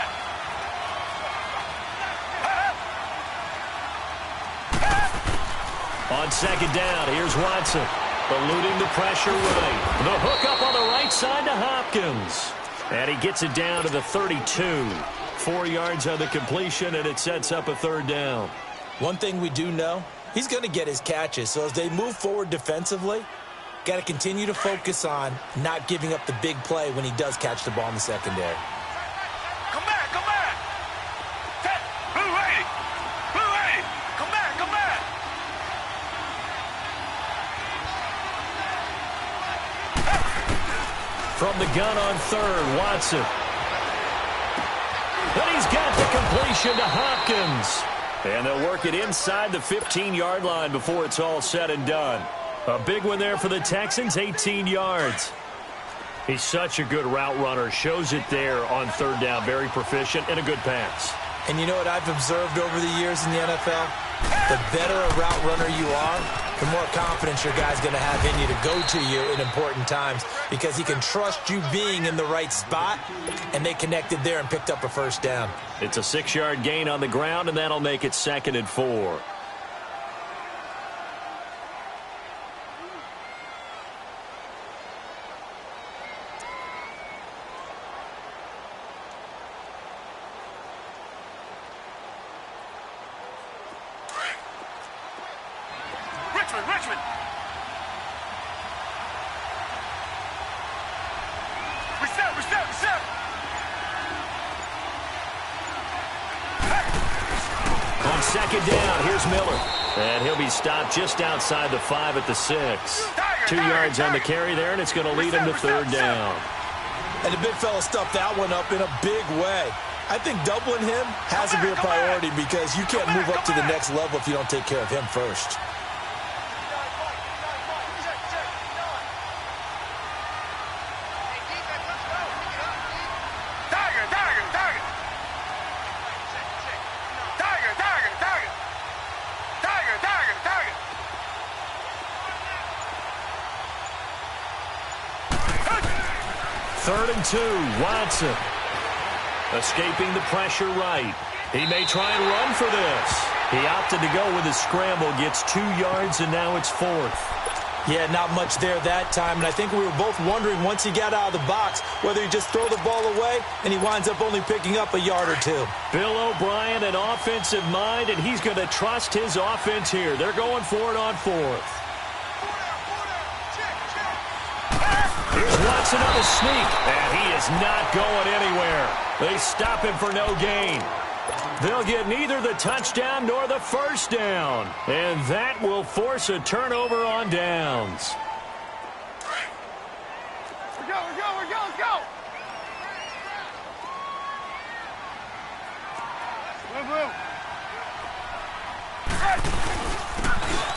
On 2nd down, here's Watson. Eluding the pressure right. The hook up on the right side to Hopkins. And he gets it down to the 32. 4 yards on the completion, and it sets up a 3rd down. One thing we do know, he's going to get his catches. So as they move forward defensively, got to continue to focus on not giving up the big play when he does catch the ball in the secondary. Come back. Blue 80. Come back. From the gun on third, Watson. And he's got the completion to Hopkins. And they'll work it inside the 15-yard line before it's all said and done. A big one there for the Texans, 18 yards. He's such a good route runner. Shows it there on third down. Very proficient and a good pass. And you know what I've observed over the years in the NFL? The better a route runner you are, the more confidence your guy's going to have in you to go to you in important times because he can trust you being in the right spot, and they connected there and picked up a first down. It's a 6-yard gain on the ground, and that'll make it 2nd and 4. Richmond. Reset. On 2nd down, here's Miller. And he'll be stopped just outside the 5 at the 6. 2 yards on the carry there, and it's going to lead him to 3rd down. And the big fella stuffed that one up in a big way. I think doubling him has to be a priority because you can't move up to the next level if you don't take care of him first. Third and 2, Watson. Escaping the pressure right. He may try and run for this. He opted to go with his scramble, gets 2 yards, and now it's 4th. Yeah, not much there that time, and I think we were both wondering once he got out of the box whether he just throw the ball away, and he winds up only picking up a yard or 2. Bill O'Brien, an offensive mind, and he's going to trust his offense here. They're going for it on 4th. Here's Watson on the sneak, and he is not going anywhere. They stop him for no gain. They'll get neither the touchdown nor the first down, and that will force a turnover on downs. We're go.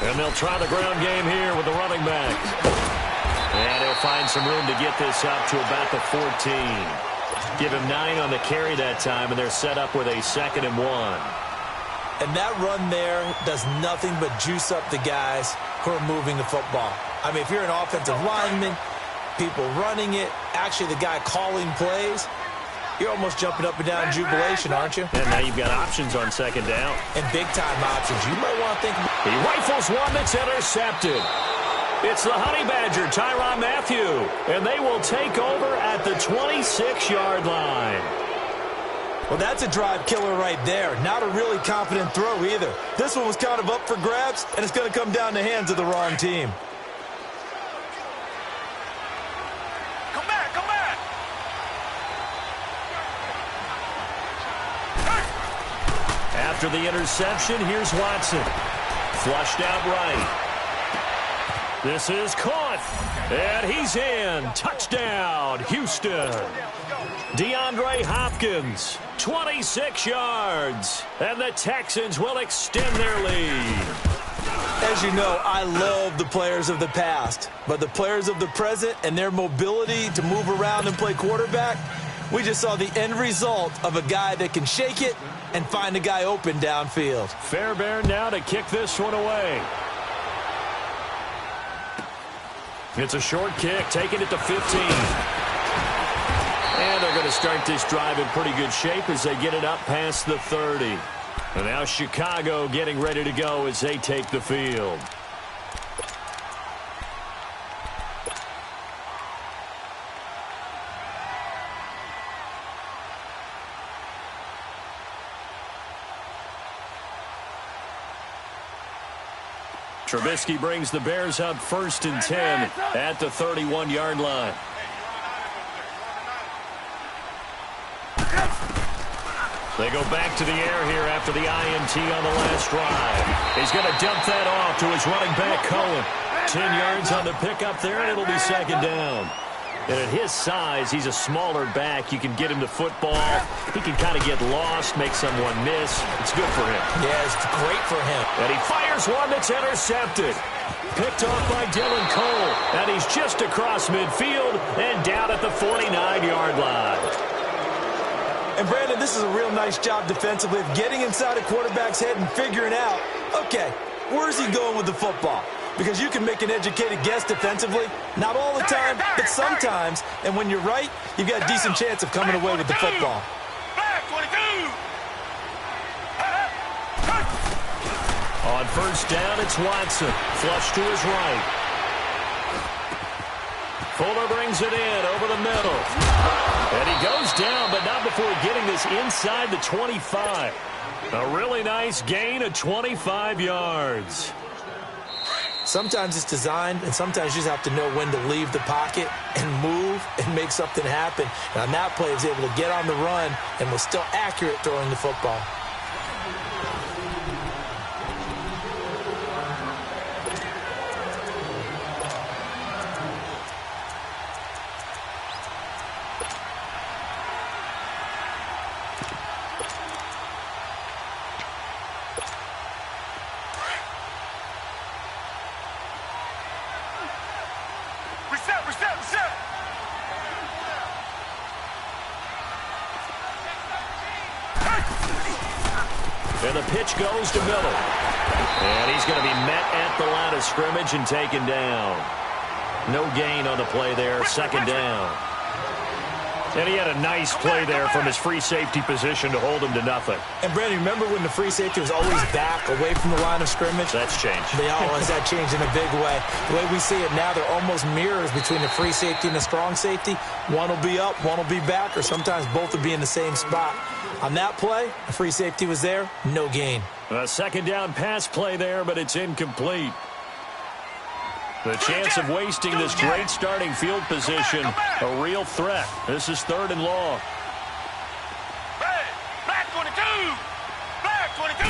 And they'll try the ground game here with the running backs. And he'll find some room to get this up to about the 14. Give him 9 on the carry that time, and they're set up with a 2nd and 1. And that run there does nothing but juice up the guys who are moving the football. I mean, if you're an offensive lineman, people running it, actually the guy calling plays, you're almost jumping up and down in jubilation, aren't you? And now you've got options on 2nd down. And big-time options. You might want to think about. He rifles one that's intercepted. It's the Honey Badger, Tyrann Mathieu, and they will take over at the 26-yard line. Well, that's a drive killer right there. Not a really confident throw either. This one was kind of up for grabs, and it's going to come down the hands of the wrong team. Come back. After the interception, here's Watson. Flushed out right. This is caught, and he's in. Touchdown, Houston. DeAndre Hopkins, 26 yards, and the Texans will extend their lead. As you know, I love the players of the past, but the players of the present and their mobility to move around and play quarterback, we just saw the end result of a guy that can shake it and find a guy open downfield. Fairbairn now to kick this one away. It's a short kick, taking it to 15. And they're going to start this drive in pretty good shape as they get it up past the 30. And now Chicago getting ready to go as they take the field. Trubisky brings the Bears up 1st and 10 at the 31-yard line. They go back to the air here after the INT on the last drive. He's going to dump that off to his running back, Cohen. 10 yards on the pickup there, and it'll be 2nd down. And at his size, he's a smaller back. You can get him to football. He can kind of get lost, make someone miss. It's good for him. Yeah, it's great for him. And he fires one that's intercepted. Picked off by Dylan Cole. And he's just across midfield and down at the 49-yard line. And, Brandon, this is a real nice job defensively of getting inside a quarterback's head and figuring out, okay, where's he going with the football? Because you can make an educated guess defensively. Not all the time, but sometimes. And when you're right, you've got a decent chance of coming away with the football. On first down, it's Watson. Flush to his right. Fuller brings it in over the middle. And he goes down, but not before getting this inside the 25. A really nice gain of 25 yards. Sometimes it's designed, and sometimes you just have to know when to leave the pocket and move and make something happen. And on that play, he was able to get on the run and was still accurate throwing the football. And the pitch goes to Miller. And he's going to be met at the line of scrimmage and taken down. No gain on the play there, second down. And he had a nice play there from his free safety position to hold him to nothing. And, Brandon, remember when the free safety was always back away from the line of scrimmage? That's changed. They always that changed in a big way. The way we see it now, they're almost mirrors between the free safety and the strong safety. One will be up, one will be back, or sometimes both will be in the same spot. On that play, the free safety was there, no gain. A second down pass play there, but it's incomplete. The chance of wasting this great starting field position, a real threat. This is third and long. Black 22! Black 22!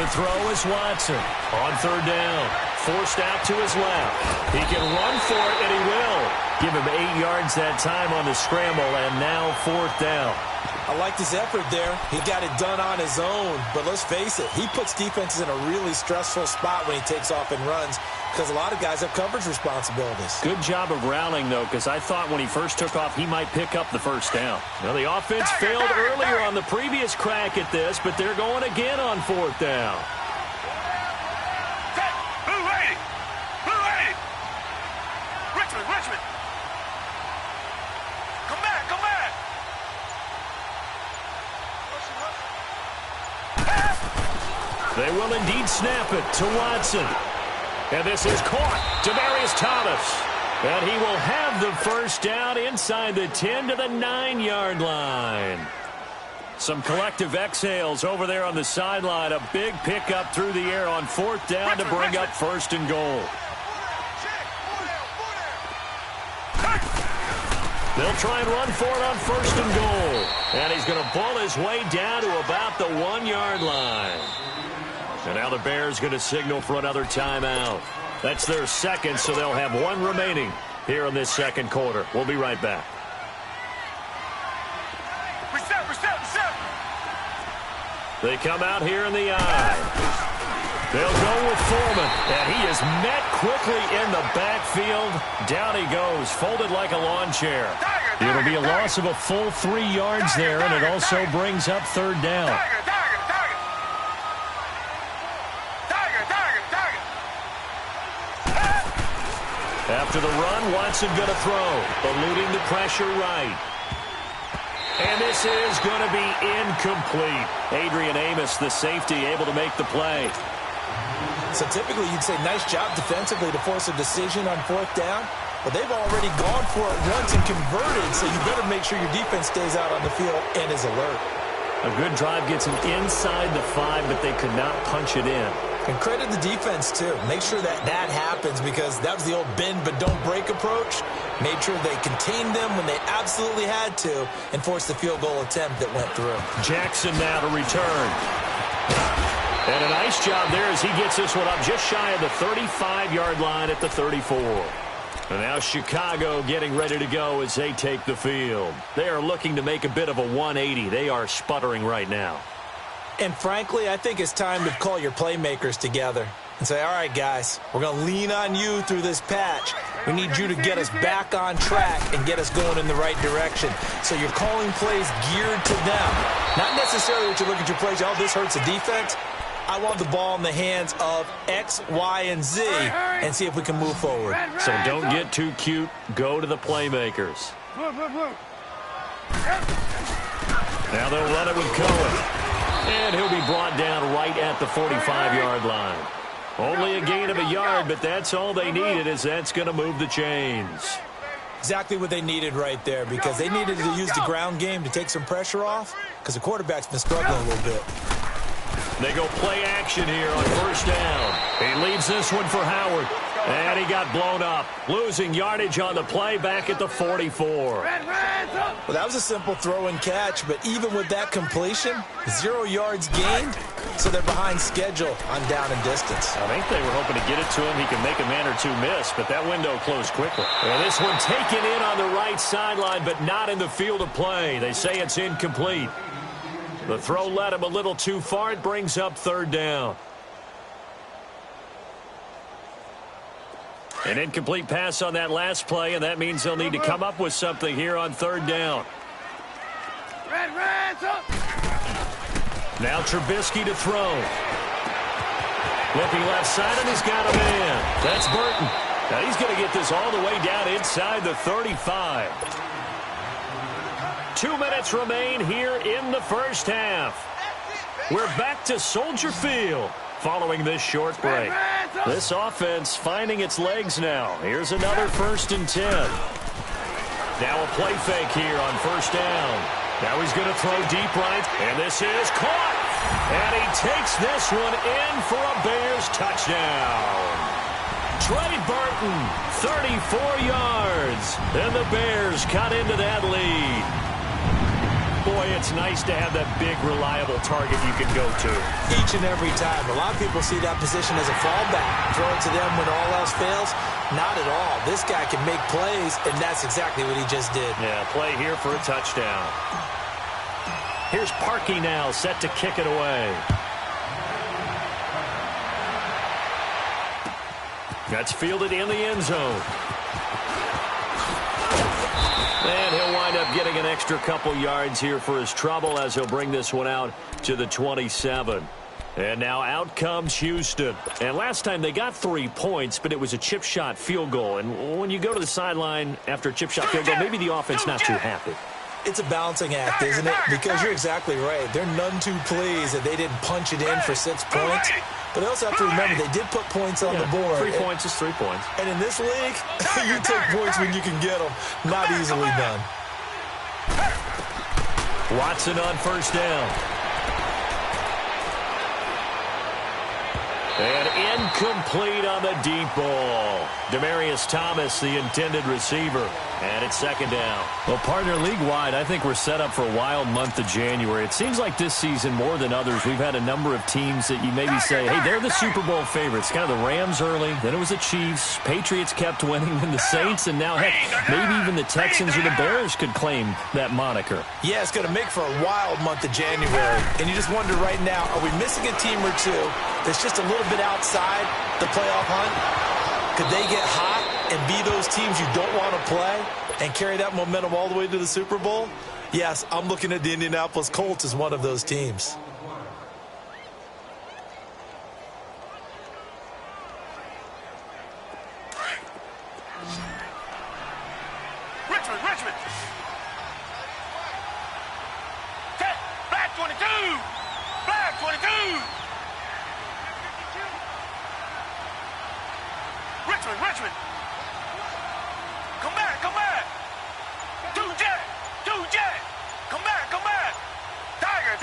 To throw is Watson. On third down. Forced out to his left. He can run for it, and he will. Give him 8 yards that time on the scramble, and now fourth down. I like this effort there. He got it done on his own. But let's face it, he puts defenses in a really stressful spot when he takes off and runs because a lot of guys have coverage responsibilities. Good job of rallying, though, because I thought when he first took off, he might pick up the first down. Now, the offense failed earlier on the previous crack at this, but they're going again on fourth down. Richmond! Come back! They will indeed snap it to Watson. And this is caught. Demaryius Thomas. And he will have the first down inside the 10 to the 9-yard line. Some collective exhales over there on the sideline. A big pickup through the air on fourth down to bring up first and goal. They'll try and run for it on first and goal. And he's going to pull his way down to about the 1-yard line. And now the Bears going to signal for another timeout. That's their second, so they'll have one remaining here in this second quarter. We'll be right back. Reset. They come out here in the eye. They'll go with Foreman, and he is met quickly in the backfield. Down he goes, folded like a lawn chair. It'll be a loss of a full 3 yards there, and it also brings up third down. After the run, Watson going to throw, eluding the pressure right. And this is going to be incomplete. Adrian Amos, the safety, able to make the play. So typically you'd say nice job defensively to force a decision on fourth down. But they've already gone for it once and converted, so you better make sure your defense stays out on the field and is alert. A good drive gets them inside the 5, but they could not punch it in. And credit the defense, too. Make sure that happens because that was the old bend but don't break approach. Made sure they contained them when they absolutely had to and forced the field goal attempt that went through. Jackson now to return. And a nice job there as he gets this one up just shy of the 35-yard line at the 34. And now Chicago getting ready to go as they take the field. They are looking to make a bit of a 180. They are sputtering right now. And frankly, I think it's time to call your playmakers together and say, all right, guys, we're going to lean on you through this patch. We need you to get us back on track and get us going in the right direction. So you're calling plays geared to them. Not necessarily that you look at your plays, oh, this hurts the defense. I want the ball in the hands of X, Y, and Z and see if we can move forward. So don't get too cute. Go to the playmakers. Now they'll run it with Cohen. And he'll be brought down right at the 45-yard line. Only a gain of a yard, but that's all they needed, as that's going to move the chains. Exactly what they needed right there, because they needed to use the ground game to take some pressure off, because the quarterback's been struggling a little bit. They go play action here on first down. He leaves this one for Howard. And he got blown up. Losing yardage on the play back at the 44. Well, that was a simple throw and catch, but even with that completion, 0 yards gained, so they're behind schedule on down and distance. I think they were hoping to get it to him. He can make a man or two miss, but that window closed quickly. Well, this one taken in on the right sideline, but not in the field of play. They say it's incomplete. The throw led him a little too far. It brings up third down. An incomplete pass on that last play, and that means they'll need to come up with something here on third down. Now Trubisky to throw. Flipping left side, and he's got a man. That's Burton. Now he's going to get this all the way down inside the 35. 2 minutes remain here in the first half. We're back to Soldier Field following this short break. This offense finding its legs now. Here's another 1st and 10. Now a play fake here on first down. Now he's going to throw deep right, and this is caught. And he takes this one in for a Bears touchdown. Trey Burton, 34 yards. And the Bears cut into that lead. Boy, it's nice to have that big, reliable target you can go to. Each and every time. A lot of people see that position as a fallback. Throw it to them when all else fails. Not at all. This guy can make plays, and that's exactly what he just did. Yeah, play here for a touchdown. Here's Parkey now, set to kick it away. That's fielded in the end zone. And he'll wind up getting an extra couple yards here for his trouble as he'll bring this one out to the 27. And now out comes Houston. And last time they got 3 points, but it was a chip shot field goal. And when you go to the sideline after a chip shot field goal, maybe the offense not too happy. It's a balancing act, isn't it? Because you're exactly right. They're none too pleased that they didn't punch it in for 6 points. But they also have to remember they did put points on the board. 3 points is 3 points. And in this league, you take points when you can get them. Not easily done. Watson on first down. And incomplete on the deep ball. Demaryius Thomas, the intended receiver. And it's second down. Well, partner, league-wide, I think we're set up for a wild month of January. It seems like this season, more than others, we've had a number of teams that you maybe say, hey, they're the Super Bowl favorites. Kind of the Rams early, then it was the Chiefs. Patriots kept winning, then the Saints, and now, heck, maybe even the Texans or the Bears could claim that moniker. Yeah, it's going to make for a wild month of January. And you just wonder right now, are we missing a team or two that's just a little bit outside the playoff hunt? Could they get hot and be those teams you don't want to play and carry that momentum all the way to the Super Bowl? Yes, I'm looking at the Indianapolis Colts as one of those teams. Richmond. Black 22. Black 22. Richmond. Come back. Two jet. Come back. Tiger.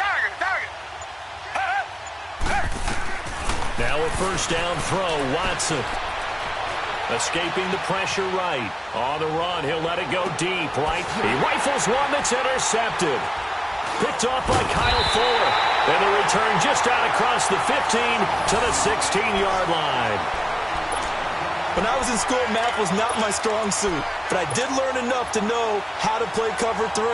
Now a first down throw, Watson. Escaping the pressure right. On the run, he'll let it go deep, right? He rifles one that's intercepted. Picked off by Kyle Fuller. And the return just out across the 15 to the 16-yard line. When I was in school, math was not my strong suit, but I did learn enough to know how to play cover 3.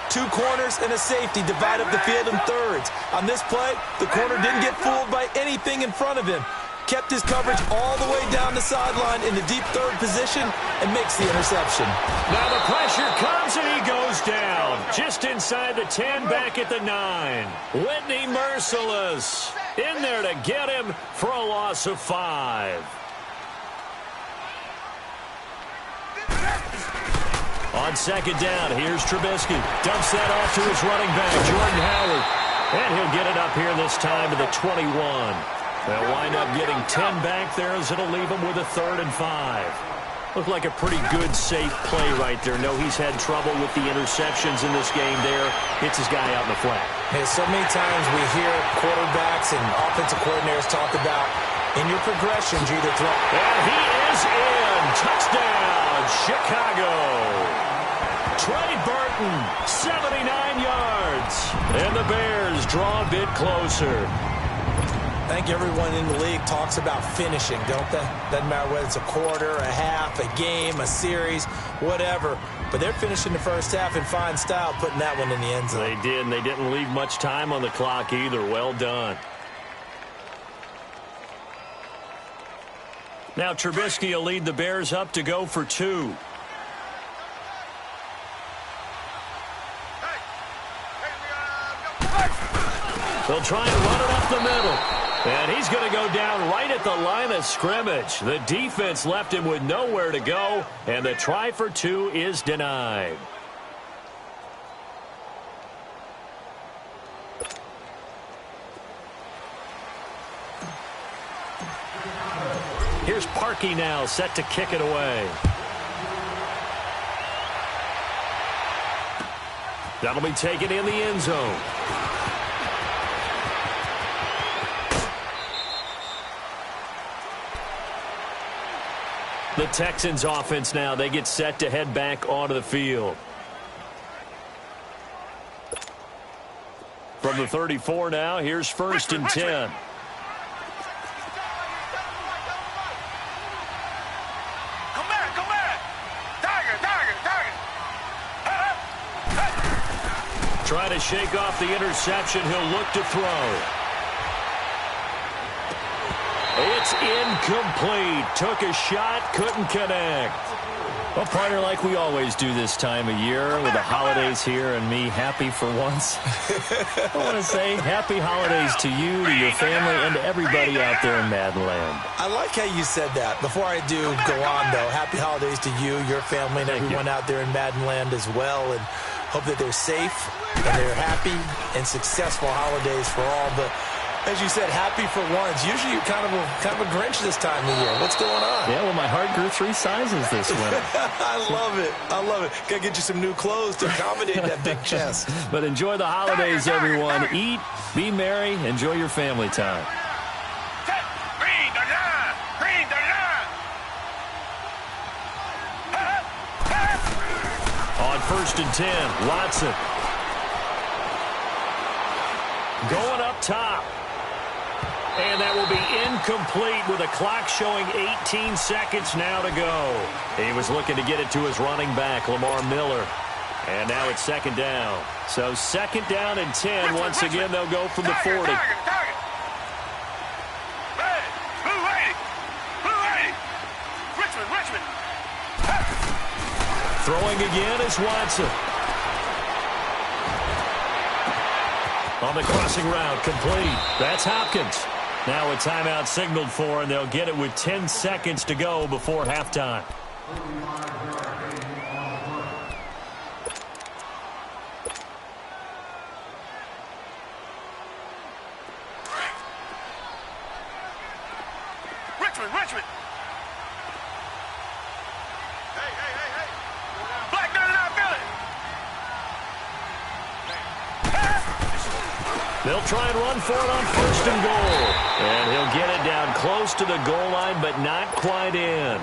2 corners and a safety divide up the field in thirds. On this play, the corner didn't get fooled by anything in front of him. Kept his coverage all the way down the sideline in the deep third position and makes the interception. Now the pressure comes and he goes down. Just inside the 10, back at the 9. Whitney Merciless in there to get him for a loss of 5. On second down, here's Trubisky. Dumps that off to his running back, Jordan Howard. And he'll get it up here this time to the 21. They'll wind up getting 10 back there as it'll leave them with a 3rd and 5. Looked like a pretty good, safe play right there. No, he's had trouble with the interceptions in this game there. Hits his guy out in the flat. Hey, so many times we hear quarterbacks and offensive coordinators talk about in your progressions, you either throw. And he is in. Touchdown, Chicago. Trey Burton, 79 yards. And the Bears draw a bit closer. I think everyone in the league talks about finishing, don't they? Doesn't matter whether it's a quarter, a half, a game, a series, whatever. But they're finishing the first half in fine style, putting that one in the end zone. They did, and they didn't leave much time on the clock either. Well done. Now Trubisky will lead the Bears up to go for 2. They'll try and run it up the middle. And he's going to go down right at the line of scrimmage. The defense left him with nowhere to go, and the try for 2 is denied. Here's Parkey now, set to kick it away. That'll be taken in the end zone. The Texans offense now, they get set to head back onto the field. From the 34 now, here's 1st and 10. Come back. Tiger. Trying to shake off the interception. He'll look to throw. It's incomplete. Took a shot, couldn't connect. Well, partner, like we always do this time of year with the holidays here and me happy for once. I want to say happy holidays to you, to your family, and to everybody out there in Madland. I like how you said that. Before I do go on, though, happy holidays to you, your family, and everyone out there in Madland as well. And hope that they're safe and they're happy and successful holidays for all. But as you said, happy for once. Usually you're kind of a Grinch this time of year. What's going on? Yeah, well, my heart grew 3 sizes this winter. I love it. Got to get you some new clothes to accommodate that big chest. But enjoy the holidays, everyone. Eat, be merry, enjoy your family time. Green the line. On 1st and 10, Watson. Going up top. And that will be incomplete with a clock showing 18 seconds now to go. He was looking to get it to his running back, Lamar Miller. And now it's 2nd down. So 2nd down and 10. Once again, they'll go from the 40. Richmond. Throwing again is Watson. On the crossing route, complete. That's Hopkins. Now a timeout signaled for, and they'll get it with 10 seconds to go before halftime. Richmond. Hey. Black 99 Billy. They'll try and run for it on 1st and goal. And he'll get it down close to the goal line, but not quite in.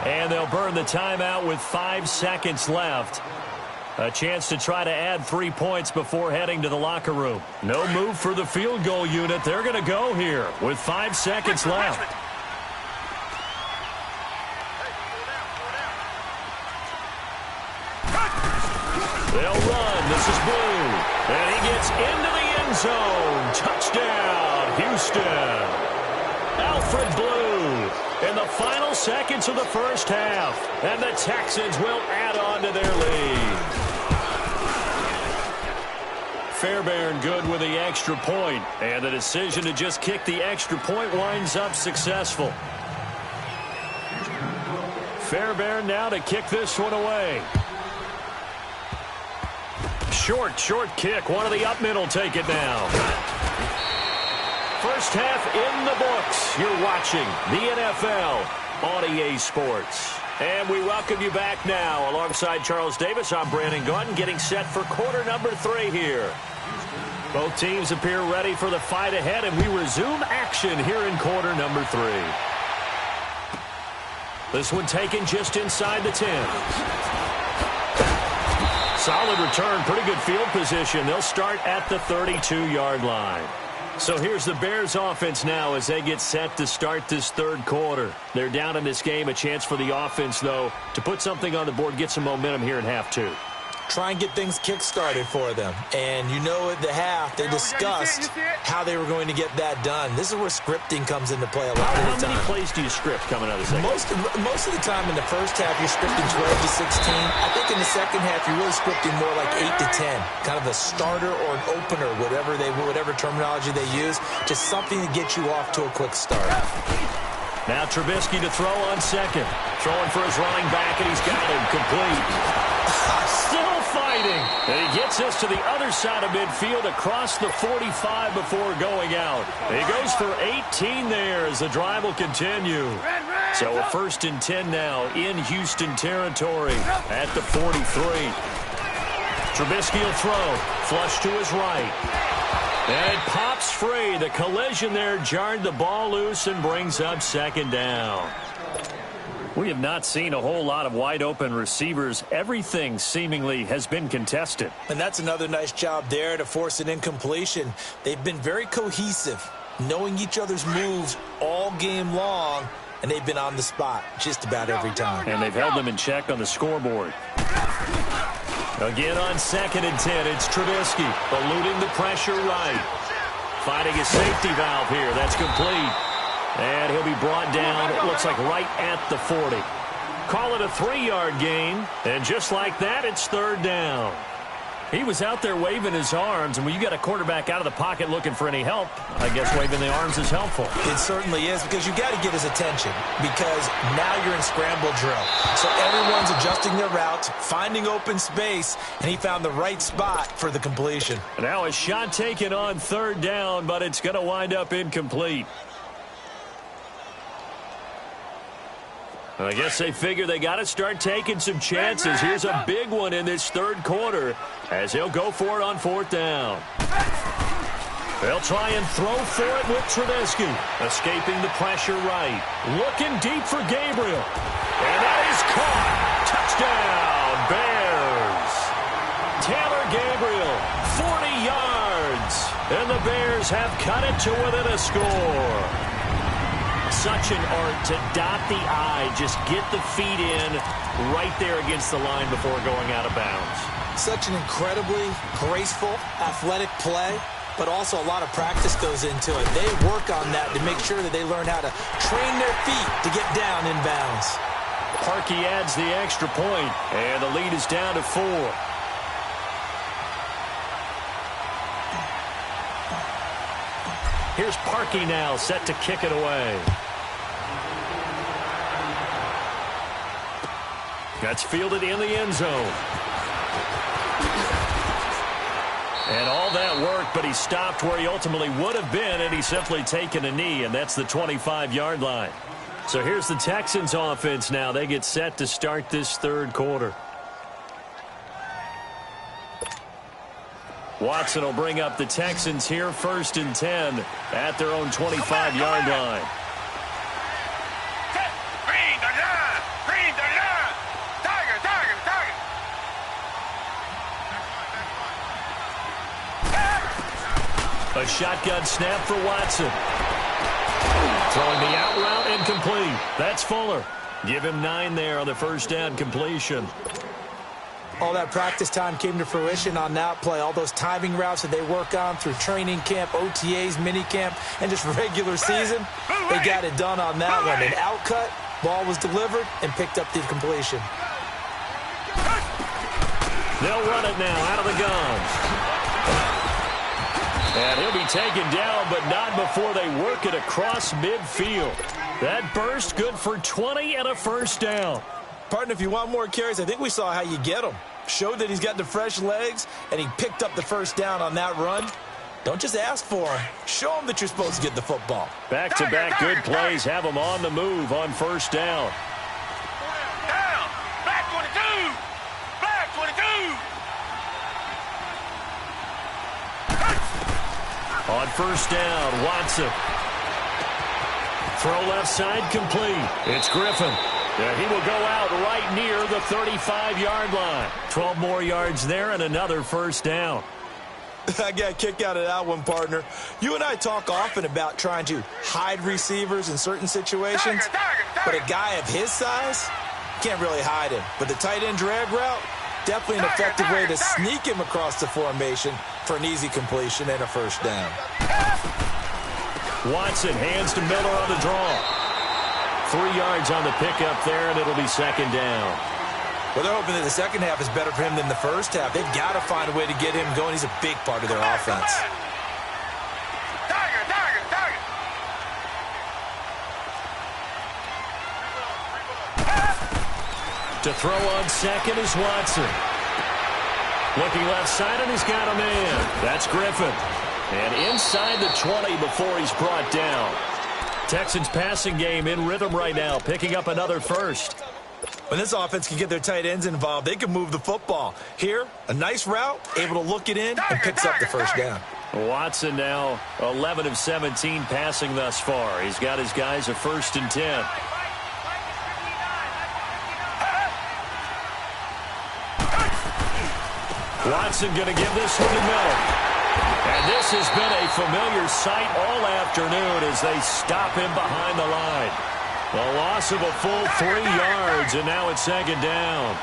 And they'll burn the timeout with 5 seconds left. A chance to try to add 3 points before heading to the locker room. No move for the field goal unit. They're going to go here with 5 seconds left. They'll run. This is Blue. And he gets into the end zone. Touchdown, Houston. Alfred Blue in the final seconds of the first half. And the Texans will add on to their lead. Fairbairn good with the extra point. And the decision to just kick the extra point winds up successful. Fairbairn now to kick this one away. Short kick. One of the up men will take it now. First half in the books. You're watching the NFL on EA Sports. And we welcome you back now. Alongside Charles Davis, I'm Brandon Gaudin, getting set for quarter number 3 here. Both teams appear ready for the fight ahead, and we resume action here in quarter number 3. This one taken just inside the 10. Solid return, pretty good field position. They'll start at the 32-yard line. So here's the Bears offense now as they get set to start this third quarter. They're down in this game. A chance for the offense, though, to put something on the board, get some momentum here in half 2. Try and get things kick-started for them. And you know at the half, they discussed how they were going to get that done. This is where scripting comes into play a lot of the time. How many plays do you script coming out of the second? Most of the time in the first half, you're scripting 12 to 16. I think in the second half, you're really scripting more like 8 to 10. Kind of a starter or an opener, whatever terminology they use. Just something to get you off to a quick start. Now Trubisky to throw on second. Throwing for his running back, and he's got him complete. Still fighting. And he gets us to the other side of midfield across the 45 before going out. He goes for 18 there as the drive will continue. So a 1st and 10 now in Houston territory at the 43. Trubisky will throw. Flush to his right. And it pops free. The collision there jarred the ball loose and brings up 2nd down. We have not seen a whole lot of wide-open receivers. Everything seemingly has been contested. And that's another nice job there to force an incompletion. They've been very cohesive, knowing each other's moves all game long, and they've been on the spot just about every time. And they've held them in check on the scoreboard. Again on 2nd and 10, it's Trubisky eluding the pressure right. Finding a safety valve here. That's complete. And he'll be brought down, it looks like right at the 40. Call it a 3-yard gain, and just like that, it's 3rd down. He was out there waving his arms, and when you got a quarterback out of the pocket looking for any help, I guess waving the arms is helpful. It certainly is, because you got to get his attention, because now you're in scramble drill. So everyone's adjusting their routes, finding open space, and he found the right spot for the completion. Now a shot taken on 3rd down, but it's going to wind up incomplete. I guess they figure they got to start taking some chances. Here's a big one in this third quarter as he'll go for it on 4th down. They'll try and throw for it with Trubisky. Escaping the pressure right. Looking deep for Gabriel. And that is caught. Touchdown, Bears. Taylor Gabriel, 40 yards. And the Bears have cut it to within a score. Such an art to dot the I, just get the feet in right there against the line before going out of bounds. Such an incredibly graceful, athletic play, but also a lot of practice goes into it. They work on that to make sure that they learn how to train their feet to get down in bounds. Parkey adds the extra point, and the lead is down to 4. Here's Parkey now, set to kick it away. That's fielded in the end zone. And all that worked, but he stopped where he ultimately would have been, and he's simply taken a knee, and that's the 25-yard line. So here's the Texans offense now. They get set to start this third quarter. Watson will bring up the Texans here, 1st and 10 at their own 25-yard line. A shotgun snap for Watson. Throwing the out route incomplete. That's Fuller. Give him 9 there on the 1st down completion. All that practice time came to fruition on that play. All those timing routes that they work on through training camp, OTAs, minicamp, and just regular season, they got it done on that one. An outcut, ball was delivered, and picked up the completion. They'll run it now out of the gun. And he'll be taken down, but not before they work it across midfield. That burst good for 20 and a first down. Partner, if you want more carries, I think we saw how you get them. Showed that he's got the fresh legs, and he picked up the first down on that run. Don't just ask for him. Show him that you're supposed to get the football. Back-to-back good plays have him on the move on first down. Down. Back 22. Back 22. On first down, Watson. Throw left side complete. It's Griffin. Yeah, he will go out right near the 35-yard line. 12 more yards there and another first down. I got a kick out of that one, partner. You and I talk often about trying to hide receivers in certain situations, but a guy of his size can't really hide him. But the tight end drag route, definitely an effective way to sneak him across the formation for an easy completion and a first down. Watson hands to Miller on the draw. 3 yards on the pickup there, and it'll be second down. Well, they're hoping that the second half is better for him than the first half. They've got to find a way to get him going. He's a big part of their offense. To throw on second is Watson. Looking left side, and he's got a man. That's Griffin. And inside the 20 before he's brought down. Texans passing game in rhythm right now, picking up another first. When this offense can get their tight ends involved, they can move the football. Here, a nice route, able to look it in, and picks up the first down. Watson now 11 of 17 passing thus far. He's got his guys a 1st and 10. Watson going to give this one to Miller. And this has been a familiar sight all afternoon as they stop him behind the line. A loss of a full 3 yards, and now it's second down.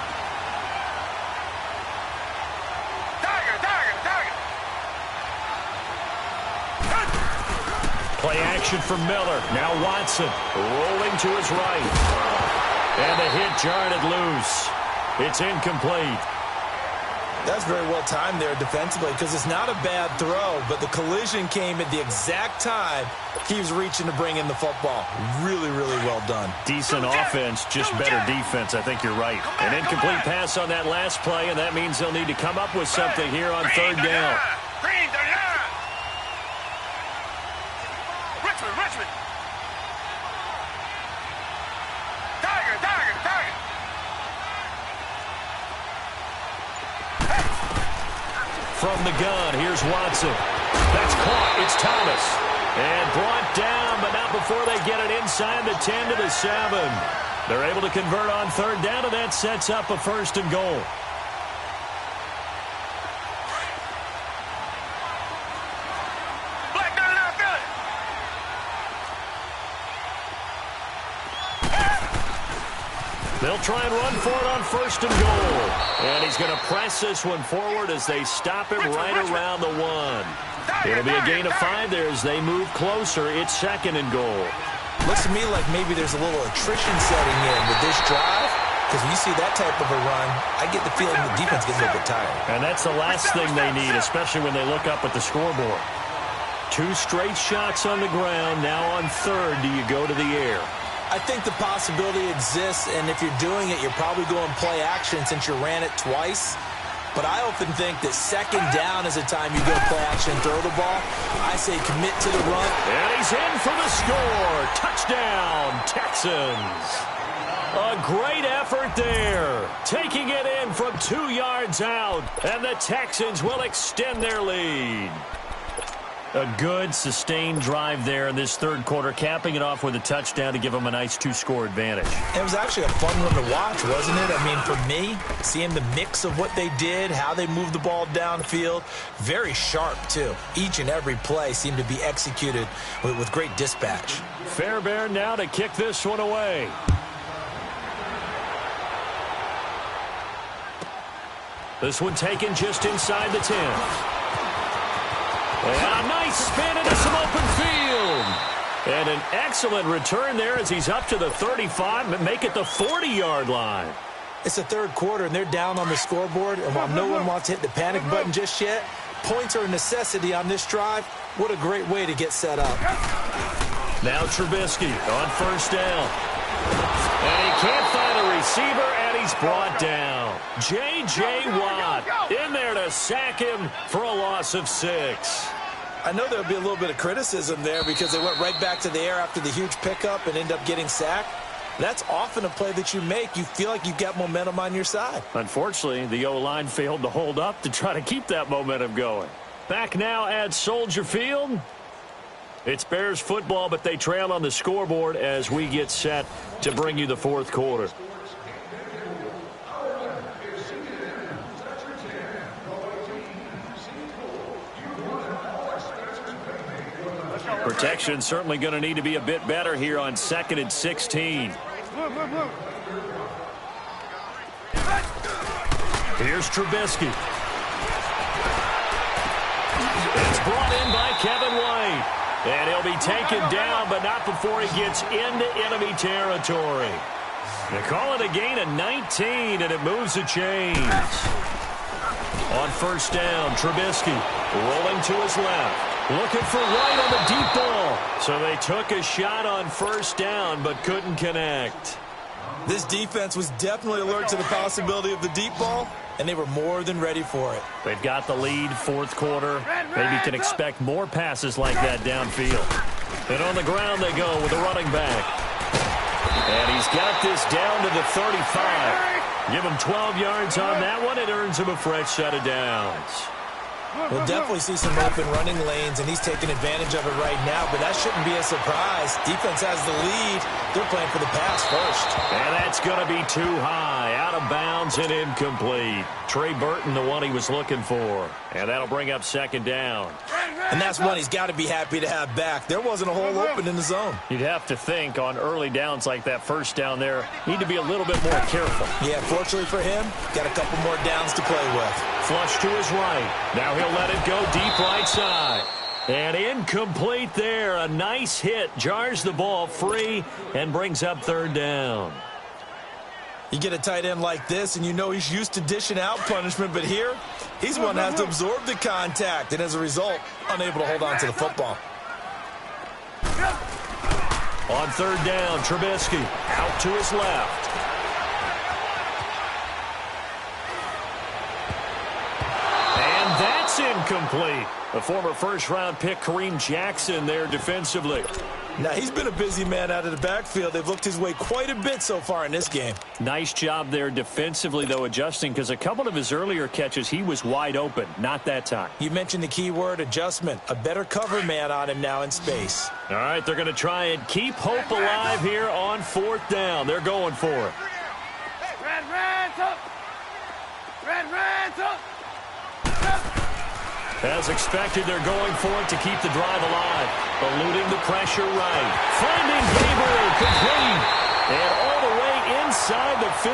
Play action from Miller. Now Watson rolling to his right. And the hit jarred loose. It's incomplete. That's very well timed there defensively because it's not a bad throw, but the collision came at the exact time he was reaching to bring in the football. Really, really well done. Decent offense, just better defense. I think you're right. An incomplete pass on that last play, and that means they'll need to come up with something here on third down. Green 39. Richmond. Tiger. From the gun, here's Watson. That's caught. It's Thomas. And brought down, but not before they get it inside the 10 to the 7. They're able to convert on third down, and that sets up a 1st and goal. They'll try and run for it on 1st and goal. And he's going to press this one forward as they stop him right around the 1. It'll be a gain of 5 there as they move closer. It's 2nd and goal. Looks to me like maybe there's a little attrition setting in with this drive. Because when you see that type of a run, I get the feeling the defense gets a little bit tired. And that's the last thing they need, especially when they look up at the scoreboard. 2 straight shots on the ground. Now on third, do you go to the air? I think the possibility exists, and if you're doing it, you're probably going play action since you ran it twice. But I often think that second down is the time you go play action and throw the ball. I say commit to the run. And he's in for the score. Touchdown, Texans. A great effort there. Taking it in from 2 yards out, and the Texans will extend their lead. A good, sustained drive there in this third quarter, capping it off with a touchdown to give them a nice 2-score advantage. It was actually a fun one to watch, wasn't it? I mean, for me, seeing the mix of what they did, how they moved the ball downfield, very sharp, too. Each and every play seemed to be executed with great dispatch. Fairbairn now to kick this one away. This one taken just inside the 10. And a nice spin into some open field. And an excellent return there as he's up to the 35 and make it the 40-yard line. It's the third quarter, and they're down on the scoreboard. And while no one wants to hit the panic button just yet, points are a necessity on this drive. What a great way to get set up. Now Trubisky on first down. And he can't find a receiver, and he's brought down. J.J. Watt in there to sack him for a loss of 6. I know there'll be a little bit of criticism there because they went right back to the air after the huge pickup and end up getting sacked. That's often a play that you make. You feel like you've got momentum on your side. Unfortunately, the O-line failed to hold up to try to keep that momentum going. Back now at Soldier Field. It's Bears football, but they trail on the scoreboard as we get set to bring you the fourth quarter. Protection certainly going to need to be a bit better here on 2nd and 16. Here's Trubisky. It's brought in by Kevin White. And he'll be taken down, but not before he gets into enemy territory. They call it a gain of 19, and it moves the chains. On first down, Trubisky rolling to his left. Looking for White on the deep ball. So they took a shot on first down, but couldn't connect. This defense was definitely alert to the possibility of the deep ball, and they were more than ready for it. They've got the lead, fourth quarter. Maybe can expect more passes like that downfield. And on the ground they go with a running back. And he's got this down to the 35. Give him 12 yards on that one. It earns him a fresh set of downs. We'll definitely see some open running lanes, and he's taking advantage of it right now, but that shouldn't be a surprise. Defense has the lead. They're playing for the pass first. And that's going to be too high, out of bounds and incomplete. Trey Burton, the one he was looking for. And that'll bring up second down. And that's one he's got to be happy to have back. There wasn't a hole open in the zone. You'd have to think on early downs like that first down there, need to be a little bit more careful. Yeah, fortunately for him, got a couple more downs to play with. Flush to his right. Now he'll let it go deep right side. And incomplete there. A nice hit. Jars the ball free and brings up third down. You get a tight end like this, and you know he's used to dishing out punishment, but here, he's one that has to absorb the contact, and as a result, unable to hold on to the football. On third down, Trubisky out to his left. And that's incomplete. The former first-round pick, Kareem Jackson, there defensively. Now, he's been a busy man out of the backfield. They've looked his way quite a bit so far in this game. Nice job there defensively, though, adjusting, because a couple of his earlier catches, he was wide open. Not that time. You mentioned the key word, adjustment. A better cover man on him now in space. All right, they're going to try and keep hope alive here on fourth down. They're going for it. As expected, they're going for it to keep the drive alive. Eluding the pressure right. Finding Gabriel complete. And all the way inside the 15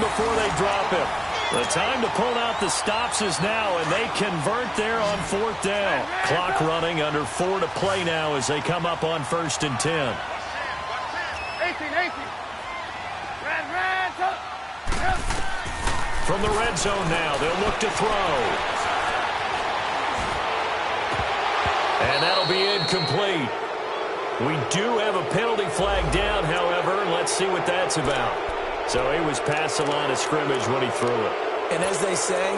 before they drop him. The time to pull out the stops is now, and they convert there on fourth down. Clock running, under 4 to play now as they come up on 1st and 10. 18. From the red zone now, they'll look to throw. And that'll be incomplete. We do have a penalty flag down, however. Let's see what that's about. So he was past the line of scrimmage when he threw it. And as they say,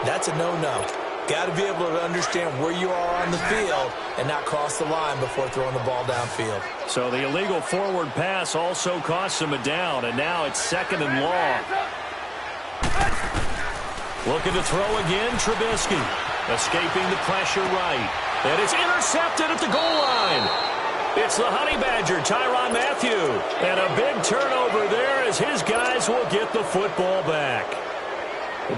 that's a no-no. Got to be able to understand where you are on the field and not cross the line before throwing the ball downfield. So the illegal forward pass also cost him a down, and now it's 2nd and long. Looking to throw again, Trubisky. Escaping the pressure right. And it's intercepted at the goal line. It's the Honey Badger, Tyrann Mathieu. And a big turnover there as his guys will get the football back.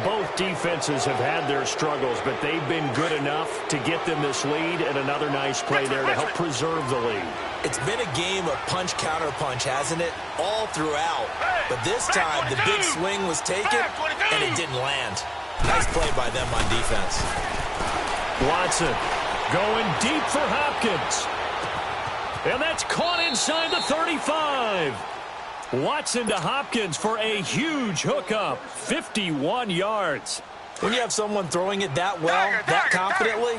Both defenses have had their struggles, but they've been good enough to get them this lead, and another nice play there to help preserve the lead. It's been a game of punch-counter-punch, hasn't it? All throughout. But this time, the big swing was taken, and it didn't land. Nice play by them on defense. Watson going deep for Hopkins. And that's caught inside the 35. Watson to Hopkins for a huge hookup. 51 yards. When you have someone throwing it that well, that confidently,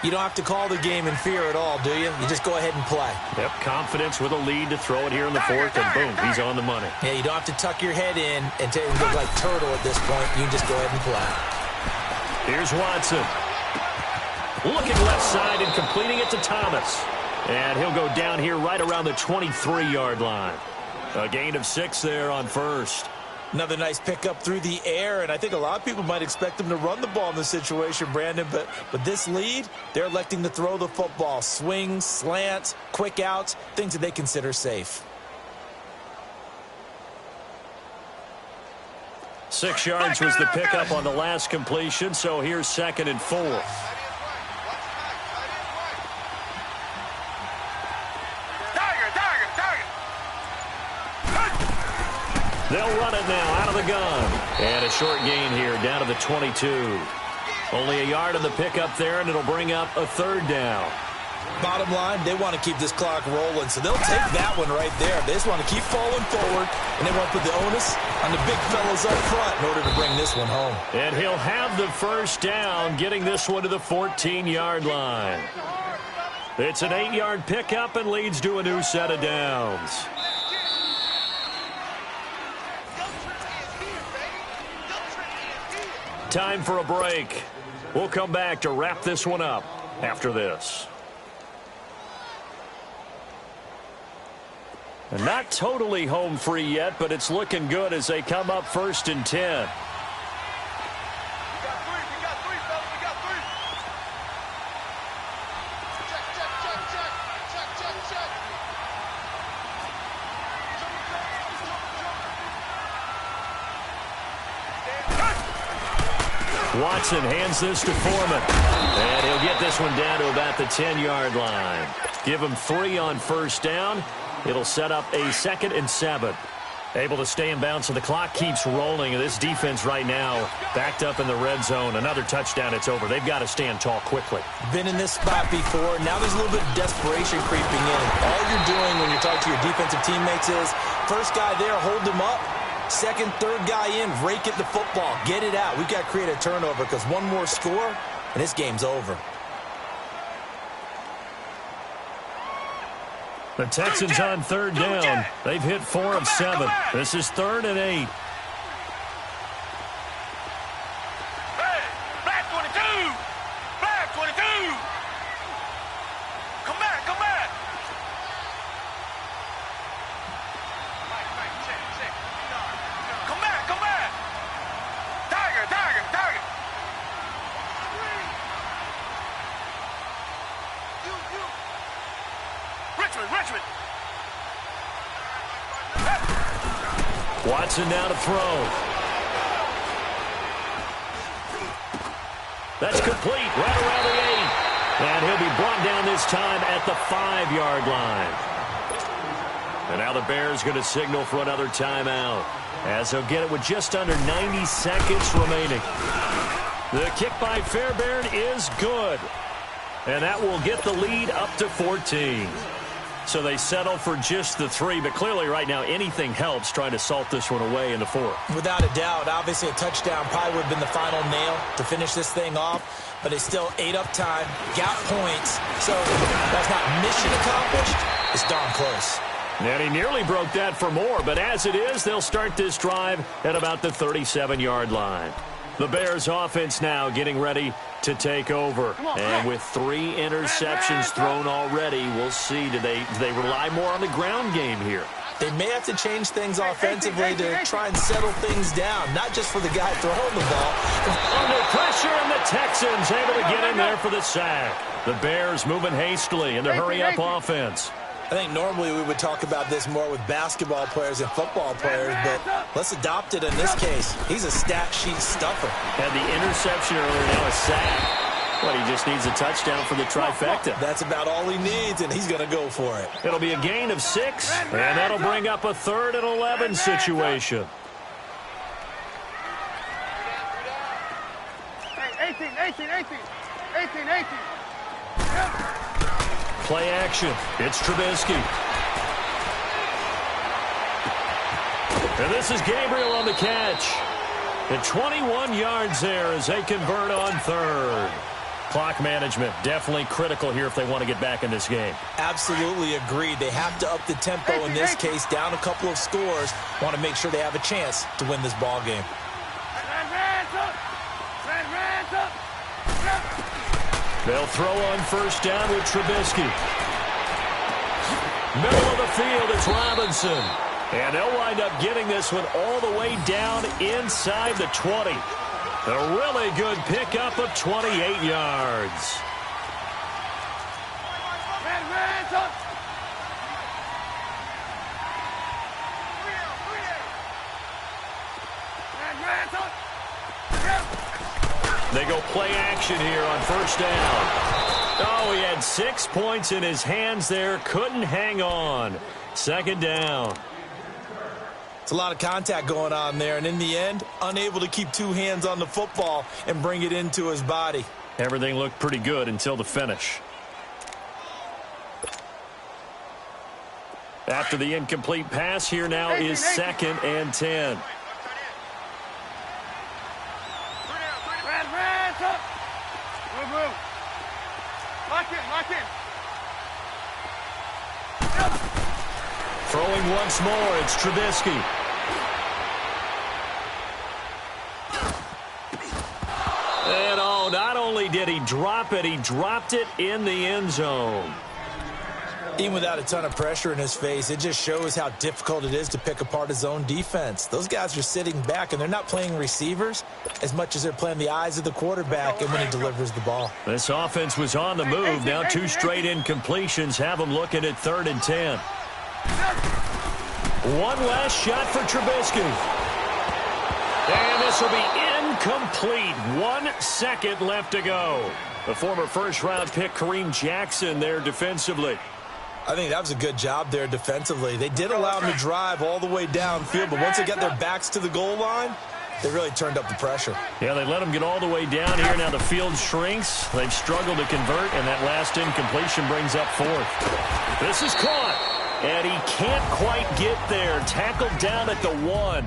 you don't have to call the game in fear at all, do you? You just go ahead and play. Yep, confidence with a lead to throw it here in the fourth, and boom, he's on the money. Yeah, you don't have to tuck your head in and look like turtle at this point. You just go ahead and play. Here's Watson. Looking left side and completing it to Thomas. And he'll go down here right around the 23-yard line. A gain of 6 there on first. Another nice pickup through the air, and I think a lot of people might expect them to run the ball in this situation, Brandon, but with this lead, they're electing to throw the football. Swings, slants, quick outs, things that they consider safe. 6 yards was the pickup on the last completion, so here's 2nd and 4. They'll run it now out of the gun. And a short gain here down to the 22. Only a yard on the pickup there, and it'll bring up a 3rd down. Bottom line, they want to keep this clock rolling, so they'll take that one right there. They just want to keep falling forward, and they want to put the onus on the big fellas up front in order to bring this one home. And he'll have the 1st down, getting this one to the 14-yard line. It's an 8-yard pickup and leads to a new set of downs. Time for a break. We'll come back to wrap this one up after this. And not totally home free yet, but it's looking good as they come up 1st and 10. Watson hands this to Foreman. And he'll get this one down to about the 10-yard line. Give him 3 on 1st down. It'll set up a 2nd and 7. Able to stay in bounds, so the clock keeps rolling. And this defense right now backed up in the red zone. Another touchdown, it's over. They've got to stand tall quickly. Been in this spot before. Now there's a little bit of desperation creeping in. All you're doing when you're talking to your defensive teammates is, first guy there, hold him up. 2nd, 3rd guy in, rake at the football. Get it out. We've got to create a turnover because one more score, and this game's over. The Texans on 3rd down. They've hit 4 of 7. This is 3rd and 8. Hey, black 22! Black 22! Come back, come back! Come back, come back! Tiger, tiger, tiger! Richmond! Watson now to throw. That's complete right around the 8. And he'll be brought down this time at the 5-yard line. And now the Bears going to signal for another timeout, as they'll get it with just under 90 seconds remaining. The kick by Fairbairn is good. And that will get the lead up to 14. So they settle for just the 3, but clearly right now anything helps trying to salt this one away in the 4th. Without a doubt, obviously a touchdown probably would have been the final nail to finish this thing off, but it's still ate up time, got points, so that's not mission accomplished. It's darn close. And he nearly broke that for more, but as it is, they'll start this drive at about the 37-yard line. The Bears offense now getting ready to take over. And with 3 interceptions thrown already, we'll see. Do they rely more on the ground game here? They may have to change things offensively to try and settle things down, not just for the guy throwing the ball. Under pressure, and the Texans able to get in there for the sack. The Bears moving hastily in the hurry-up offense. I think normally we would talk about this more with basketball players and football players, but let's adopt it in this case. He's a stat sheet stuffer. Had the interception earlier, now a sack. But he just needs a touchdown for the trifecta. That's about all he needs, and he's going to go for it. It'll be a gain of 6, and that'll bring up a 3rd and 11 situation. Play action. It's Trubisky. And this is Gabriel on the catch. And 21 yards there as they convert on third. Clock management definitely critical here if they want to get back in this game. Absolutely agreed. They have to up the tempo in this case, down a couple of scores. Want to make sure they have a chance to win this ball game. They'll throw on first down with Trubisky. Middle of the field, it's Robinson. And they'll wind up getting this one all the way down inside the 20. A really good pickup of 28 yards. They go play action here on first down. Oh, he had 6 points in his hands there. Couldn't hang on. Second down. It's a lot of contact going on there, and in the end, unable to keep two hands on the football and bring it into his body. Everything looked pretty good until the finish. After the incomplete pass, here now is 2nd and 10. Throwing once more, it's Trubisky. And oh, not only did he drop it, he dropped it in the end zone. Even without a ton of pressure in his face, it just shows how difficult it is to pick apart his own defense. Those guys are sitting back, and they're not playing receivers as much as they're playing the eyes of the quarterback and when he delivers the ball. This offense was on the move. Now 2 straight incompletions have them looking at 3rd and 10. One last shot for Trubisky. And this will be incomplete. 1 second left to go. The former first-round pick Kareem Jackson there defensively. I think that was a good job there defensively. They did allow him to drive all the way downfield, but once they got their backs to the goal line, they really turned up the pressure. Yeah, they let him get all the way down here. Now the field shrinks. They've struggled to convert, and that last incompletion brings up 4th. This is caught. And he can't quite get there. Tackled down at the 1.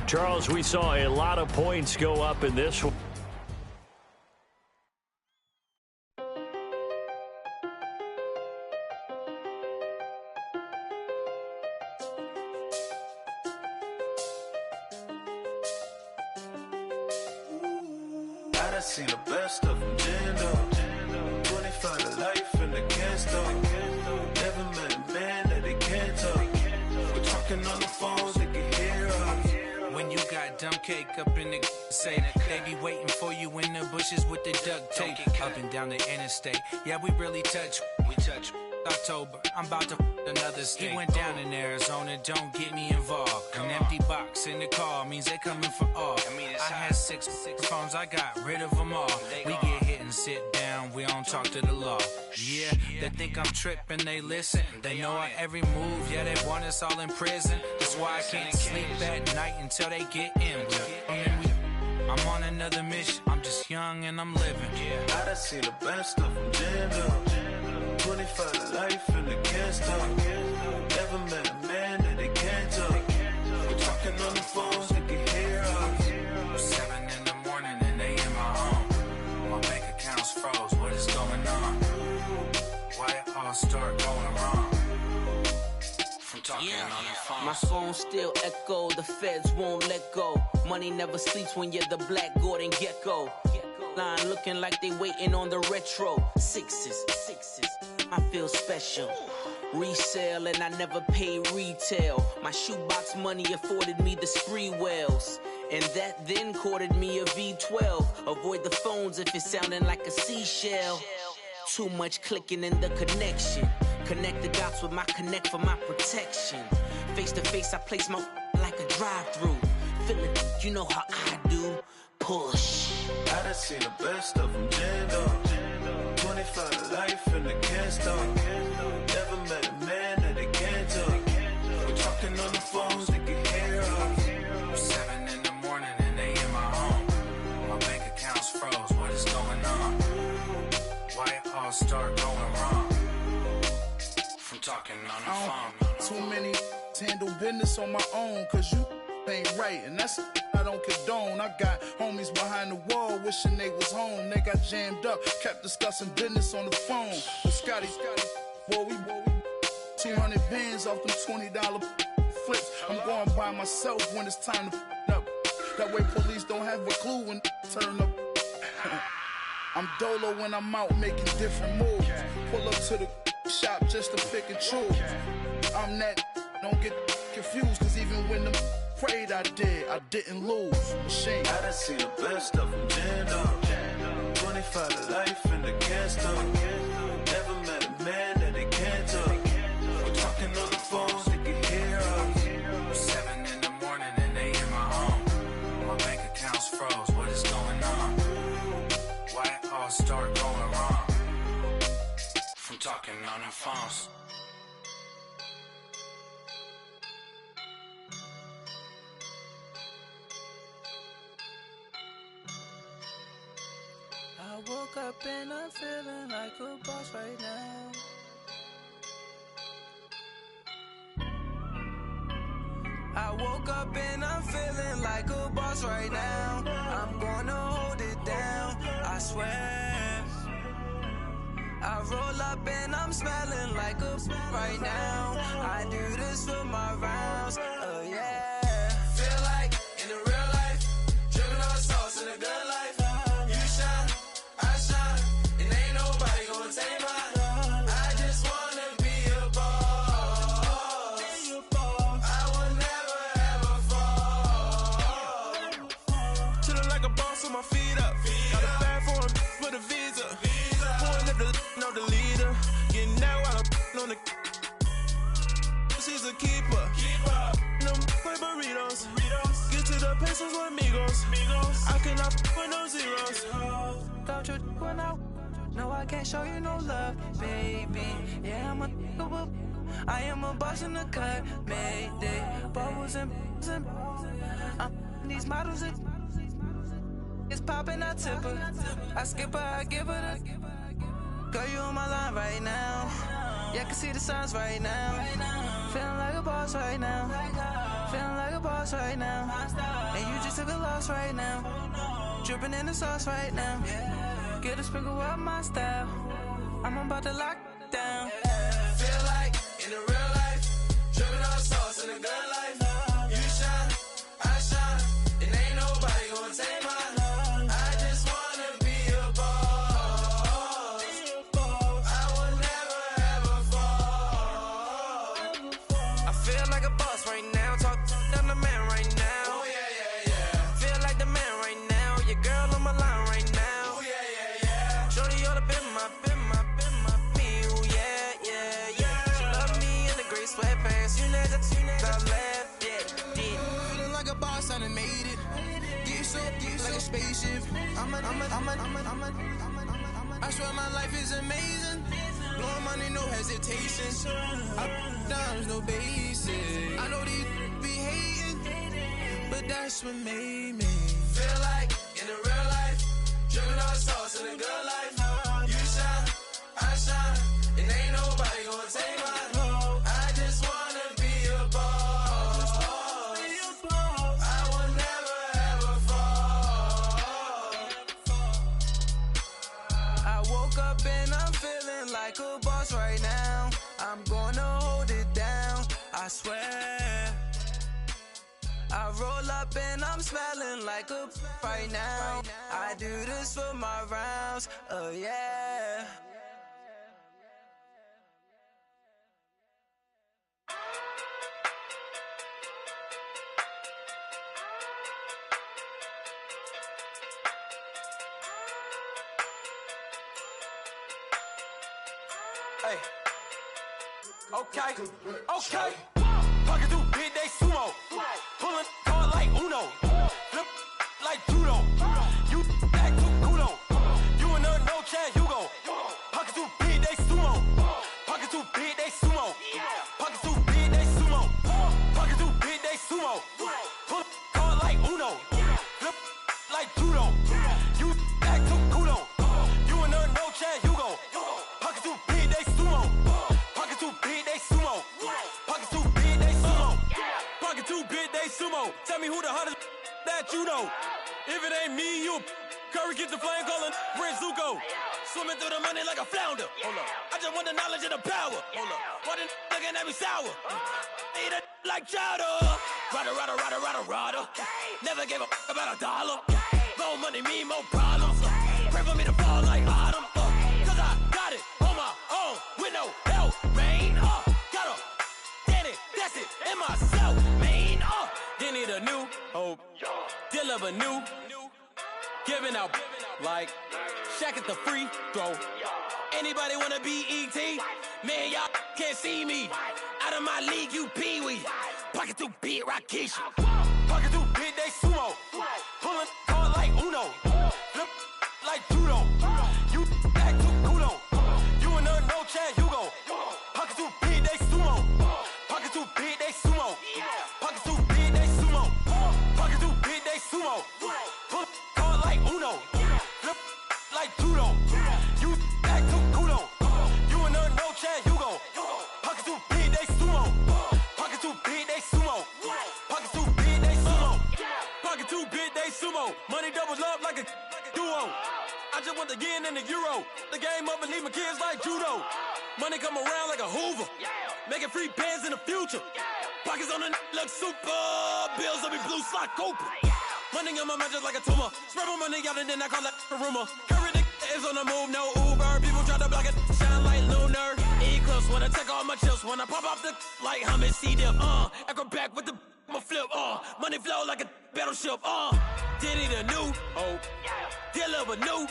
Charles, we saw a lot of points go up in this one. I done seen the best of them, Jando. 25 to life and they can't stop. Never met a man that they can't talk. We're talking on the phones, they can hear us. When you got dumb cake up in the say that they be waiting for you in the bushes with the duct tape up and down the interstate. Yeah, we really touch. We touch. October, I'm about to another state. He went down in Arizona, don't get me involved. An empty box in the car means they coming for all. I had six phones, I got rid of them all. We get hit and sit down, we don't talk to the law. Yeah, they think I'm tripping, they listen. They know our every move, yeah, they want us all in prison. That's why I can't sleep at night until they get in. I'm on another mission, I'm just young and I'm living. I done seen the best of them, Jando. 25 to life and they can't stop. Never met a man that they can't talk. We're talking on the phones, they can hear us. 7 in the morning and they in my home. My bank account's froze, what is going on? Why it all start going wrong? From talking on the phone. My phone still echo, the feds won't let go. Money never sleeps when you're the black Gordon Gecko. Line looking like they waiting on the retro. Sixes, I feel special. Resale and I never pay retail. My shoebox money afforded me the spree wells. And that then courted me a V12. Avoid the phones if it's sounding like a seashell. Too much clicking in the connection. Connect the dots with my connect for my protection. Face to face I place my like a drive-through. Feeling, you know how I do. Push. I done seen the best of them, Jando. 25 to life and they can't stop. Never met a man that they can't talk. We're talking on the phones, they can hear us. 7 in the morning and they in my home. My bank account all start going wrong? From talking on the phone. Too many handle business on my own, cause you ain't right, and that's I don't condone. I got homies behind the wall wishing they was home. They got jammed up, kept discussing business on the phone. But Scotty, boy, we 200 bands off them $20 flips. I'm going by myself when it's time to up. That way police don't have a clue when turn up. I'm dolo when I'm out making different moves. Pull up to the shop just to pick and choose. I'm that, don't get confused, cause even when them prayed I didn't lose. Machine. I done seen the best of them jammed up. 25 to life in the gas tank. Never met a man that they can't talk. We're talking on the phones, they can hear us. 7 in the morning and they in my home. My bank account's froze, what is going on? Why it all start going wrong? From talking on the phones. I woke up and I'm feeling like a boss right now. I woke up and I'm feeling like a boss right now. I'm gonna hold it down, I swear. I roll up and I'm smelling like a right now. I do this for my rounds, yeah. Feel like in the real life, dripping on sauce in the good life. You shine, I shine, and ain't nobody gonna take mine. I just wanna be a boss. I will never ever fall. Chillin' like a boss with my feet up. Got a bag for him with a visa. Pulling up the know the leader. Getting that while I'm on the. She's a keeper. No play burritos. Get to the pesos with amigos. I cannot put no zeros. Don't you run out? No, I can't show you no love, baby. Yeah, I am a boss in the cut. Mayday. Bubbles and these models. It's popping, I tip her. I skip her, I give her the. Girl, you on my line right now. Yeah, I can see the signs right now. Feeling like a boss right now. Feeling like a boss right now. And you just took a loss right now. Dripping in the sauce right now. Get a sprinkle up my style. I'm about to lock down. Feel like in the real life, dripping on sauce in the good life. You shine, I shine, and ain't nobody gonna take mine. Spaceship. I swear my life is amazing. Blowing money, no hesitation. Dimes, no basic. I know these be hating, but that's what made me feel like in the real life, dripping on sauce in the good life. You shine, I shine, and ain't nobody gonna take mine. I just wanna be a boss. I will never ever fall. I woke up and I'm feeling like a boss right now. I'm gonna hold it down, I swear. I roll up and I'm smelling like a right now. I do this for my rounds, yeah. Hey. Okay. Pocket through big, they sumo. Pulling card like Uno. Flip like judo. You back to kudo. You and her no chance, you go. Pocket too big, they sumo. Pocket too big, they sumo. Pocket too big, they sumo. Pocket too big, they sumo. Pull card like Uno. Flip like judo. You back to kudo. You and her no chance, you go. that you know. If it ain't me, you Curry get the flame calling Prince Zuko. Swimming through the money like a flounder. Hold up. I just want the knowledge and the power. Hold up. Why the looking at me sour? Eat it like chowder. Rada. Never gave a about $1. More money mean more problems. Pray for me to fall like autumn. Cause I got it on my own with no help, man. Got a Danny, that's it, in myself, man. They need a new hope. Deal of a new. Giving out like Shaq at the free throw. Anybody wanna be E.T.? Man, y'all can't see me. Out of my league, you pee-wee. Pocket too big, Rakesh. Pocket too big, they sumo. Pulling card like Uno. Flip like judo. You act too kudo. You and her, no Chad Hugo. Pocket too big, they sumo. Pocket too big, they sumo. Pocket too big, they sumo. Pocket too big, they sumo. Pull card like Uno. Flip like judo. You act too kudo. You and her, no Chad Hugo. Pocket too big, they sumo. Pocket too big, they sumo. Pocket too big, they sumo. Pocket too big, they sumo. Money doubles up like a duo. I just want the yen and the euro. The game up and leave my kids like judo. Money come around like a Hoover. Making free bands in the future. Pockets on the look super. Bills on me blue slot Cooper. Money on my mind just like a tumor. Spread my money out and then I call that a rumor. Curry the is on the move, no Uber. People try to block it, shine like lunar. Eclipse when I take all my chips. When I pop off the like hummus, C-dip. Acrobat with the flip. Money flow like a battleship. Diddy the new hope. Deal of a new.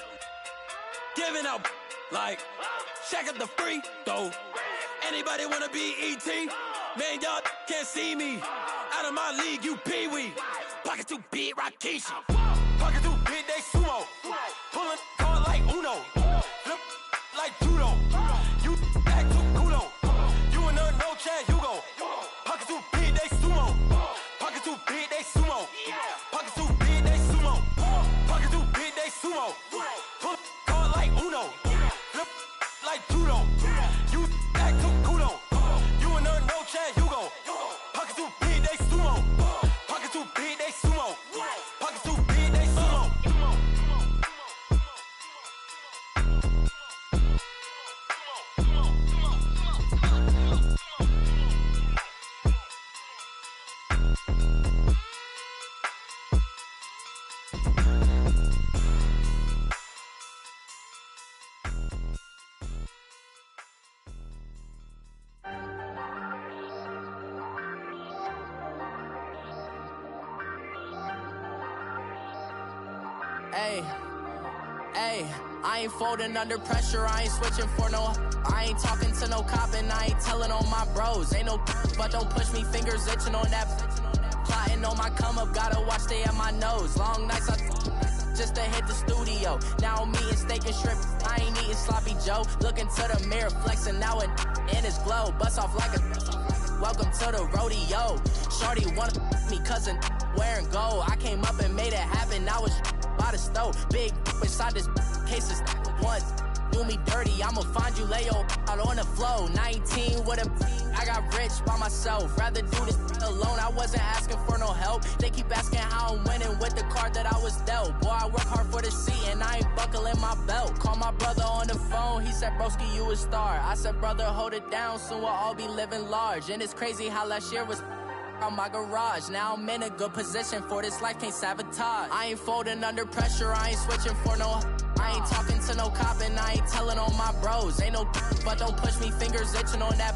Giving out like Shaq at the free throw. Anybody wanna be E.T.? Man, y'all can't see me. Out of my league, you pee-wee. Pocket too big, Rakesh. Pocket too big, they sumo. Pulling card like Uno. Flip like judo. You act too kudo. You and her, no Chad Hugo. Pocket too big, they sumo. Pocket too big, they sumo. Pocket too big, they sumo. Pocket too big, they sumo. Pull card like Uno. Flip like judo. You act too kudo. You and her, no Chad Hugo. Pocket too big, they sumo. Pocket too big, they sumo. Pocket too big, they sumo. Hey, I ain't folding under pressure, I ain't switching for no. I ain't talking to no cop and I ain't telling on my bros. Ain't no but don't push me, fingers itching on that. Plotting on my come up, gotta watch stay at my nose. Long nights I just to hit the studio. Now I'm eating steak and shrimp, I ain't eating sloppy Joe. Looking to the mirror, flexing now and in his glow. Bust off like a welcome to the rodeo. Shorty wanna me cousin wearing gold. I came up and made it happen, I was by the stove. Big inside this case is once. Do me dirty, I'ma find you, lay your out on the flow. 19 with a I got rich by myself. Rather do this alone, I wasn't asking for no help. They keep asking how I'm winning with the card that I was dealt. Boy, I work hard for the seat and I ain't buckling my belt. Call my brother on the phone, he said, broski, you a star. I said, brother, hold it down, soon we'll all be living large. And it's crazy how last year was on my garage. Now I'm in a good position for this life, can't sabotage. I ain't folding under pressure, I ain't switching for no. I ain't talking to no cop and I ain't telling on my bros. Ain't no but don't push me, fingers itching on that.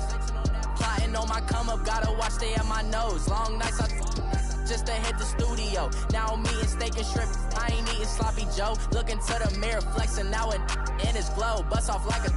Plotting on my come up, gotta watch stay at my nose. Long nights I just to hit the studio. Now I'm eating steak and shrimp, I ain't eating sloppy Joe. Looking to the mirror, flexing now and in his glow. Bust off like a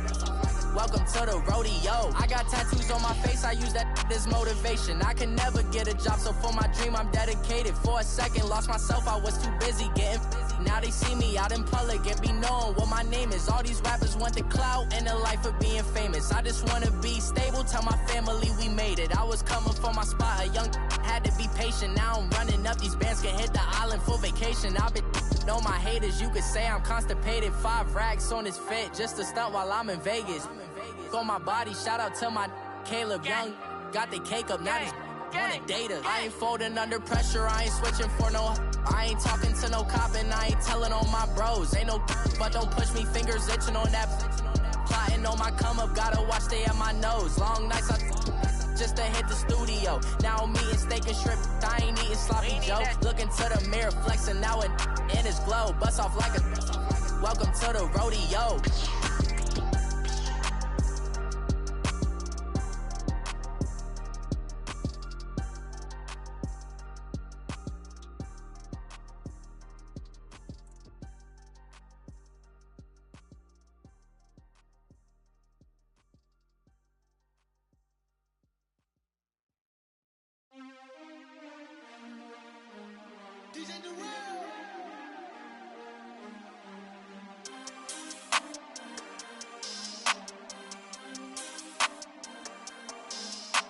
welcome to the rodeo. I got tattoos on my face, I use that as motivation. I can never get a job, so for my dream I'm dedicated. For a second, lost myself, I was too busy getting busy. Now they see me out in public and be knowing what my name is. All these rappers want the clout and the life of being famous. I just wanna be stable, tell my family we made it. I was coming for my spot, a young had to be patient. Now I'm running up, these bands can hit the island for vacation. I've been know my haters, you could say I'm constipated. 5 racks on his fit, just to stunt while I'm in Vegas. On my body, shout out to my Caleb Young. Got the cake up, now he's on a data. I ain't folding under pressure, I ain't switching for no. I ain't talking to no cop and I ain't telling on my bros. Ain't no but don't push me, fingers itching on that. Plotting on my come up, gotta watch stay at my nose. Long nights I just to hit the studio. Now I'm eating steak and shrimp, I ain't eating sloppy Joe. Looking to the mirror, flexing now and in his glow. Bust off like a welcome to the rodeo.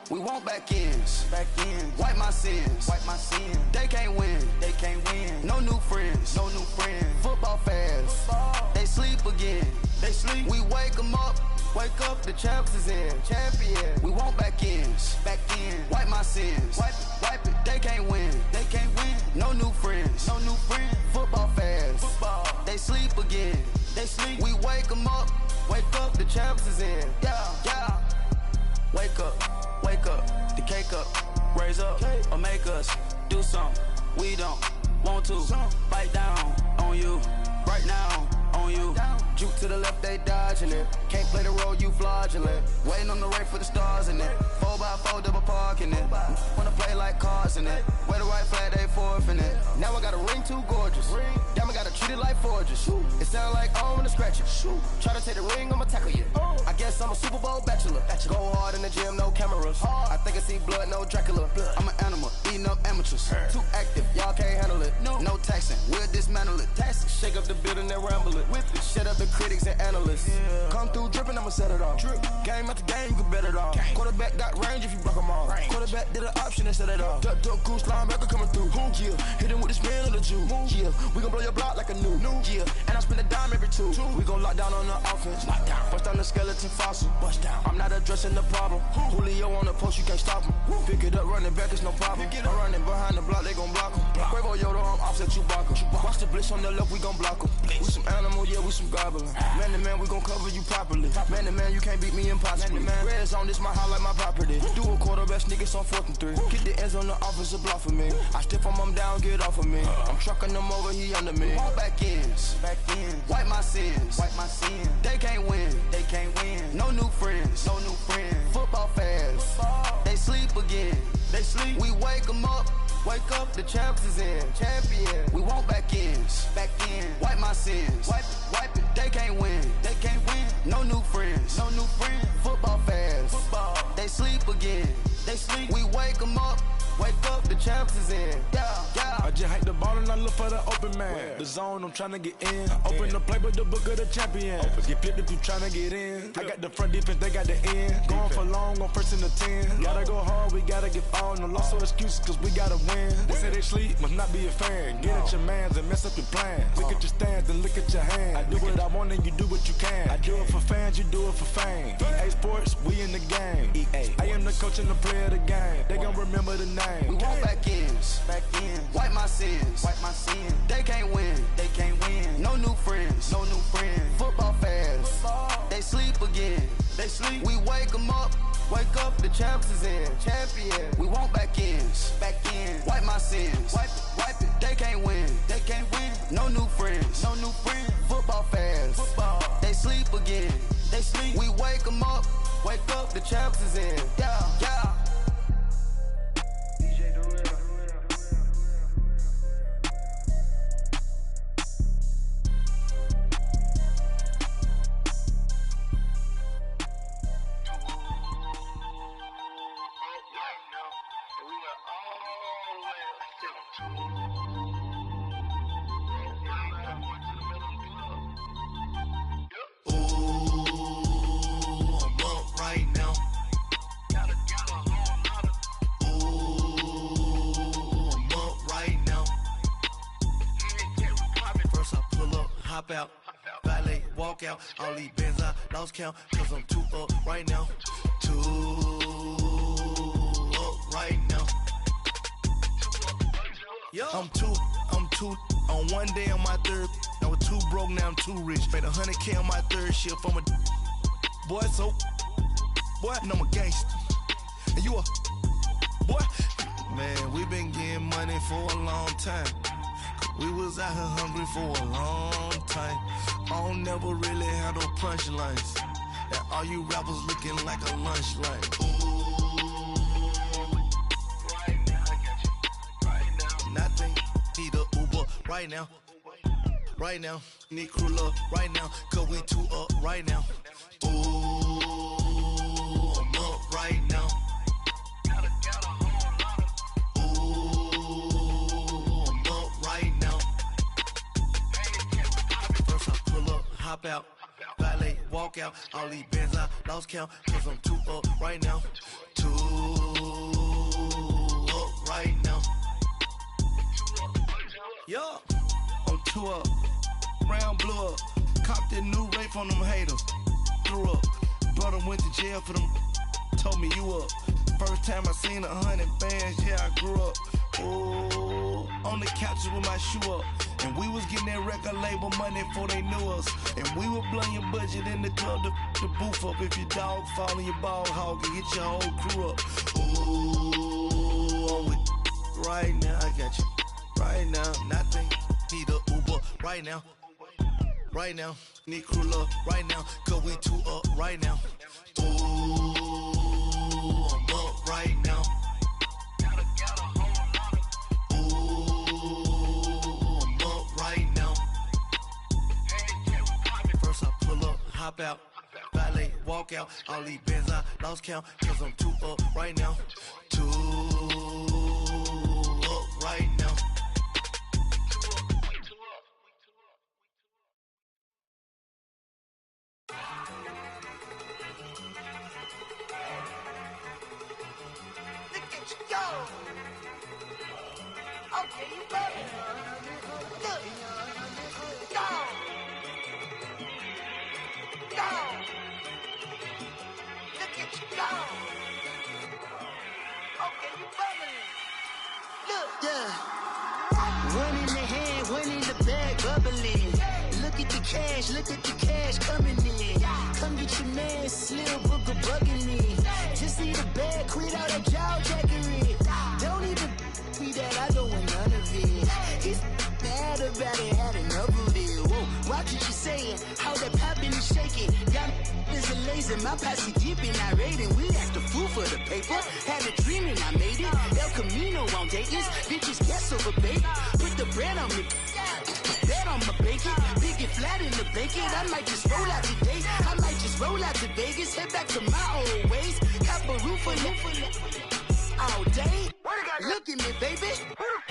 We want back ends, wipe my sins, They can't win, No new friends, Football fans, they sleep again, We wake them up, the champs is in, champion. We want back ends, wipe my sins, wipe it. They can't win, No new friends, Football fans, they sleep again, We wake them up, the champs is in, yeah. Wake up, the cake up, raise up, or make us do something we don't want to. Bite down on you, right now on you. Juke to the left, they dodging it. Can't play the role, you fraudulent. Waiting on the right for the stars in it. 4x4 double parking it. Wanna play like cars in it. Wear the right flag, they forfeiting it. Now I got a ring too gorgeous. Damn, I gotta treat it like forges. It sound like I wanna scratch it. Try to take the ring, I'ma tackle you. I guess I'm a Super Bowl bachelor. Go hard in the gym, no cameras. I think I see blood, no Dracula. I'm an animal, eating up amateurs. Too active, y'all can't handle it. No taxing, we'll dismantle it. Shake up the building and ramble it. Shut up the critics and analysts. Come through dripping, I'ma set it off. Game after game, you can bet it off. Quarterback got range if you block them all. Quarterback did an option and set it off. Duck goose linebacker coming through. Yeah, hit him with this man on the Jew. Yeah, we gon' blow your block like a new. Yeah, and I spend a dime every two. We gon' lock down on the offense. Bust down the skeleton fossil. I'm not addressing the problem. Julio on the post, you can't stop him. Pick it up, running back, it's no problem. I'm running behind the block, they gon' block him. Quavo Yoda, I'm offset Chewbacca. Watch the blitz on the left, we gon' block him. We some animal, yeah, we some goblin. Man to man, we gon' cover you properly. Man to man, you can't beat me impossibly. Red zone, this my highlight, my property. Do a quarterback, niggas on 4th and 3. Get the ends on the offensive block for me. I stiff him, I'm down, get off of me. I'm trucking them over, he under me. Want back ends, wipe my sins, They can't win, No new friends, Football fans, they sleep again, We wake them up, the champs is in, champion. We want back ends, wipe my sins, wipe it. They can't win, No new friends, Football fans, they sleep again, We wake them up, the champs is in, yeah. I just hate the ball and I look for the open man. The zone, I'm tryna get in. Open the play with the book of the champion. Get flipped if you tryna get in. I got the front defense, they got the end. Going for long, on 1st and the 10. Gotta go hard, we gotta get all. No loss or excuses, cause we gotta win. They say they sleep, must not be a fan. Get at your mans and mess up your plans. Look at your stands and look at your hands. I do what I want and you do what you can. I do it for fans, you do it for fame. EA Sports, we in the game. I am the coach and the player of the game. They gon' remember the name. We want back ends, wipe my sins, They can't win, No new friends, Football fans, they sleep again, We wake them up, the champs is in, champion. We want back ends, wipe my sins, wipe it. They can't win, No new friends, Football fans, they sleep again, We wake them up, the champs is in, yeah. Hop out, valet, walk out. All these bands I lost count, cause I'm too up right now. Too up right now. I'm too two on one day on my third. I was too broke, now I'm too rich. Made 100K on my third shift. I'm a boy, so boy, and I'm a gangster. And you a boy. Man, we been getting money for a long time. We was out here hungry for a long time. I don't never really have no punchlines. And all you rappers looking like a lunch line. Right now, I got you. Right now, nothing. Need a Uber right now. Right now, need crew love right now. Cause we two up right now. Ooh, I'm up right now. Ooh, I'm up right now. First I pull up, hop out. Valet, walk out. All these bands I lost count. Cause I'm two up right now. Two up right now. Yeah, I'm two up. Round blew up. Copped that new rape on them haters. Threw up. Brother went to jail for them. Told me you up. First time I seen 100 bands, yeah, I grew up. Ooh, on the couches with my shoe up. And we was getting that record label money before they knew us. And we were blowing your budget in the club to the booth up. If your dog fall in your ball hog and get your whole crew up. Ooh, I'm with right now, I got you. Right now, nothing. Need a Uber right now. Right now, need crew love right now. Cause we two up right now. Ooh, I'm up right now. Ooh, I'm up right now. First I pull up, hop out. Valet, walk out. All these bands I lost count. Cause I'm two up right now. Two up right now. Okay, you better. Look. Go. Go. Look at you go. Okay, you bubbling. Look. Yeah. One in the hand, one in the bag, bubbling. Look at the cash coming in. Come get your man, Slim Booker bugging in. Just need a bag, quit all that jaw jackery. Don't even be that, I don't want none of it. He's mad about it, had enough of it. Whoa, watch what you saying, how that poppin' and shaking. Got is a lazy, my posse deep and irate. We act a fool for the paper. Had a dream and I made it. El Camino on Dayton's, bitches guess over bait. Put the bread on me. Bet on my bacon, big and flat in the bacon. I might just roll out today. I might just roll out to Vegas, head back to my old ways. Cop a roof for all day. Look at me, baby.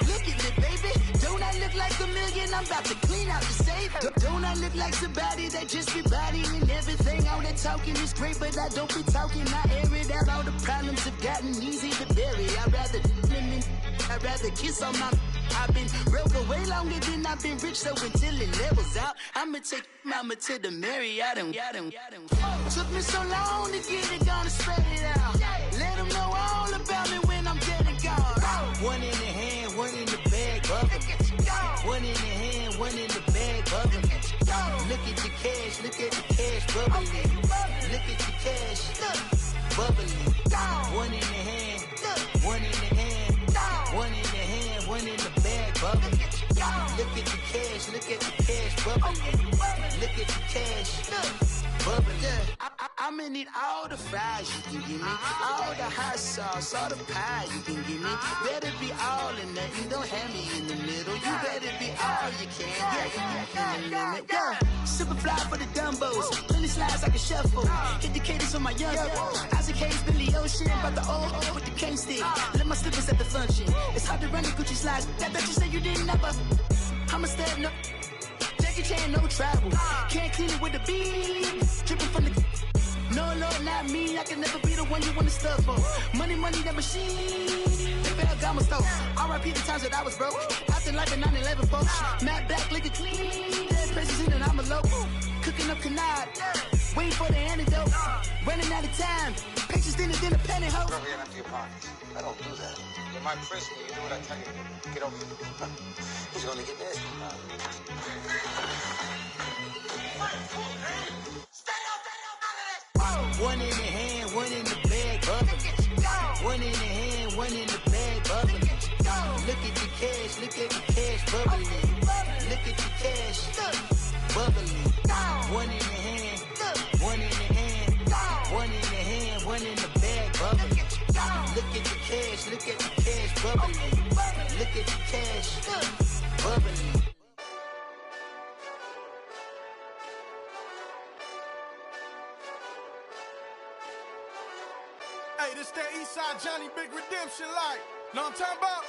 Look at me, baby. Don't I look like a million? I'm about to clean out the safe. Don't I look like somebody that just be bodying everything? All that talking is great, but I don't be talking. I air it out. All the problems have gotten easy to bury. I'd rather kiss on my. I've been broke way longer than I've been rich, so until it levels out, I'ma take mama to the Marriott and took me so long to get it done and spread it out. Let them know all about me when I'm dead and gone. One in the hand, one in the bag, bubbling. One in the hand, one in the bag, bubbling. Look at the cash, bubbling. Look at the cash, bubbling. One in the hand, one in the hand. One in the hand, one in the bag, bubbling. Look at the cash, bubbling. Look at the cash, bubbling. I'ma need all the fries you can give me, all the hot sauce, all the pie you can give me. Better be all or nothing, don't have me in the middle. You better be all you can, yeah. Super fly for the Dumbos, plenty slides like a shuffle. Hit the cadence on my young Isaac Hayes, Billy Ocean, about the old with the cane stick. Let my slippers at the function. It's hard to run the Gucci slides. That bet you say you didn't never. I'ma step no. Jackie Chan, no travel. Can't clean it with the beat. Dripping from the. No, Lord, not me. I can never be the one you want to stuff for. Money, that machine. The Ferragamo store. R.I.P. the times that I was broke. Acting like a 9/11 folks. Matte back, looking clean. Dead presents in and I'm a local. Cooking up canard. Waiting for the antidote. Running out of time. Patience than a penny, ho. Rub your hand into your pockets. I don't do that. In my prison, you do what I tell you to. Get over here. He's gonna get this. One in the hand, one in the bag, bubbling. One in the hand, one in the bag, bubbling. Look at the cash, bubbling. Look at the cash, bubbling. One in the hand, one in the hand, one in the hand, one in the bag, bubbling. Look at the cash, bubbling. Look at the cash, bubbling. Hey, this that Eastside Johnny Big Redemption like. Know what I'm talking about?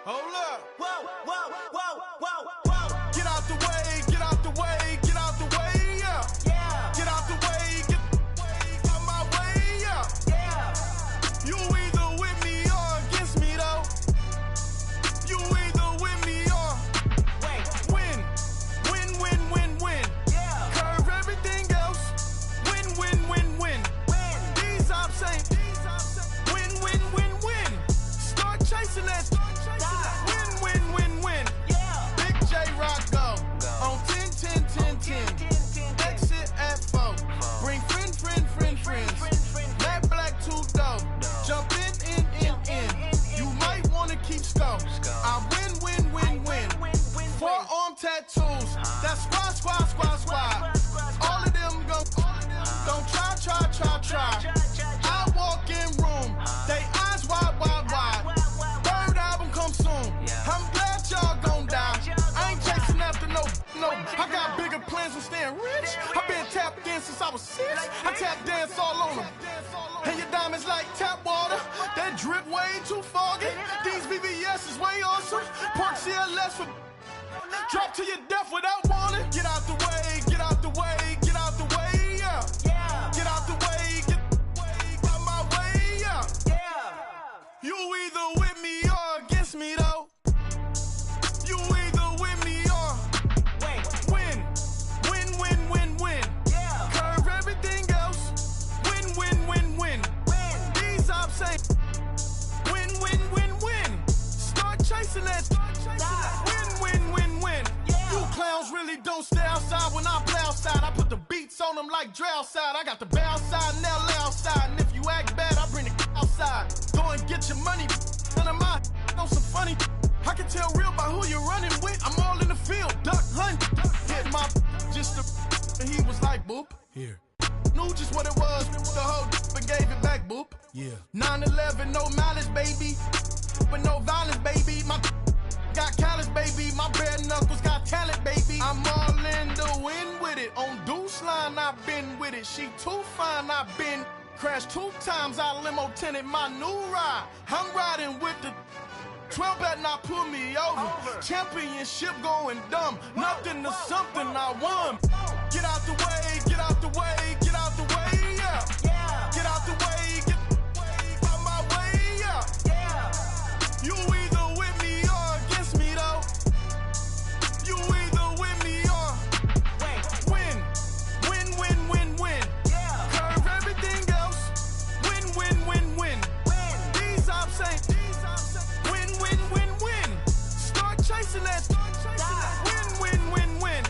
Hold up. Whoa, whoa, whoa, whoa, whoa. Get out the way, get out the way, get out the way, yeah. Yeah. Get out the way, get out my way, yeah. Yeah. You either with me or against me, though. You either with me or win. Win, win, win, win. Yeah. Curve everything else. Win, win, win, win. These ops ain't. Win, win, win, win. Start chasing that. Win, win, win, win. Yeah. Big J Rock go. On 10, 10, 10, 10. Exit at 4. Bring friends. Matt Black 2 dope. Jump in. You might wanna keep scope. I win. Forearm tattoos. That's squad. All of them go. Don't try. I walk in room. They eyes wide. Third album come soon. I'm glad y'all gon' die. I ain't chasing after no. I got bigger plans than staying rich. I've been tapped in since I was 6. I tap dance all on them. And your diamonds like tap water. That drip way too foggy. These VVS is way awesome. Park CLS for drop to your death without warning. Get out the way, yeah. Get out the way, get out my way, yeah. You either with me or against me, though. You either with me or win. Curve everything else. Win. These ops ain't. Win. Start chasing that. Win. You clowns really don't stay outside when I play outside. I put the beats on them like Dre outside. I got the bow side and LA outside. And if you act bad, I bring the outside. Go and get your money. None of my know some funny. I can tell real by who you're running with. I'm all in the field, duck hunt. Hit my just and he was like, boop. Here. Knew just what it was. The whole and gave it back, boop. Yeah. 9/11, no malice, baby. But no violence, baby. My got callous, baby. My bare knuckles got talent, baby. I'm all in the wind with it. On Deuce line, I've been with it. She too fine, I've been crashed 2 times. I limo tinted my new ride. I'm riding with the 12 better not pull me over. Championship going dumb. Nothing to something I won. Get out the way, yeah. Get out the way, get out my way, yeah. You either with me or against me, though. You either with me or win. Curve everything else. Win. These ops ain't. Win. Start chasing that. Win.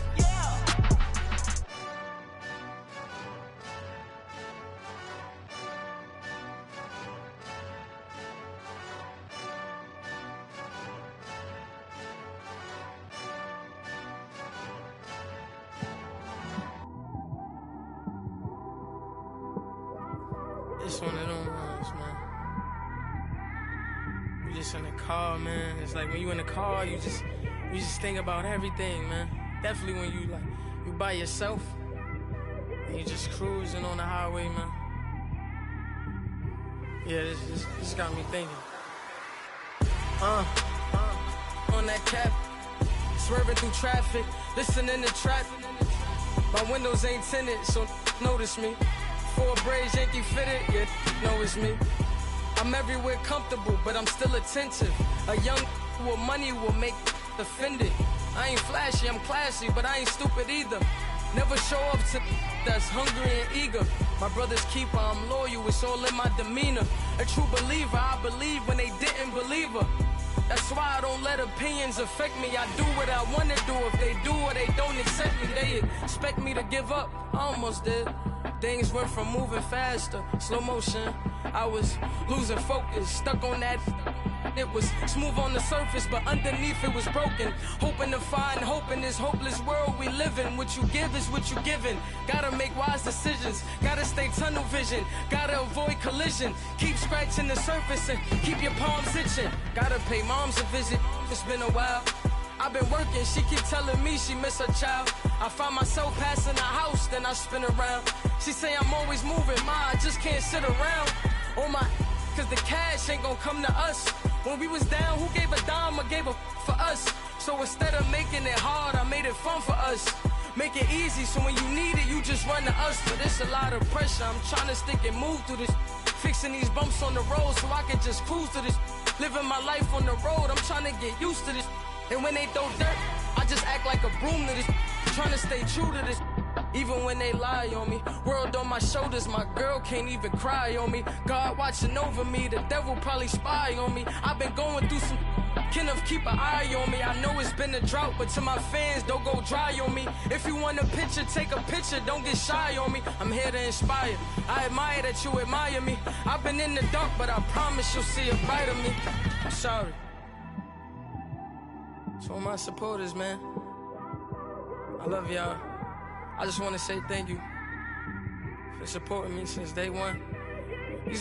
It's one of them ones, man. You just in the car, man. It's like when you in the car, you just think about everything, man. Definitely when you by yourself and you just cruising on the highway, man. Yeah, this got me thinking. On that cap, swerving through traffic, listening to trap. My windows ain't tinted, so notice me. 4 braids, Yankee fitted, yeah, know it's me. I'm everywhere comfortable, but I'm still attentive. A young with money will make offended. I ain't flashy, I'm classy, but I ain't stupid either. Never show up to that's hungry and eager. My brother's keeper, I'm loyal, it's all in my demeanor. A true believer, I believe when they didn't believe her. That's why I don't let opinions affect me. I do what I want to do. If they do or they don't accept me, they expect me to give up. I almost did. Things went from moving faster, slow motion. I was losing focus, stuck on that. It was smooth on the surface, but underneath it was broken. Hoping to find hope in this hopeless world we live in. What you give is what you given. Gotta make wise decisions. Gotta stay tunnel vision. Gotta avoid collision. Keep scratching the surface and keep your palms itching. Gotta pay moms a visit. It's been a while. I've been working, she keep telling me she miss her child. I find myself passing the house, then I spin around. She say I'm always moving, ma, I just can't sit around. Oh my, cause the cash ain't gon' come to us. When we was down, who gave a dime or gave a for us? So instead of making it hard, I made it fun for us. Make it easy, so when you need it, you just run to us. But it's a lot of pressure, I'm trying to stick and move through this. Fixing these bumps on the road so I can just cruise to this. Living my life on the road, I'm trying to get used to this. And when they throw dirt, I just act like a broom to this. Trying to stay true to this. Even when they lie on me. World on my shoulders, my girl can't even cry on me. God watching over me, the devil probably spy on me. I've been going through some. Kenneth, keep an eye on me. I know it's been a drought, but to my fans, don't go dry on me. If you want a picture, take a picture, don't get shy on me. I'm here to inspire. I admire that you admire me. I've been in the dark, but I promise you'll see a brighter me. I'm sorry. To all my supporters, man. I love y'all. I just want to say thank you for supporting me since day one. You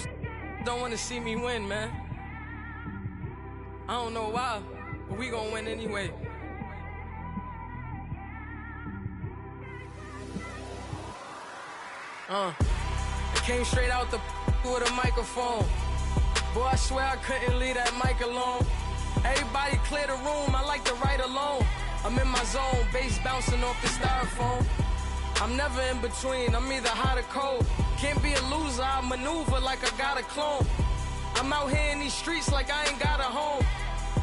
don't want to see me win, man. I don't know why, but we gonna win anyway. I came straight out the with a microphone. Boy, I swear I couldn't leave that mic alone. Everybody clear the room, I like to write alone. I'm in my zone, bass bouncing off the styrofoam. I'm never in between, I'm either hot or cold. Can't be a loser, I maneuver like I got a clone. I'm out here in these streets like I ain't got a home.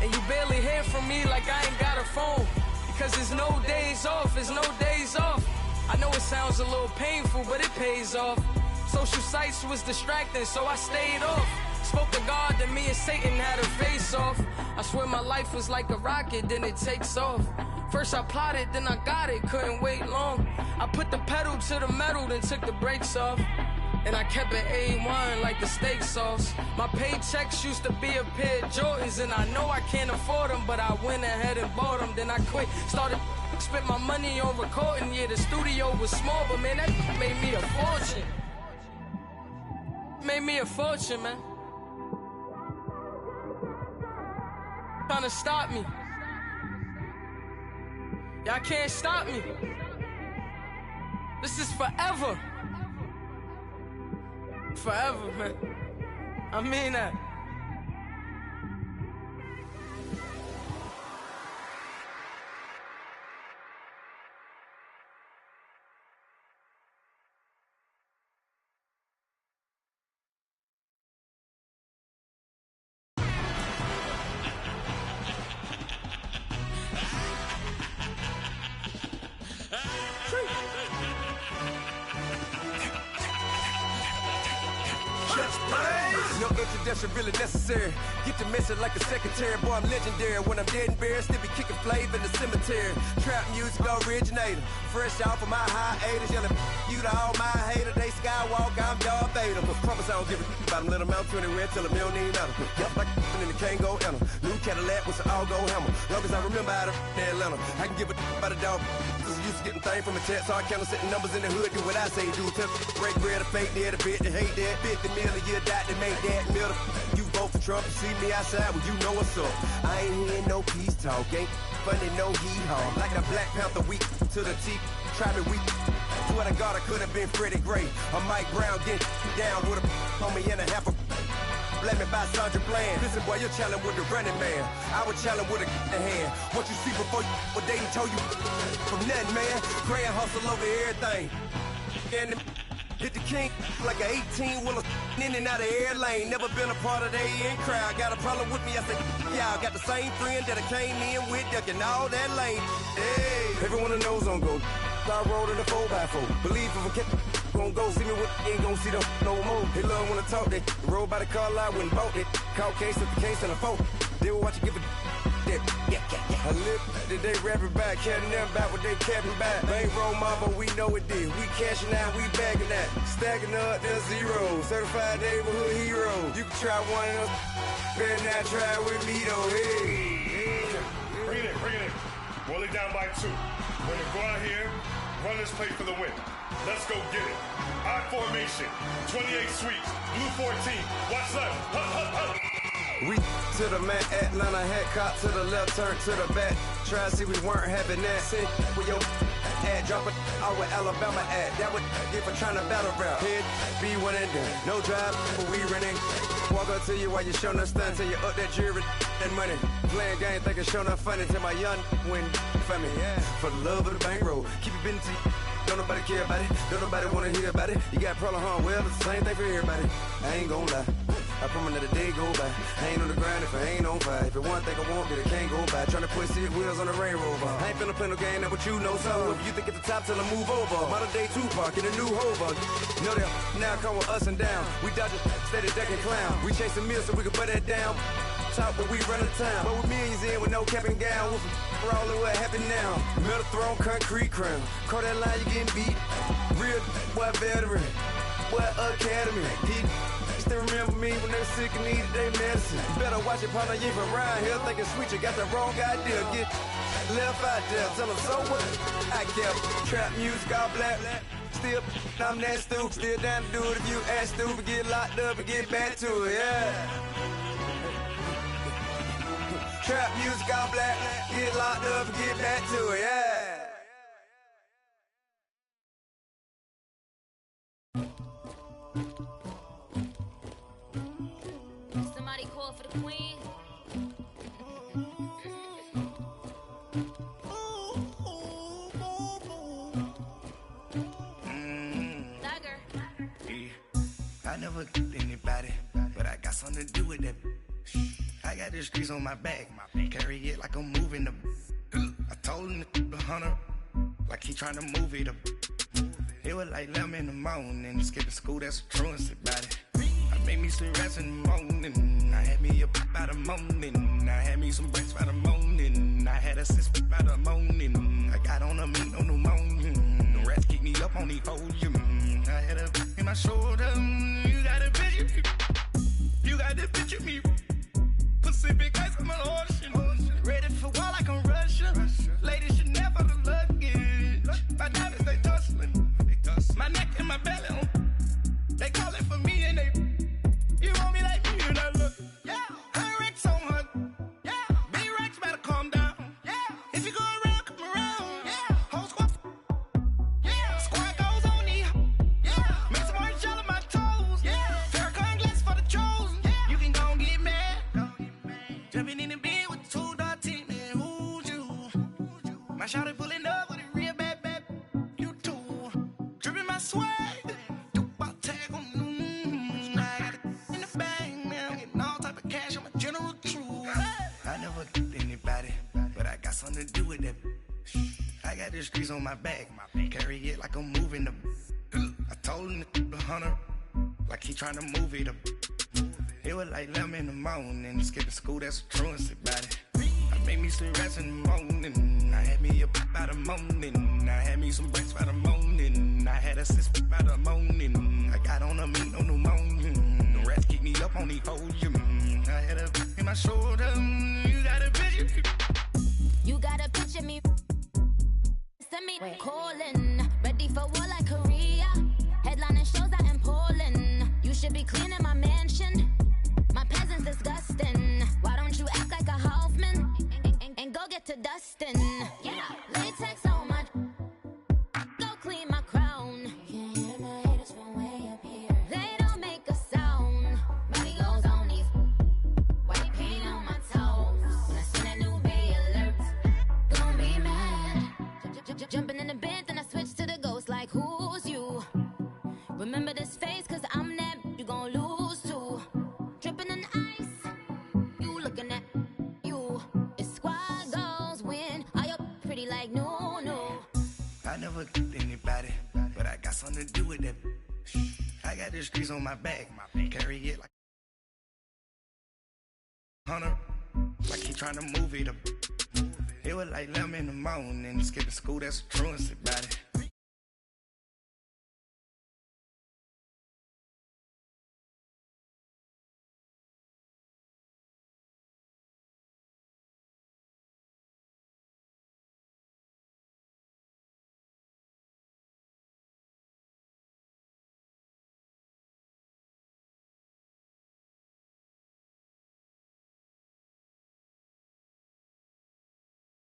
And you barely hear from me like I ain't got a phone. Because there's no days off, there's no days off. I know it sounds a little painful, but it pays off. Social sites was distracting, so I stayed off. Spoke to God, then me and Satan had a face off. I swear my life was like a rocket, then it takes off. First I plotted, then I got it, couldn't wait long. I put the pedal to the metal, then took the brakes off. And I kept it A1 like the steak sauce. My paychecks used to be a pair of Jordans, and I know I can't afford them, but I went ahead and bought them. Then I quit, started spent my money on recording. Yeah, the studio was small, but man, that made me a fortune. Made me a fortune, man. Trying to stop me. Y'all can't stop me. This is forever. Forever, man. I mean that. No introduction really necessary. Get the message like a secretary. Boy, I'm legendary. When I'm dead and buried, still be kicking flavor in the cemetery. Trap music originator. Fresh off of my hiatus. Yelling you to all my haters. They skywalk, I'm Darth Vader. But promise I don't give a about them. Let them out 20 red till them don't need nothing. Yup, like and the can't go enter. New Cadillac with some all-go hammer. Long as I remember out of Atlanta. I can give a about a dog. Cause I'm used to getting things from a text. So I count setting numbers in the hood. Do what I say do. Break bread or fake dead. A bit to hate that. 50 million a year died to make that. Middle, you vote for Trump, you see me outside, well you know what's up. I ain't hearing no peace talk, ain't funny no hee-haw. Like the Black Panther weak to the teeth, try me weak. Swear to God I could have been Freddie Gray. Or Mike Brown getting down with a homie and a half a blame me by Sandra Bland. Listen boy, you're challenging with the running man. I was challenging with a hand. What you see before you, what they told you from nothing, man. Pray and hustle over everything. And hit the king like an 18-wheeler in and out of air lane. Never been a part of the in crowd. Got a problem with me, I said, y'all got the same friend that I came in with, ducking all that lane. Hey, everyone knows on go. I rolled in the 4x4. Believe if I kept gon' go, see me with ain't gon' see them no more. They love when I talk, they roll by the car lot, went bought it. Caught case at the case and a phone. They will watch you give a I live that they rapping back, caring them back what they capping back. Bankroll mama, we know it did. We cashing out, we bagging that. Stacking up, there's zero. Certified neighborhood hero. You can try one of those, better not try with me though. Hey. Bring it in. Roll it down by 2. We're gonna go out here, run this play for the win. Let's go get it. I formation, 28 sweeps, blue 14. Watch left. Hup. We to the man, Atlanta hat cop to the left, turn to the back. Try to see we weren't having that. Sit with your ad, drop it out with Alabama ad. That would get for trying to battle rap. Head, be one and done. No drive, but we running. Walk up to you while you showing us stun till you up that jewelry and money. Playing game, thinking showing up funny till my young win for me. Yeah. For the love of the bankroll, keep it busy. Don't nobody care about it. Don't nobody wanna hear about it. You got problem, huh? Well, it's the same thing for everybody. I ain't gon' lie. I promise that a day go by. I ain't on the grind if I ain't on fire. If it one thing I want, then it can't go by. Tryna put 6 wheels on the Range Rover. I ain't finna play no game, that what you know. So if you think at the top, tell them move over. Modern day Tupac in a new Hova. Know that now come with us and down. We dodge it, steady ducking clown. We chasing meals so we can put that down. Talk, but we run the town. But with millions in with no cap and gown. We're all in what happened now. Metal throne, concrete crown. Call that line, you getting beat. Real, what veteran. What academy. He still remember me when they were sick and needed their medicine. You better watch it, partner, you ain't from around here thinking sweet, you got the wrong idea. Get left out there, tell them so what? I kept trap music all black. Still, I'm that stupid. Still down to do it if you ask stupid. Get locked up and get back to it, yeah. Trap music all black. Get locked up and get back to it, yeah. Somebody call for the queen. Dagger. I never killed anybody, but I got something to do with that. I got the streets on my back, carry it like I'm moving the. I told him the hunter, like he trying to move it up. It was like 11 in the morning, skipping school, that's a truancy about it. I made me some rest in the morning, I had me up by the morning, I had me some breaks by the morning, I had a sis by the morning, I got on a meat on the morning, the rats keep me up on the folium, I had a in my shoulder, you got a picture me, you got the picture me, Pacific ice on my ocean, ready for war like I'm Russia, ladies should never the luggage, my diamonds they tussling, my neck and my belly on, they calling for me and they, you want me like me and I look, yeah, her Rex on her, yeah, B-Rex better calm down, yeah, if you go around, come around, yeah, whole squad, yeah, squad goes on me, yeah, make some orange gel on my toes, yeah, Farrakhan glass for the chosen, yeah, you can go and get mad, jumping in the bed with the 2 dot team, man, who's you, my shawty pulling up with a real bad, you too, dripping my swag, something to do with that. I got the streets on my back, carry it like I'm moving the. I told him the hunter, like he trying to move it up. It was like 11 in the morning, skipping school, that's a truancy about it. I made me some rest in the morning, I had me up by the morning, I had me some breaks by the morning, I had a sis by the morning, I got on a meat on the morning, the rats keep me up on the folium, I had a in my shoulder, you got a picture. You got a picture me. Send me calling. Ready for war like Korea. Headlining shows out in Poland. You should be cleaning my mansion. My peasants disgusting. Why don't you act like a Hoffman and go get to dustin'? Yeah, latex on my. Go clean my crown. Can't hear my haters from way up here. They don't make a sound. Money goes on these. White paint on my toes. When I see that new bay alert. Jumping in the bed, then I switch to the ghost like who's you? Remember this face, cause I'm that you gon' lose too. Dripping in ice, you looking at you. It's squad goals win, are you pretty like no. I never never anybody, but I got something to do with that. I got the streets on my back, carry it like Hunter, like he trying to move it up. It was like 11 in the morning, skipping school, that's a truancy about it.